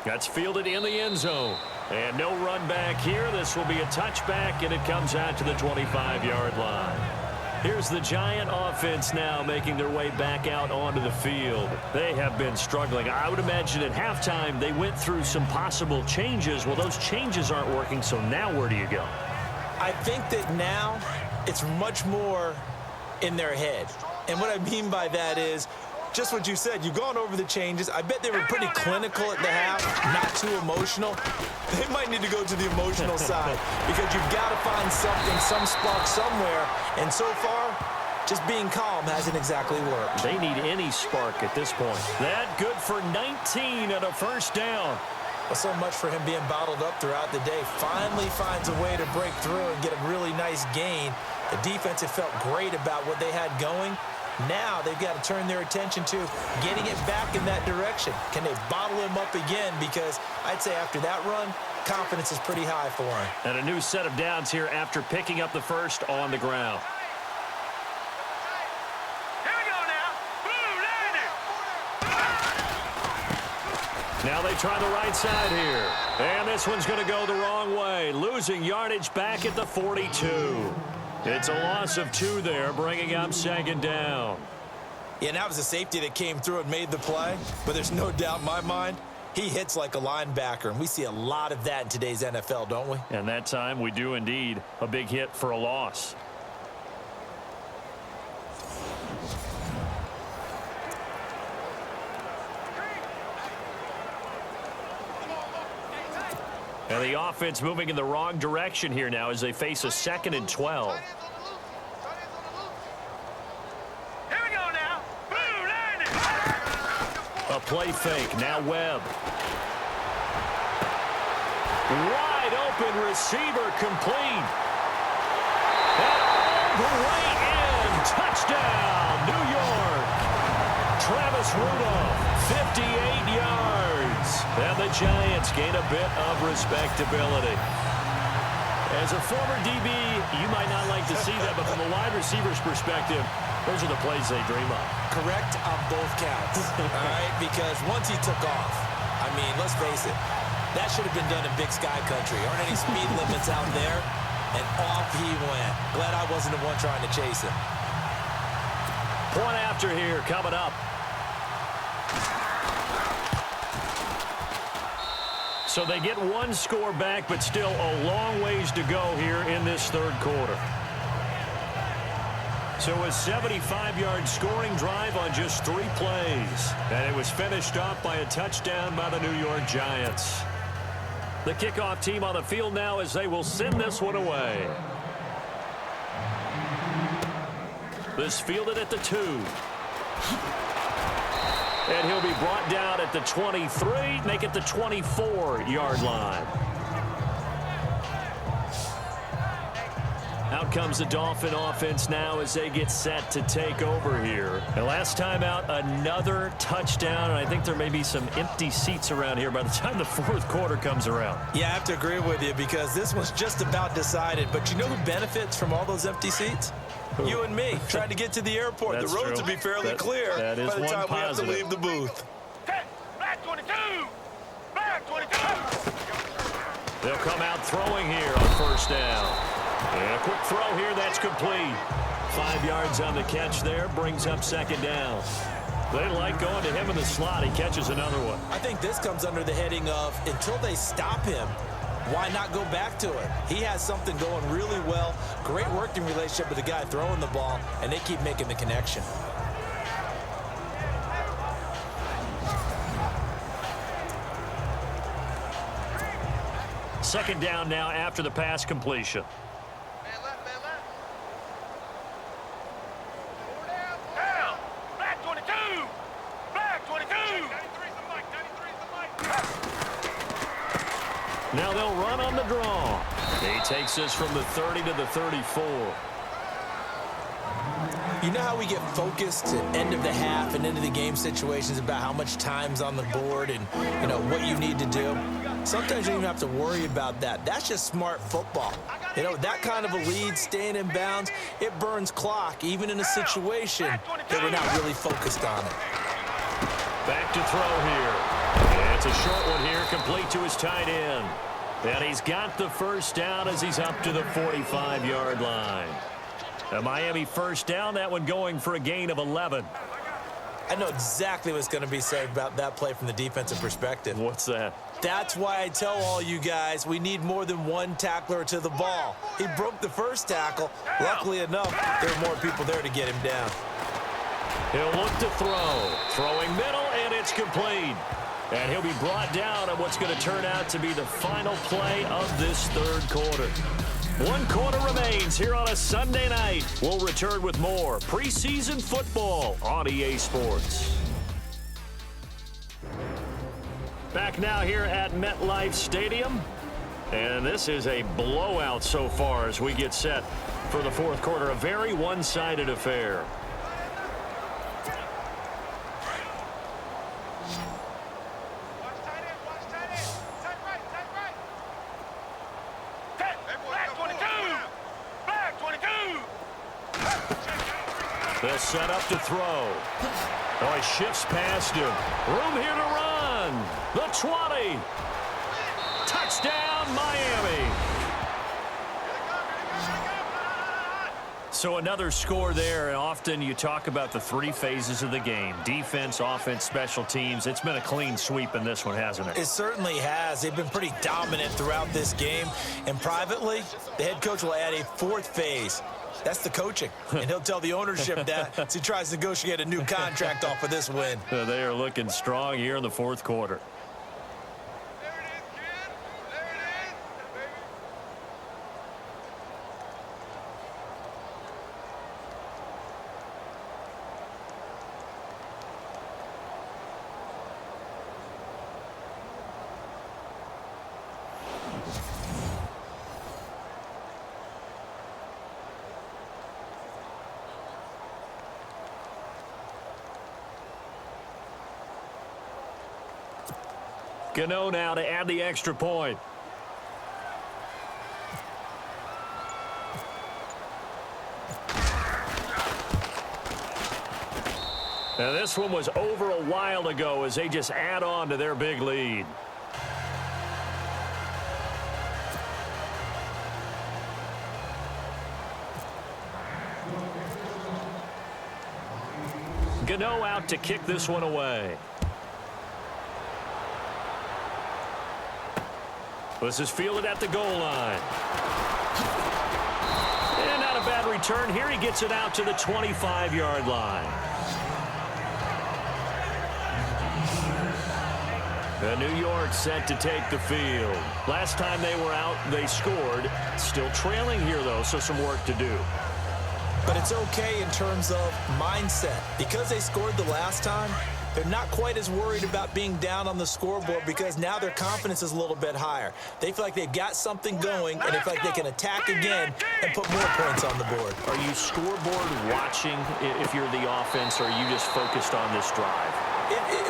[SPEAKER 5] That's fielded in the end zone. And no run back here. This will be a touchback, and it comes out to the 25-yard line. Here's the Giant offense now making their way back out onto the field. They have been struggling. I would imagine at halftime they went through some possible changes. Well, those changes aren't working, so now where do you go?
[SPEAKER 6] I think that now it's much more in their head. And what I mean by that is just what you said. You've gone over the changes. I bet they were pretty clinical at the half, not too emotional. They might need to go to the emotional side because you've got to find something, some spark somewhere. And so far, just being calm hasn't exactly worked.
[SPEAKER 5] They need any spark at this point. That good for 19 and a first down.
[SPEAKER 6] Well, so much for him being bottled up throughout the day. Finally finds a way to break through and get a really nice gain. The defense had felt great about what they had going. Now they've got to turn their attention to getting it back in that direction. Can they bottle him up again? Because I'd say after that run, confidence is pretty high for him.
[SPEAKER 5] And a new set of downs here after picking up the first on the ground.
[SPEAKER 3] Here we go now. Blue,
[SPEAKER 5] Now they try the right side here. And this one's going to go the wrong way. Losing yardage back at the 42. It's a loss of 2 there, bringing up 2nd down.
[SPEAKER 6] Yeah, and that was a safety that came through and made the play. But there's no doubt in my mind, he hits like a linebacker. And we see a lot of that in today's NFL, don't we?
[SPEAKER 5] And that time we do indeed. A big hit for a loss. And the offense moving in the wrong direction here now as they face a 2nd and 12.
[SPEAKER 3] Here we go now. Boom,
[SPEAKER 5] A play fake. Now Webb. Wide open receiver complete. And all the way in. Touchdown, New York. Travis Rudolph, 58 yards. And the Giants gain a bit of respectability. As a former DB, you might not like to see that, but from a wide receiver's perspective, those are the plays they dream of.
[SPEAKER 6] Correct on both counts, all right? Because once he took off, I mean, let's face it, that should have been done in Big Sky Country. Aren't any speed limits out there? And off he went. Glad I wasn't the one trying to chase him.
[SPEAKER 5] Point after here coming up. So they get 1 score back, but still a long ways to go here in this 3rd quarter. So a 75-yard scoring drive on just 3 plays. And it was finished off by a touchdown by the New York Giants. The kickoff team on the field now as they will send this one away. This fielded at the 2. And he'll be brought down at the 23, make it the 24-yard line. Out comes the Dolphin offense now as they get set to take over here. And last time out, another touchdown, and I think there may be some empty seats around here by the time the 4th quarter comes around.
[SPEAKER 6] Yeah, I have to agree with you because this one's just about decided. But you know who benefits from all those empty seats?
[SPEAKER 5] Who?
[SPEAKER 6] You and me, trying to get to the airport.
[SPEAKER 5] That's
[SPEAKER 6] the roads
[SPEAKER 5] true.
[SPEAKER 6] will be fairly clear
[SPEAKER 5] that is
[SPEAKER 6] by the
[SPEAKER 5] one
[SPEAKER 6] time we have to
[SPEAKER 5] positive.
[SPEAKER 6] leave the booth.
[SPEAKER 3] Black 22. Black 22.
[SPEAKER 5] They'll come out throwing here on 1st down. And a quick throw here, that's complete. 5 yards on the catch there, brings up 2nd down. They like going to him in the slot. He catches another one.
[SPEAKER 6] I think this comes under the heading of until they stop him, why not go back to it? He has something going really well. Great working relationship with the guy throwing the ball, and they keep making the connection.
[SPEAKER 5] Second down now after the pass completion.
[SPEAKER 3] Man left, man left. 4 down. Black 22. Black 22. 93's the mic. 93's the mic.
[SPEAKER 5] Now they'll run on the draw. He takes this from the 30 to the 34.
[SPEAKER 6] You know how we get focused at end of the half and end of the game situations about how much time's on the board and, you know, what you need to do? Sometimes you don't even have to worry about that. That's just smart football. You know, that kind of a lead, staying in bounds, it burns clock, even in a situation that we're not really focused on it.
[SPEAKER 5] Back to throw here. And it's a short one here, complete to his tight end. And he's got the 1st down as he's up to the 45-yard line. A Miami 1st down, that one going for a gain of 11.
[SPEAKER 6] I know exactly what's going to be said about that play from the defensive perspective.
[SPEAKER 5] What's that?
[SPEAKER 6] That's why I tell all you guys we need more than one tackler to the ball. He broke the 1st tackle. Luckily enough, there were more people there to get him down.
[SPEAKER 5] He'll look to throw. Throwing middle, and it's complete. And he'll be brought down on what's going to turn out to be the final play of this 3rd quarter. 1 quarter remains here on a Sunday night. We'll return with more preseason football on EA Sports. Back now here at MetLife Stadium. And this is a blowout so far as we get set for the 4th quarter. A very one-sided affair.
[SPEAKER 3] Watch tight end. Watch tight end. Tight right. Tight right. Black 22. Black 22.
[SPEAKER 5] They'll set up to throw. Oh, he shifts past him. Room here to run. The 20. Touchdown, Miami. So another score there, and often you talk about the three phases of the game: defense, offense, special teams. It's been a clean sweep in this one, hasn't it?
[SPEAKER 6] It certainly has. They've been pretty dominant throughout this game. And privately, the head coach will add a fourth phase. That's the coaching. And he'll tell the ownership that as he tries to negotiate a new contract off of this win.
[SPEAKER 5] They are looking strong here in the fourth quarter. Gano now to add the extra point. Now this one was over a while ago as they just add on to their big lead. Gano out to kick this one away. This is fielded at the goal line. And not a bad return. Here he gets it out to the 25-yard line. New York set to take the field. Last time they were out, they scored. Still trailing here, though, so some work to do.
[SPEAKER 6] But it's okay in terms of mindset. Because they scored the last time, they're not quite as worried about being down on the scoreboard because now their confidence is a little bit higher. They feel like they've got something going, and they feel like they can attack again and put more points on the board.
[SPEAKER 5] Are you scoreboard watching if you're the offense, or are you just focused on this drive?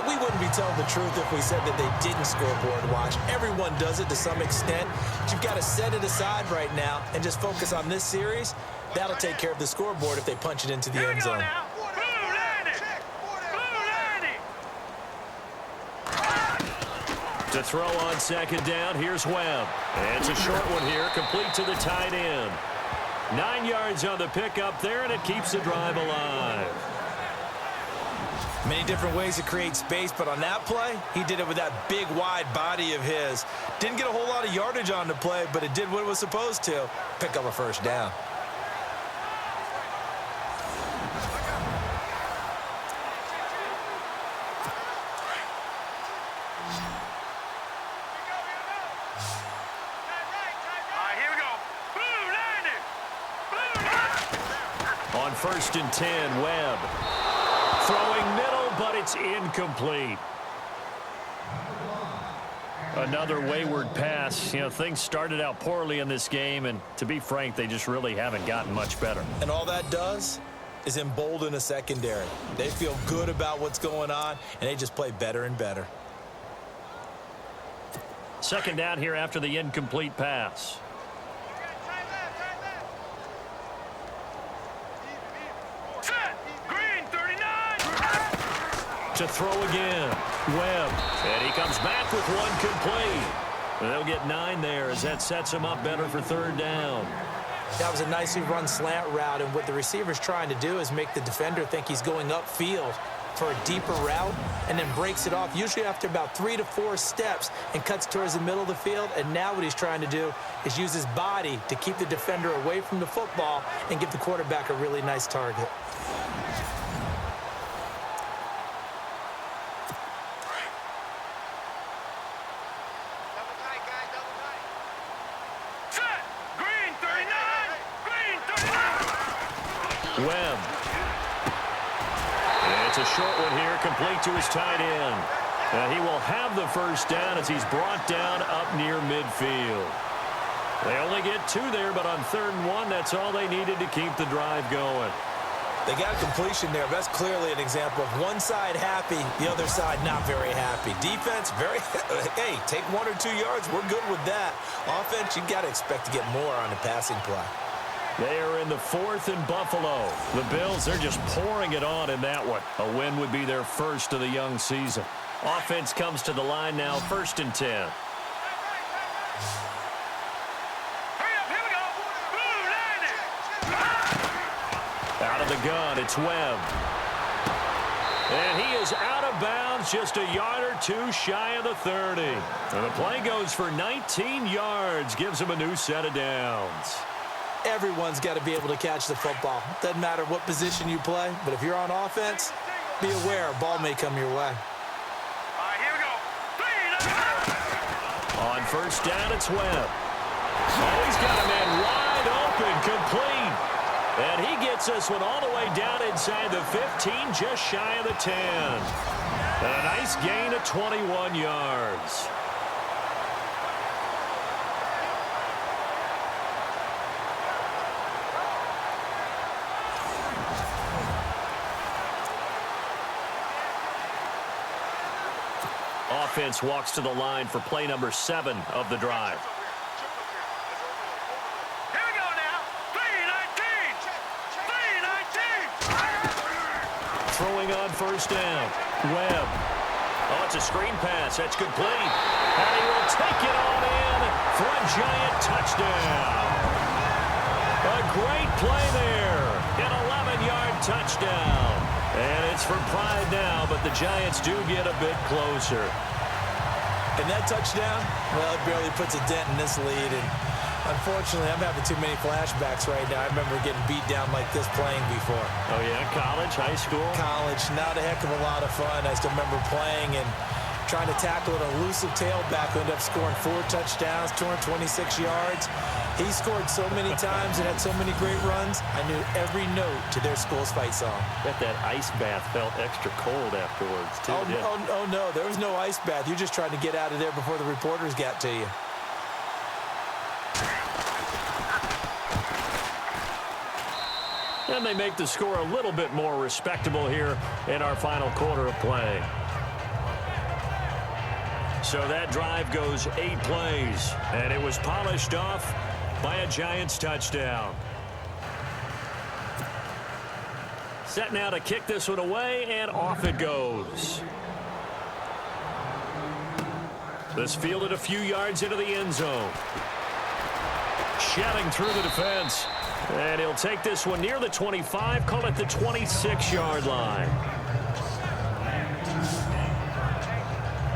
[SPEAKER 6] We wouldn't be telling the truth if we said that they didn't scoreboard watch. Everyone does it to some extent. But you've got to set it aside right now and just focus on this series. That'll take care of the scoreboard if they punch it into the end zone.
[SPEAKER 5] To throw on second down, here's Webb. And it's a short one here, complete to the tight end. 9 yards on the pickup there, and it keeps the drive alive.
[SPEAKER 6] Many different ways to create space, but on that play, he did it with that big, wide body of his. Didn't get a whole lot of yardage on the play, but it did what it was supposed to. Pick up a first down.
[SPEAKER 5] On 1st and 10, Webb. Throwing middle, but it's incomplete. Another wayward pass. You know, things started out poorly in this game, and to be frank, they just really haven't gotten much better.
[SPEAKER 6] And all that does is embolden a secondary. They feel good about what's going on, and they just play better and better.
[SPEAKER 5] Second down here after the incomplete pass. To throw again, Webb, and he comes back with one complete. They'll get 9 there as that sets him up better for third down.
[SPEAKER 6] That was a nicely run slant route, and what the receiver's trying to do is make the defender think he's going upfield for a deeper route and then breaks it off, usually after about 3 to 4 steps, and cuts towards the middle of the field. And now what he's trying to do is use his body to keep the defender away from the football and give the quarterback a really nice target.
[SPEAKER 5] Webb. And it's a short one here, complete to his tight end. He will have the first down as he's brought down up near midfield. They only get 2 there, but on 3rd and 1, that's all they needed to keep the drive going.
[SPEAKER 6] They got a completion there. That's clearly an example of one side happy, the other side not very happy. Defense, very, hey, take 1 or 2 yards. We're good with that. Offense, you got to expect to get more on the passing play.
[SPEAKER 5] They are in the 4th and Buffalo. The Bills, they're just pouring it on in that one. A win would be their first of the young season. Offense comes to the line now, 1st and 10.
[SPEAKER 3] Hurry up, here we go. Blue line it.
[SPEAKER 5] Out of the gun, it's Webb. And he is out of bounds, just a yard or two shy of the 30. And the play goes for 19 yards, gives him a new set of downs.
[SPEAKER 6] Everyone's got to be able to catch the football. Doesn't matter what position you play, but if you're on offense, be aware a ball may come your way.
[SPEAKER 3] All right, here we go.
[SPEAKER 5] On 1st down, it's Webb. Oh, he's got a man wide open, complete. And he gets this one all the way down inside the 15, just shy of the 10. And a nice gain of 21 yards. Offense walks to the line for play number 7 of the drive.
[SPEAKER 3] Here we go now. 3-19.
[SPEAKER 5] Throwing on 1st down. Webb. Oh, it's a screen pass. That's complete. And he will take it on in for a giant touchdown. A great play there. An 11-yard touchdown. And it's for pride now, but the Giants do get a bit closer.
[SPEAKER 6] And that touchdown, well, it barely puts a dent in this lead. And unfortunately, I'm having too many flashbacks right now. I remember getting beat down like this playing before.
[SPEAKER 5] Oh, yeah? College, high school?
[SPEAKER 6] College, not a heck of a lot of fun. I still remember playing and trying to tackle an elusive tailback who ended up scoring 4 touchdowns, 226 yards. He scored so many times and had so many great runs, I knew every note to their school's fight song.
[SPEAKER 5] Bet that ice bath felt extra cold afterwards, too.
[SPEAKER 6] Oh, no, there was no ice bath. You're just trying to get out of there before the reporters got to you.
[SPEAKER 5] And they make the score a little bit more respectable here in our final quarter of play. So that drive goes 8 plays, and it was polished off by a Giants touchdown. Set now to kick this one away, and off it goes. This fielded a few yards into the end zone. Shedding through the defense. And he'll take this one near the 25, call it the 26-yard line.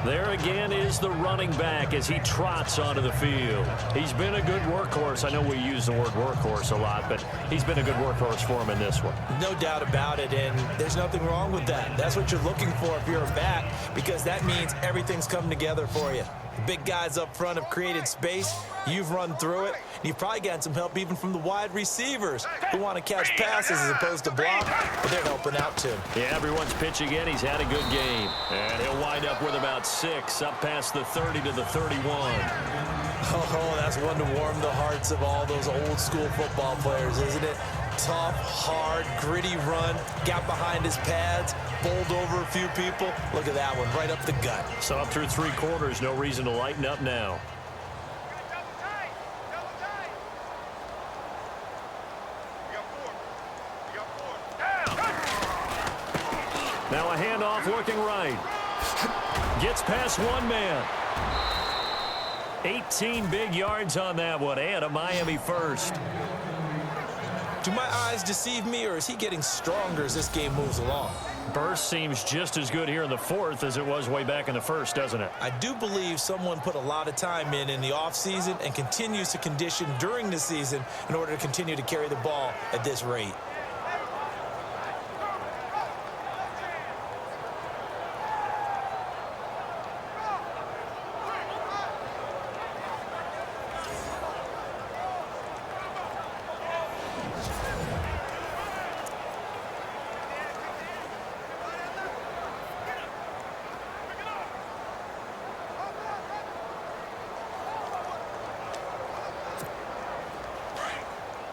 [SPEAKER 5] There again is the running back as he trots onto the field. He's been a good workhorse. I know we use the word workhorse a lot, but he's been a good workhorse for him in this one.
[SPEAKER 6] No doubt about it, and there's nothing wrong with that. That's what you're looking for if you're a back, because that means everything's come together for you. The big guys up front have created space. You've run through it. You've probably gotten some help even from the wide receivers who want to catch passes as opposed to block, but they're helping out too.
[SPEAKER 5] Yeah, everyone's pitching in. He's had a good game. And he'll wind up with about 6 up past the 30 to the 31.
[SPEAKER 6] Oh, that's one to warm the hearts of all those old school football players, isn't it? Tough, hard, gritty run, got behind his pads, bowled over a few people. Look at that one, right up the gut.
[SPEAKER 5] So up through 3 quarters, no reason to lighten up now. Now a handoff looking right. Gets past one man. 18 big yards on that one, and a Miami first.
[SPEAKER 6] Do my eyes deceive me, or is he getting stronger as this game moves along?
[SPEAKER 5] Burst seems just as good here in the 4th as it was way back in the 1st, doesn't it?
[SPEAKER 6] I do believe someone put a lot of time in the offseason and continues to condition during the season in order to continue to carry the ball at this rate.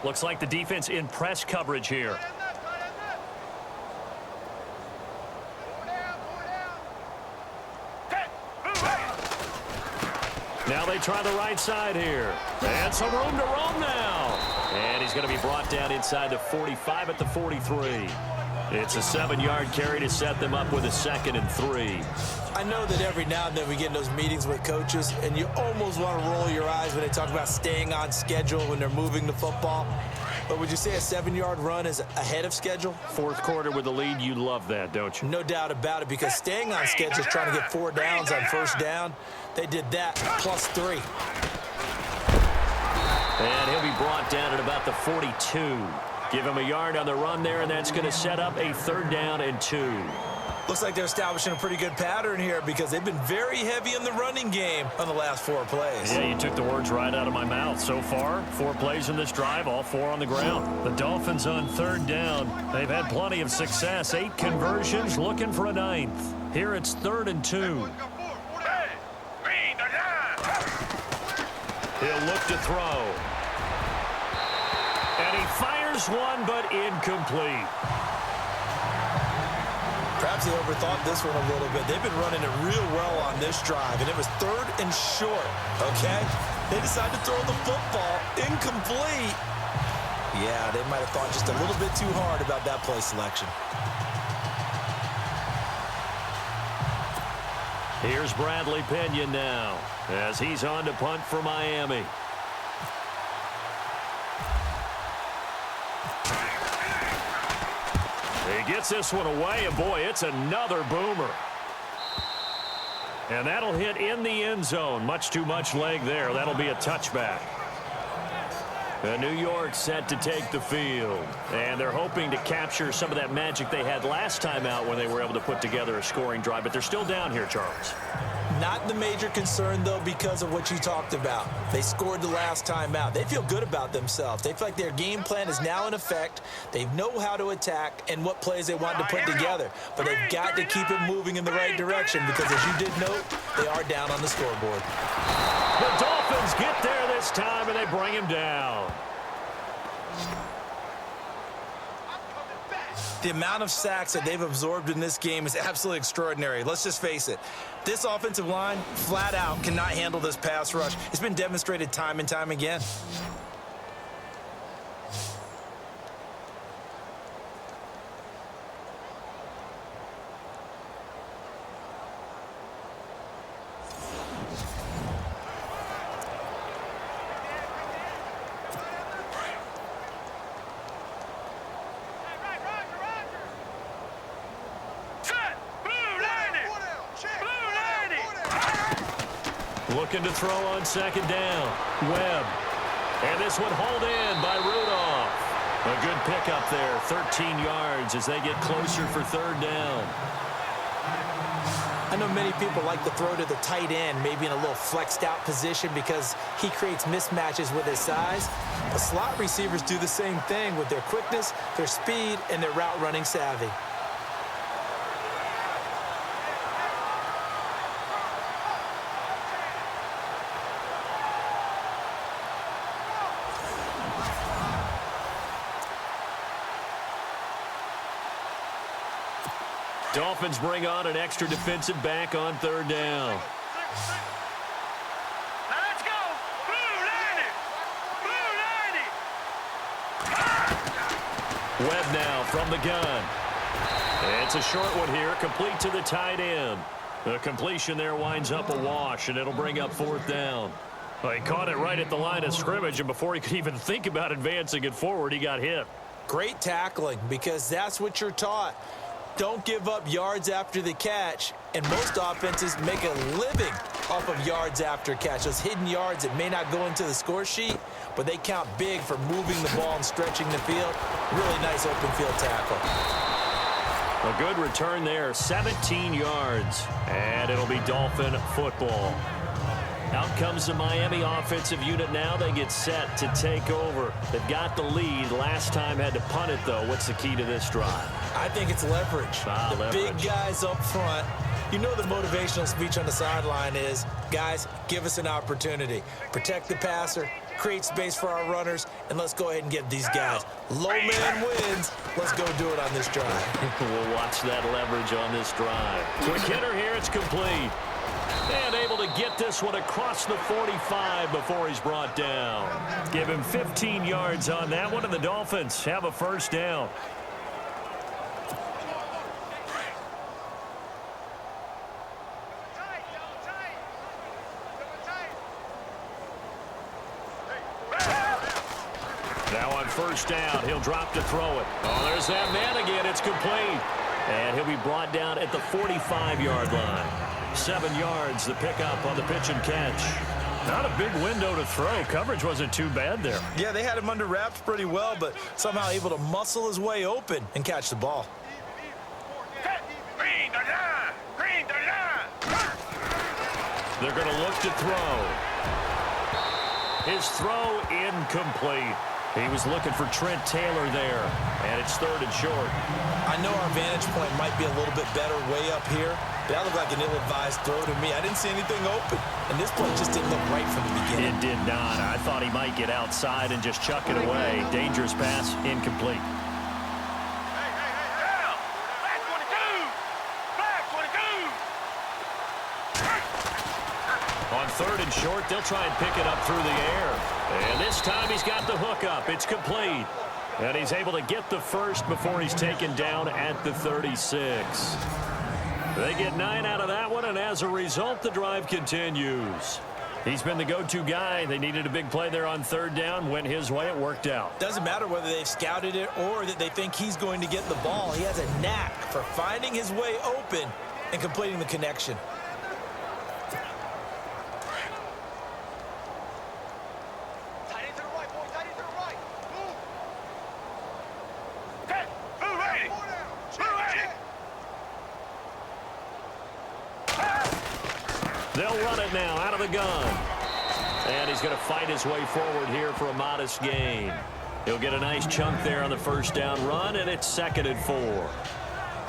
[SPEAKER 5] Looks like the defense in press coverage here. Now they try the right side here. And some room to roam now. And he's going to be brought down inside the 45 at the 43. It's a 7-yard carry to set them up with a 2nd and 3.
[SPEAKER 6] I know that every now and then we get in those meetings with coaches, and you almost want to roll your eyes when they talk about staying on schedule when they're moving the football. But would you say a 7-yard run is ahead of schedule?
[SPEAKER 5] Fourth quarter with the lead, you love that, don't you?
[SPEAKER 6] No doubt about it, because staying on schedule is trying to get 4 downs on first down. They did that, plus 3.
[SPEAKER 5] And he'll be brought down at about the 42. Give him a yard on the run there, and that's going to set up a 3rd down and 2.
[SPEAKER 6] Looks like they're establishing a pretty good pattern here because they've been very heavy in the running game on the last 4 plays.
[SPEAKER 5] Yeah, you took the words right out of my mouth. So far, 4 plays in this drive, all 4 on the ground. The Dolphins on 3rd down. They've had plenty of success. 8 conversions, looking for a 9th. Here it's 3rd and 2. He'll look to throw. And he fires one, but incomplete.
[SPEAKER 6] Perhaps they overthought this one a little bit. They've been running it real well on this drive, and it was 3rd and short, okay? They decided to throw the football incomplete. Yeah, they might have thought just a little bit too hard about that play selection.
[SPEAKER 5] Here's Bradley Pinion now as he's on to punt for Miami. He gets this one away, and boy, it's another boomer. And that'll hit in the end zone. Much too much leg there. That'll be a touchback. And New York set to take the field. And they're hoping to capture some of that magic they had last time out when they were able to put together a scoring drive. But they're still down here, Charles.
[SPEAKER 6] Not the major concern, though, because of what you talked about. They scored the last time out. They feel good about themselves. They feel like their game plan is now in effect. They know how to attack and what plays they want to put together. But they've got to keep it moving in the right direction because, as you did note, they are down on the scoreboard.
[SPEAKER 5] The Dolphins get there this time, and they bring him down.
[SPEAKER 6] The amount of sacks that they've absorbed in this game is absolutely extraordinary. Let's just face it. This offensive line, flat out, cannot handle this pass rush. It's been demonstrated time and time again.
[SPEAKER 5] Looking to throw on 2nd down. Webb. And this one hauled in by Rudolph. A good pickup there. 13 yards as they get closer for 3rd down.
[SPEAKER 6] I know many people like to throw to the tight end, maybe in a little flexed out position because he creates mismatches with his size. The slot receivers do the same thing with their quickness, their speed, and their route running savvy.
[SPEAKER 5] Dolphins bring on an extra defensive back on 3rd down.
[SPEAKER 3] Now let's go. Blue line it. Blue line it.
[SPEAKER 5] Webb now from the gun. It's a short one here, complete to the tight end. The completion there winds up a wash, and it'll bring up 4th down. Well, he caught it right at the line of scrimmage, and before he could even think about advancing it forward, he got hit.
[SPEAKER 6] Great tackling, because that's what you're taught. Don't give up yards after the catch, and most offenses make a living off of yards after catch. Those hidden yards that may not go into the score sheet, but they count big for moving the ball and stretching the field. Really nice open field tackle.
[SPEAKER 5] A good return there, 17 yards, and it'll be Dolphin football. Out comes the Miami offensive unit now. They get set to take over. They've got the lead. Last time had to punt it, though. What's the key to this drive?
[SPEAKER 6] I think it's leverage. The big guys up front. You know the motivational speech on the sideline is, guys, give us an opportunity. Protect the passer, create space for our runners, and let's go ahead and get these guys. Low man wins. Let's go do it on this drive.
[SPEAKER 5] We'll watch that leverage on this drive. Quick hitter here. It's complete. And able to get this one across the 45 before he's brought down. Give him 15 yards on that one, and the Dolphins have a 1st down. Now on first down, he'll drop to throw it. Oh, there's that man again. It's complete. And he'll be brought down at the 45-yard line. 7 yards, the pickup on the pitch and catch. Not a big window to throw. Coverage wasn't too bad there.
[SPEAKER 6] Yeah, they had him under wraps pretty well, but somehow able to muscle his way open and catch the ball.
[SPEAKER 3] Green the line! Green the line!
[SPEAKER 5] They're going to look to throw. His throw incomplete. He was looking for Trent Taylor there, and it's 3rd and short.
[SPEAKER 6] I know our vantage point might be a little bit better way up here, but that looked like an ill-advised throw to me. I didn't see anything open, and this play just didn't look right from the beginning.
[SPEAKER 5] It did not. I thought he might get outside and just chuck it away. Dangerous pass, incomplete.
[SPEAKER 3] Down! Flag 22! Flag 22!
[SPEAKER 5] On 3rd and short, they'll try and pick it up through the air. And this time he's got the hook up. It's complete. And he's able to get the first before he's taken down at the 36. They get 9 out of that one, and as a result, the drive continues. He's been the go-to guy. They needed a big play there on 3rd down. Went his way. It worked out.
[SPEAKER 6] Doesn't matter whether they've scouted it or that they think he's going to get the ball. He has a knack for finding his way open and completing the connection.
[SPEAKER 5] They'll run it now out of the gun. And he's going to fight his way forward here for a modest gain. He'll get a nice chunk there on the first down run, and it's 2nd and 4.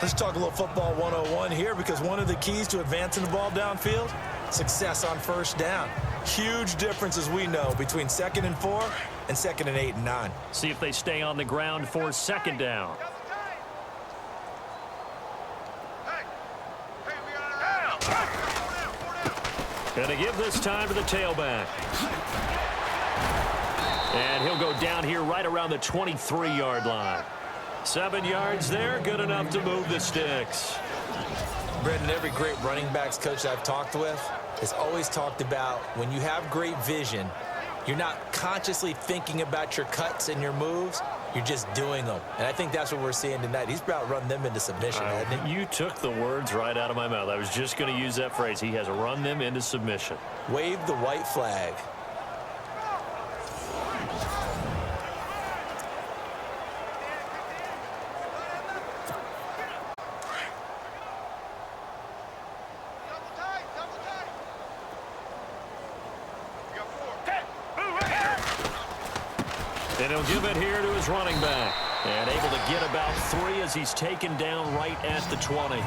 [SPEAKER 6] Let's talk a little football 101 here, because one of the keys to advancing the ball downfield, success on first down. Huge difference, as we know, between 2nd and 4 and 2nd and 8 and 9.
[SPEAKER 5] See if they stay on the ground for 2nd down. And to give this time to the tailback. And he'll go down here right around the 23-yard line. 7 yards there, good enough to move the sticks.
[SPEAKER 6] Brendan, every great running backs coach I've talked with has always talked about when you have great vision, you're not consciously thinking about your cuts and your moves. You're just doing them. And I think that's what we're seeing tonight. He's about run them into submission, hasn't he?
[SPEAKER 5] You took the words right out of my mouth. I was just going to use that phrase. He has run them into submission.
[SPEAKER 6] Wave the white flag.
[SPEAKER 5] And he'll give it here to his running back. And able to get about 3 as he's taken down right at the 20.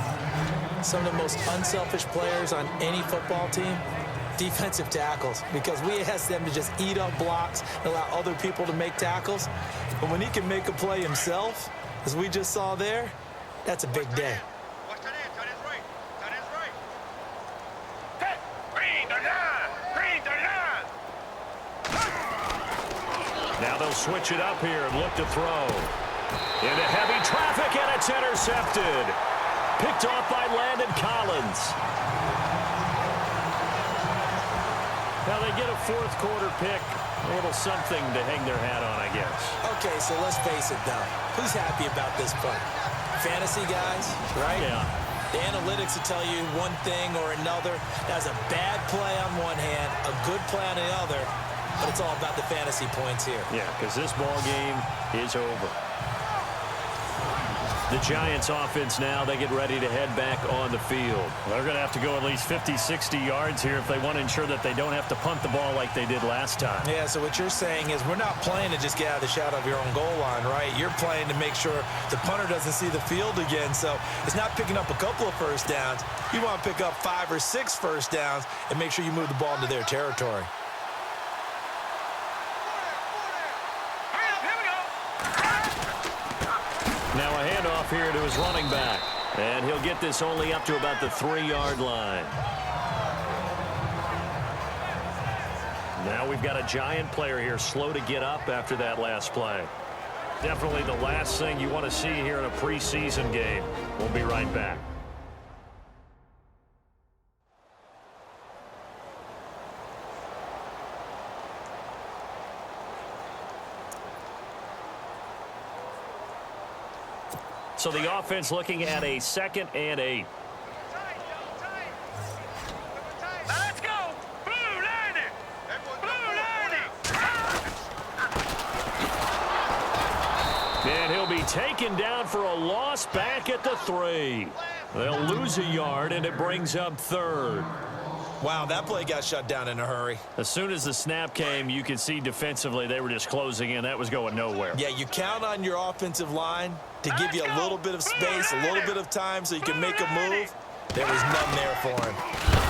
[SPEAKER 6] Some of the most unselfish players on any football team, defensive tackles, because we ask them to just eat up blocks and allow other people to make tackles. But when he can make a play himself, as we just saw there, that's a big day.
[SPEAKER 5] Now they'll switch it up here and look to throw. Into heavy traffic, and it's intercepted. Picked off by Landon Collins. Now they get a 4th quarter pick. A little something to hang their hat on, I guess.
[SPEAKER 6] Okay, so let's face it, though. Who's happy about this play? Fantasy guys, right?
[SPEAKER 5] Yeah.
[SPEAKER 6] The analytics will tell you one thing or another. That's a bad play on one hand, a good play on the other. But it's all about the fantasy points here.
[SPEAKER 5] Yeah, because this ball game is over. The Giants offense now, they get ready to head back on the field. They're going to have to go at least 50, 60 yards here if they want to ensure that they don't have to punt the ball like they did last time.
[SPEAKER 6] Yeah, so what you're saying is we're not playing to just get out of the shadow of your own goal line, right? You're playing to make sure the punter doesn't see the field again. So it's not picking up a couple of first downs. You want to pick up 5 or 6 first downs and make sure you move the ball into their territory.
[SPEAKER 5] Now a handoff here to his running back. And he'll get this only up to about the 3-yard line. Now we've got a Giant player here slow to get up after that last play. Definitely the last thing you want to see here in a preseason game. We'll be right back. So the offense looking at a 2nd and 8.
[SPEAKER 3] Let's go! Blue landing! Blue landing!
[SPEAKER 5] And he'll be taken down for a loss back at the 3. They'll lose a yard, and it brings up 3rd.
[SPEAKER 6] Wow, that play got shut down in a hurry.
[SPEAKER 5] As soon as the snap came, you could see defensively they were just closing in. That was going nowhere.
[SPEAKER 6] Yeah, you count on your offensive line to give you a little bit of space, a little bit of time so you can make a move. There was none there for him.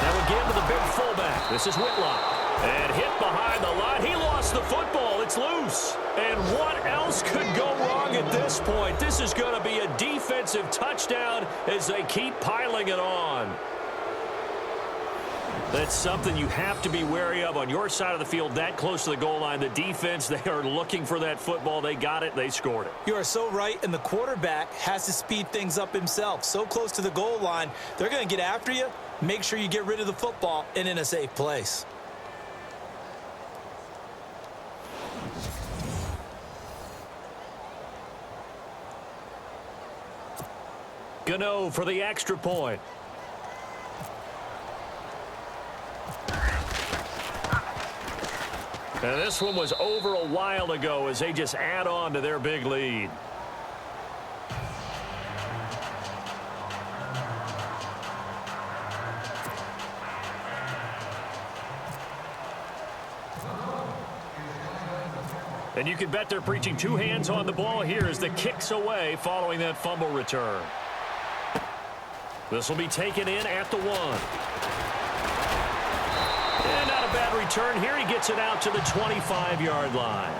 [SPEAKER 5] Now again to the big fullback. This is Whitlock. And hit behind the line. He lost the football. It's loose. And what else could go wrong at this point? This is going to be a defensive touchdown as they keep piling it on. That's something you have to be wary of on your side of the field, that close to the goal line. The defense, they are looking for that football. They got it. They scored it.
[SPEAKER 6] You are so right, and the quarterback has to speed things up himself. So close to the goal line, they're going to get after you. Make sure you get rid of the football and in a safe place.
[SPEAKER 5] Gano for the extra point. And this one was over a while ago as they just add on to their big lead. And you can bet they're preaching 2 hands on the ball here as the kick's away following that fumble return. This will be taken in at the 1. And not a bad return here. He gets it out to the 25-yard line.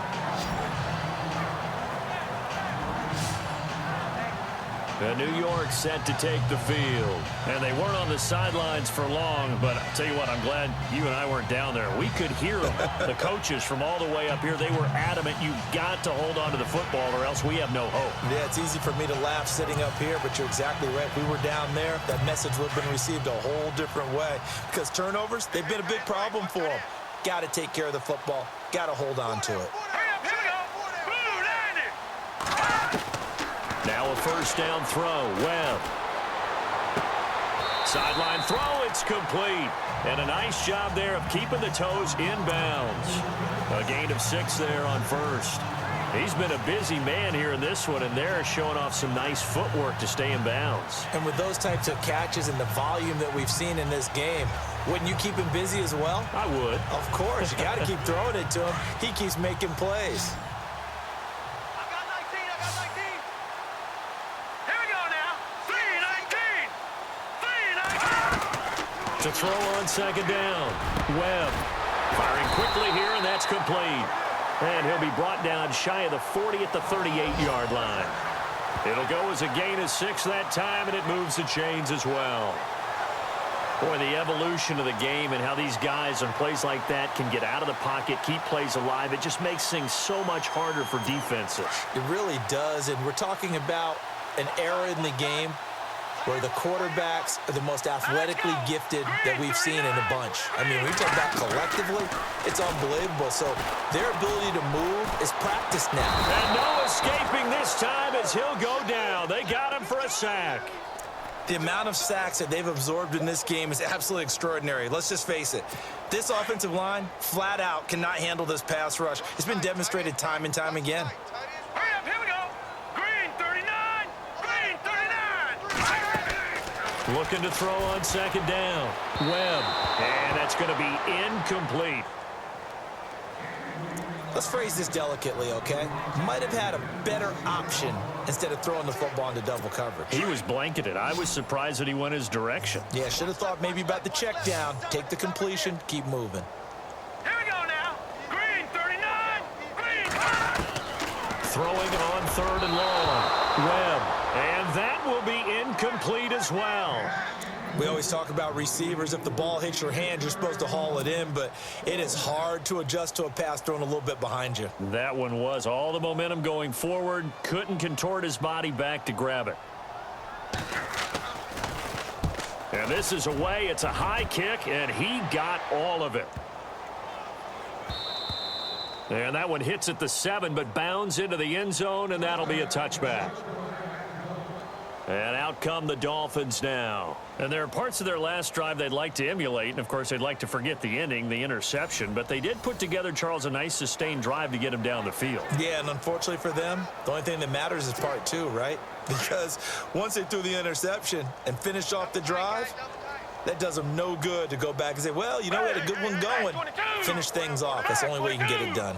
[SPEAKER 5] And New York set to take the field. And they weren't on the sidelines for long, but I'll tell you what, I'm glad you and I weren't down there. We could hear them. The coaches from all the way up here, they were adamant, you've got to hold on to the football or else we have no hope.
[SPEAKER 6] Yeah, it's easy for me to laugh sitting up here, but you're exactly right. If we were down there, that message would have been received a whole different way. Because turnovers, they've been a big problem for them. Got to take care of the football. Got to hold on to it.
[SPEAKER 5] Now a first down throw. Webb. Sideline throw. It's complete. And a nice job there of keeping the toes in bounds. A gain of 6 there on first. He's been a busy man here in this one, and they're showing off some nice footwork to stay in bounds.
[SPEAKER 6] And with those types of catches and the volume that we've seen in this game, wouldn't you keep him busy as well?
[SPEAKER 5] I would.
[SPEAKER 6] Of course. You got to keep throwing it to him. He keeps making plays.
[SPEAKER 5] To throw on second down. Webb firing quickly here, and that's complete. And he'll be brought down shy of the 40 at the 38-yard line. It'll go as a gain of 6 that time, and it moves the chains as well. Boy, the evolution of the game and how these guys on plays like that can get out of the pocket, keep plays alive, it just makes things so much harder for defenses.
[SPEAKER 6] It really does, and we're talking about an era in the game where the quarterbacks are the most athletically gifted that we've seen in a bunch. I mean, when you talk about collectively, it's unbelievable. So their ability to move is practiced now.
[SPEAKER 5] And no escaping this time as he'll go down. They got him for a sack.
[SPEAKER 6] The amount of sacks that they've absorbed in this game is absolutely extraordinary. Let's just face it. This offensive line, flat out, cannot handle this pass rush. It's been demonstrated time and time again.
[SPEAKER 5] Looking to throw on second down. Webb. And that's going to be incomplete.
[SPEAKER 6] Let's phrase this delicately, okay? Might have had a better option instead of throwing the football into double coverage.
[SPEAKER 5] He was blanketed. I was surprised that he went his direction.
[SPEAKER 6] Yeah, should have thought maybe about the check down. Take the completion, keep moving.
[SPEAKER 3] Here we go now. Green 39. Green.
[SPEAKER 5] Throwing on third and long. Webb. And that will be incomplete as well.
[SPEAKER 6] We always talk about receivers. If the ball hits your hand, you're supposed to haul it in, but it is hard to adjust to a pass thrown a little bit behind you.
[SPEAKER 5] That one was all the momentum going forward. Couldn't contort his body back to grab it. And this is away. It's a high kick, and he got all of it. And that one hits at the 7, but bounds into the end zone, and that'll be a touchback. And out come the Dolphins now. And there are parts of their last drive they'd like to emulate. And, of course, they'd like to forget the ending, the interception. But they did put together, Charles, a nice sustained drive to get him down the field.
[SPEAKER 6] Yeah, and unfortunately for them, the only thing that matters is part two, right? Because once they threw the interception and finished off the drive, that does them no good to go back and say, well, you know, we had a good one going. Finish things off. That's the only way you can get it done.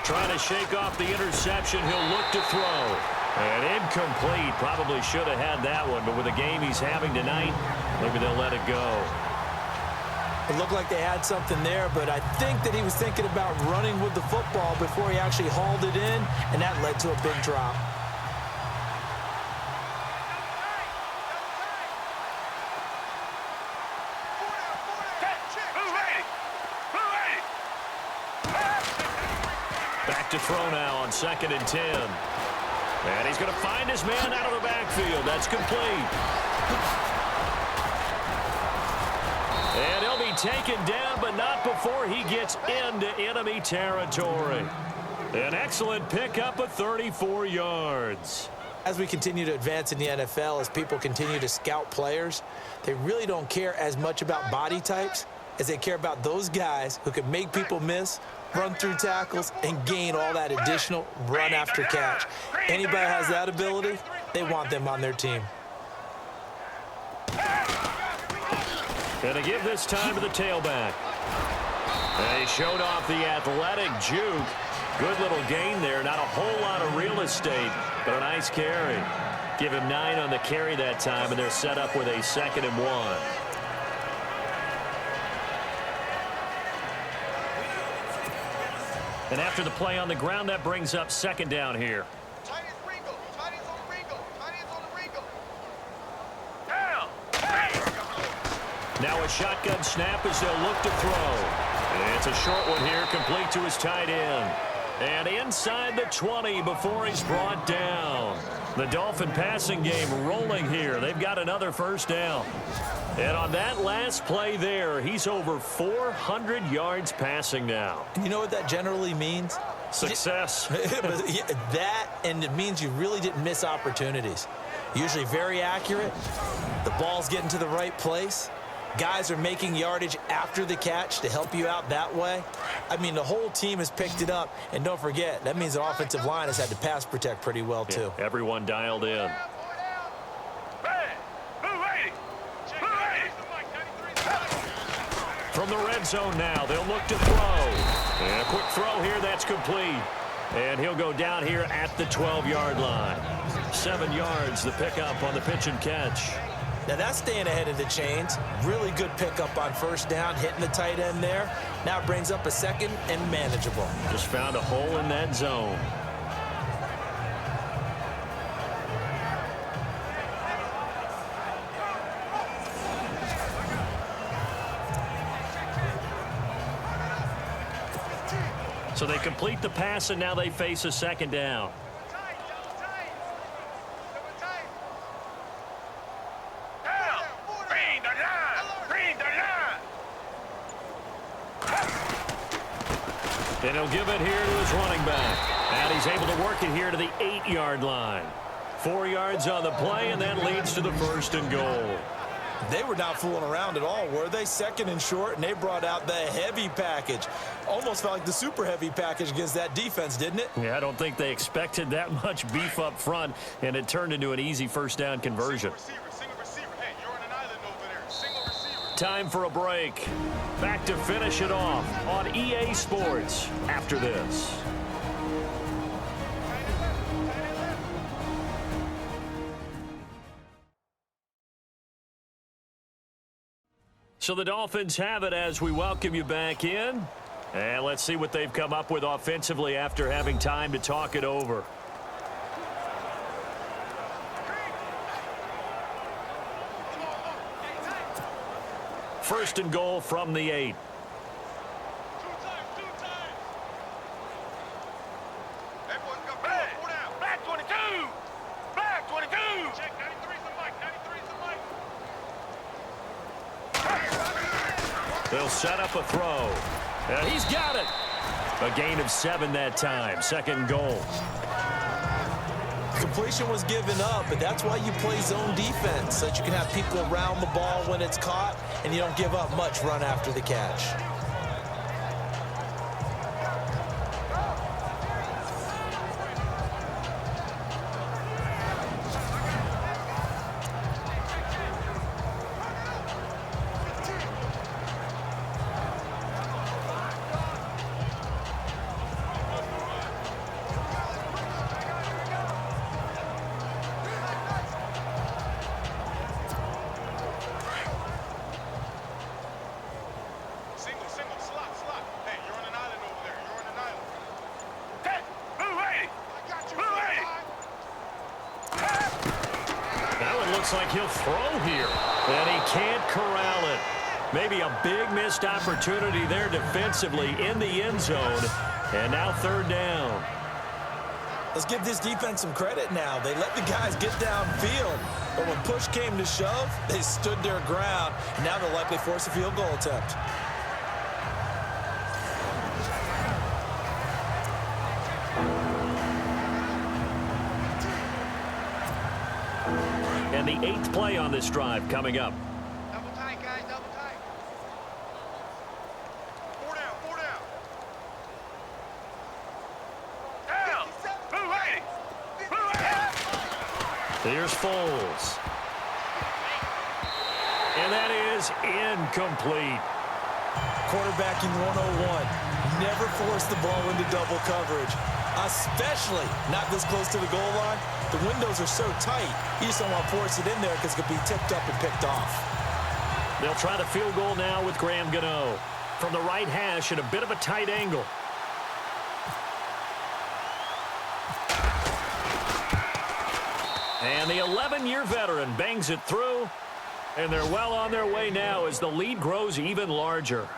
[SPEAKER 5] Trying to shake off the interception. He'll look to throw. And incomplete. Probably should have had that one, but with the game he's having tonight, maybe they'll let it go.
[SPEAKER 6] It looked like they had something there, but I think that he was thinking about running with the football before he actually hauled it in, and that led to a big drop.
[SPEAKER 5] Back to throw now on 2nd and 10. And he's going to find his man out of the backfield. That's complete. And he'll be taken down, but not before he gets into enemy territory. An excellent pickup of 34 yards.
[SPEAKER 6] As we continue to advance in the NFL, as people continue to scout players, they really don't care as much about body types as they care about those guys who can make people miss, run through tackles, and gain all that additional run after catch. Anybody has that ability, they want them on their team.
[SPEAKER 5] Going to give this time to the tailback. And he showed off the athletic juke. Good little gain there. Not a whole lot of real estate, but a nice carry. Give him 9 on the carry that time, and they're set up with a 2nd and 1. And after the play on the ground, that brings up 2nd down here. Now a shotgun snap as they'll look to throw. And it's a short one here, complete to his tight end. And inside the 20 before he's brought down. The Dolphin passing game rolling here. They've got another 1st down. And on that last play there, he's over 400 yards passing now.
[SPEAKER 6] You know what that generally means?
[SPEAKER 5] Success.
[SPEAKER 6] That, and it means you really didn't miss opportunities. Usually very accurate. The ball's getting to the right place. Guys are making yardage after the catch to help you out that way. I mean, the whole team has picked it up. And don't forget, that means the offensive line has had to pass protect pretty well, too.
[SPEAKER 5] Yeah, everyone dialed in. From the red zone now, they'll look to throw. And a quick throw here, that's complete. And he'll go down here at the 12-yard line. 7 yards, the pickup on the pitch and catch.
[SPEAKER 6] Now that's staying ahead of the chains. Really good pickup on 1st down, hitting the tight end there. Now it brings up a 2nd and manageable.
[SPEAKER 5] Just found a hole in that zone. So they complete the pass, and now they face a 2nd down. And he'll give it here to his running back. And he's able to work it here to the 8-yard line. 4 yards on the play, and that leads to the 1st and goal.
[SPEAKER 6] They were not fooling around at all, were they? 2nd and short, and they brought out the heavy package. Almost felt like the super heavy package against that defense, didn't it?
[SPEAKER 5] Yeah, I don't think they expected that much beef up front, and it turned into an easy 1st down conversion.
[SPEAKER 3] Single receiver. Hey, you're on an island over there. Single receiver.
[SPEAKER 5] Time for a break. Back to finish it off on EA Sports after this. So the Dolphins have it as we welcome you back in. And let's see what they've come up with offensively after having time to talk it over. First and goal from the 8.
[SPEAKER 3] Everyone go Black 22. Black 22. Check 93's the mic. 93's the mic.
[SPEAKER 5] They'll set up a throw. And he's got it. A gain of 7 that time. Second goal.
[SPEAKER 6] Completion was given up, but that's why you play zone defense, so that you can have people around the ball when it's caught, and you don't give up much run after the catch.
[SPEAKER 5] Looks like he'll throw here, and he can't corral it. Maybe a big missed opportunity there defensively in the end zone, and now third down.
[SPEAKER 6] Let's give this defense some credit now. They let the guys get downfield, but when push came to shove, they stood their ground, and now they'll likely force a field goal attempt.
[SPEAKER 5] And the 8th play on this drive coming up.
[SPEAKER 3] Double tight, guys, double tight. 4 down, 4 down. Down. Blue 80. Blue 80.
[SPEAKER 5] Here's Foles. And that is incomplete.
[SPEAKER 6] Quarterbacking 101. Never force the ball into double coverage, especially not this close to the goal line. The windows are so tight, you just don't want to force it in there because it could be tipped up and picked off.
[SPEAKER 5] They'll try the field goal now with Graham Gano from the right hash at a bit of a tight angle. And the 11-year veteran bangs it through, and they're well on their way now as the lead grows even larger.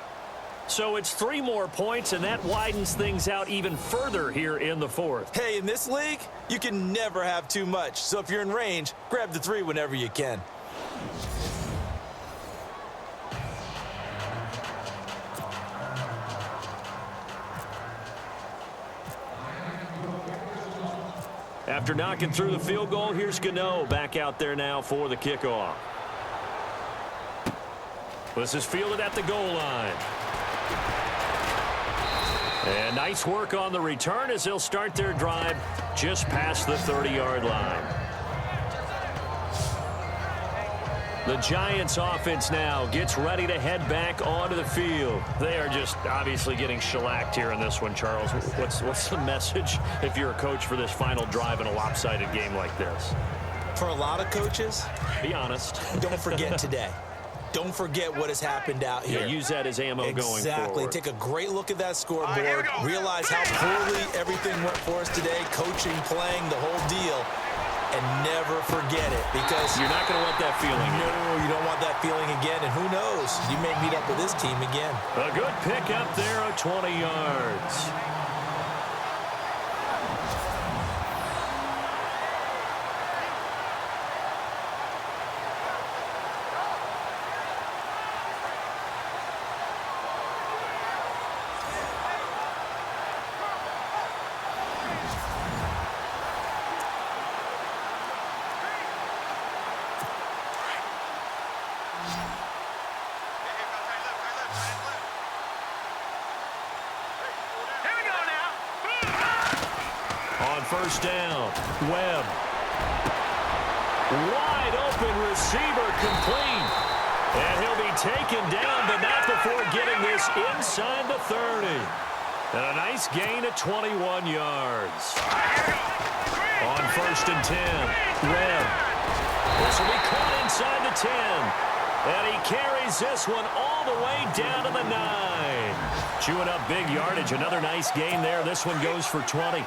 [SPEAKER 5] So it's 3 more points, and that widens things out even further here in the 4th.
[SPEAKER 6] Hey, in this league, you can never have too much. So if you're in range, grab the 3 whenever you can.
[SPEAKER 5] After knocking through the field goal, here's Gano back out there now for the kickoff. This is fielded at the goal line. And nice work on the return as they'll start their drive just past the 30-yard line. The Giants offense now gets ready to head back onto the field. They are just obviously getting shellacked here in this one, Charles. What's the message if you're a coach for this final drive in a lopsided game like this?
[SPEAKER 6] For a lot of coaches,
[SPEAKER 5] be honest.
[SPEAKER 6] Don't forget today. Don't forget what has happened out here.
[SPEAKER 5] Yeah, use that as ammo going forward.
[SPEAKER 6] Exactly. Take a great look at that scoreboard. Realize how poorly everything went for us today. Coaching, playing, the whole deal. And never forget it, because
[SPEAKER 5] you're not going to want that feeling.
[SPEAKER 6] No, you don't want that feeling again. And who knows? You may meet up with this team again.
[SPEAKER 5] A good pick up there of 20 yards. First down, Webb. Wide open receiver complete. And he'll be taken down, but not before getting this inside the 30. And a nice gain of 21 yards. On 1st and 10, Webb. This will be caught inside the 10. And he carries this one all the way down to the 9. Chewing up big yardage. Another nice gain there. This one goes for 20.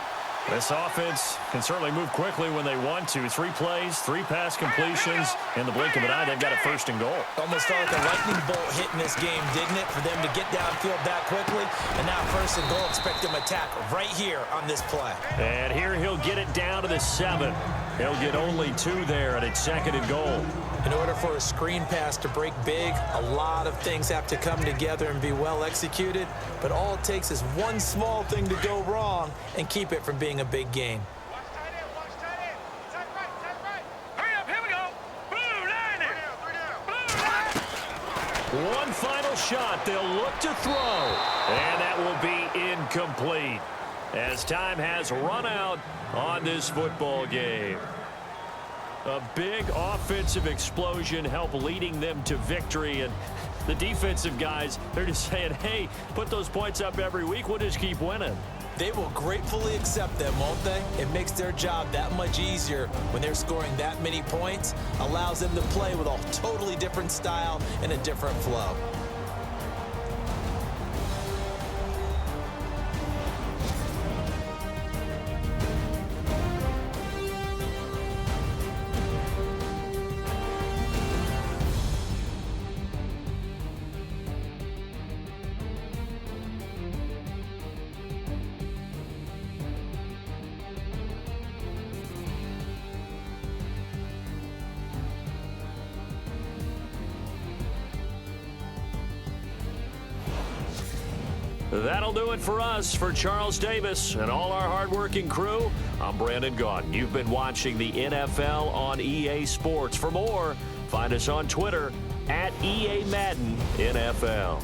[SPEAKER 5] This offense can certainly move quickly when they want to. 3 plays, 3 pass completions. In the blink of an eye, they've got a 1st and goal.
[SPEAKER 6] Almost felt like a lightning bolt hit in this game, didn't it? For them to get downfield that quickly. And now 1st and goal, expect them to attack right here on this play.
[SPEAKER 5] And here he'll get it down to the 7. He'll get only 2 there, and it's 2nd and goal.
[SPEAKER 6] In order for a screen pass to break big, a lot of things have to come together and be well executed. But all it takes is one small thing to go wrong and keep it from being a big game.
[SPEAKER 3] Watch tight end, watch tight end. Tight right. Hurry up, here we go. Blue line it. Blue line.
[SPEAKER 5] One final shot. They'll look to throw. And that will be incomplete as time has run out on this football game. A big offensive explosion helped leading them to victory. And the defensive guys, they're just saying, hey, put those points up every week. We'll just keep winning.
[SPEAKER 6] They will gratefully accept them, won't they? It makes their job that much easier when they're scoring that many points. Allows them to play with a totally different style and a different flow.
[SPEAKER 5] That'll do it for us. For Charles Davis and all our hardworking crew, I'm Brandon Gaudin. You've been watching the NFL on EA Sports. For more, find us on Twitter at EA Madden NFL.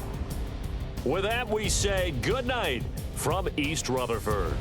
[SPEAKER 5] With that, we say good night from East Rutherford.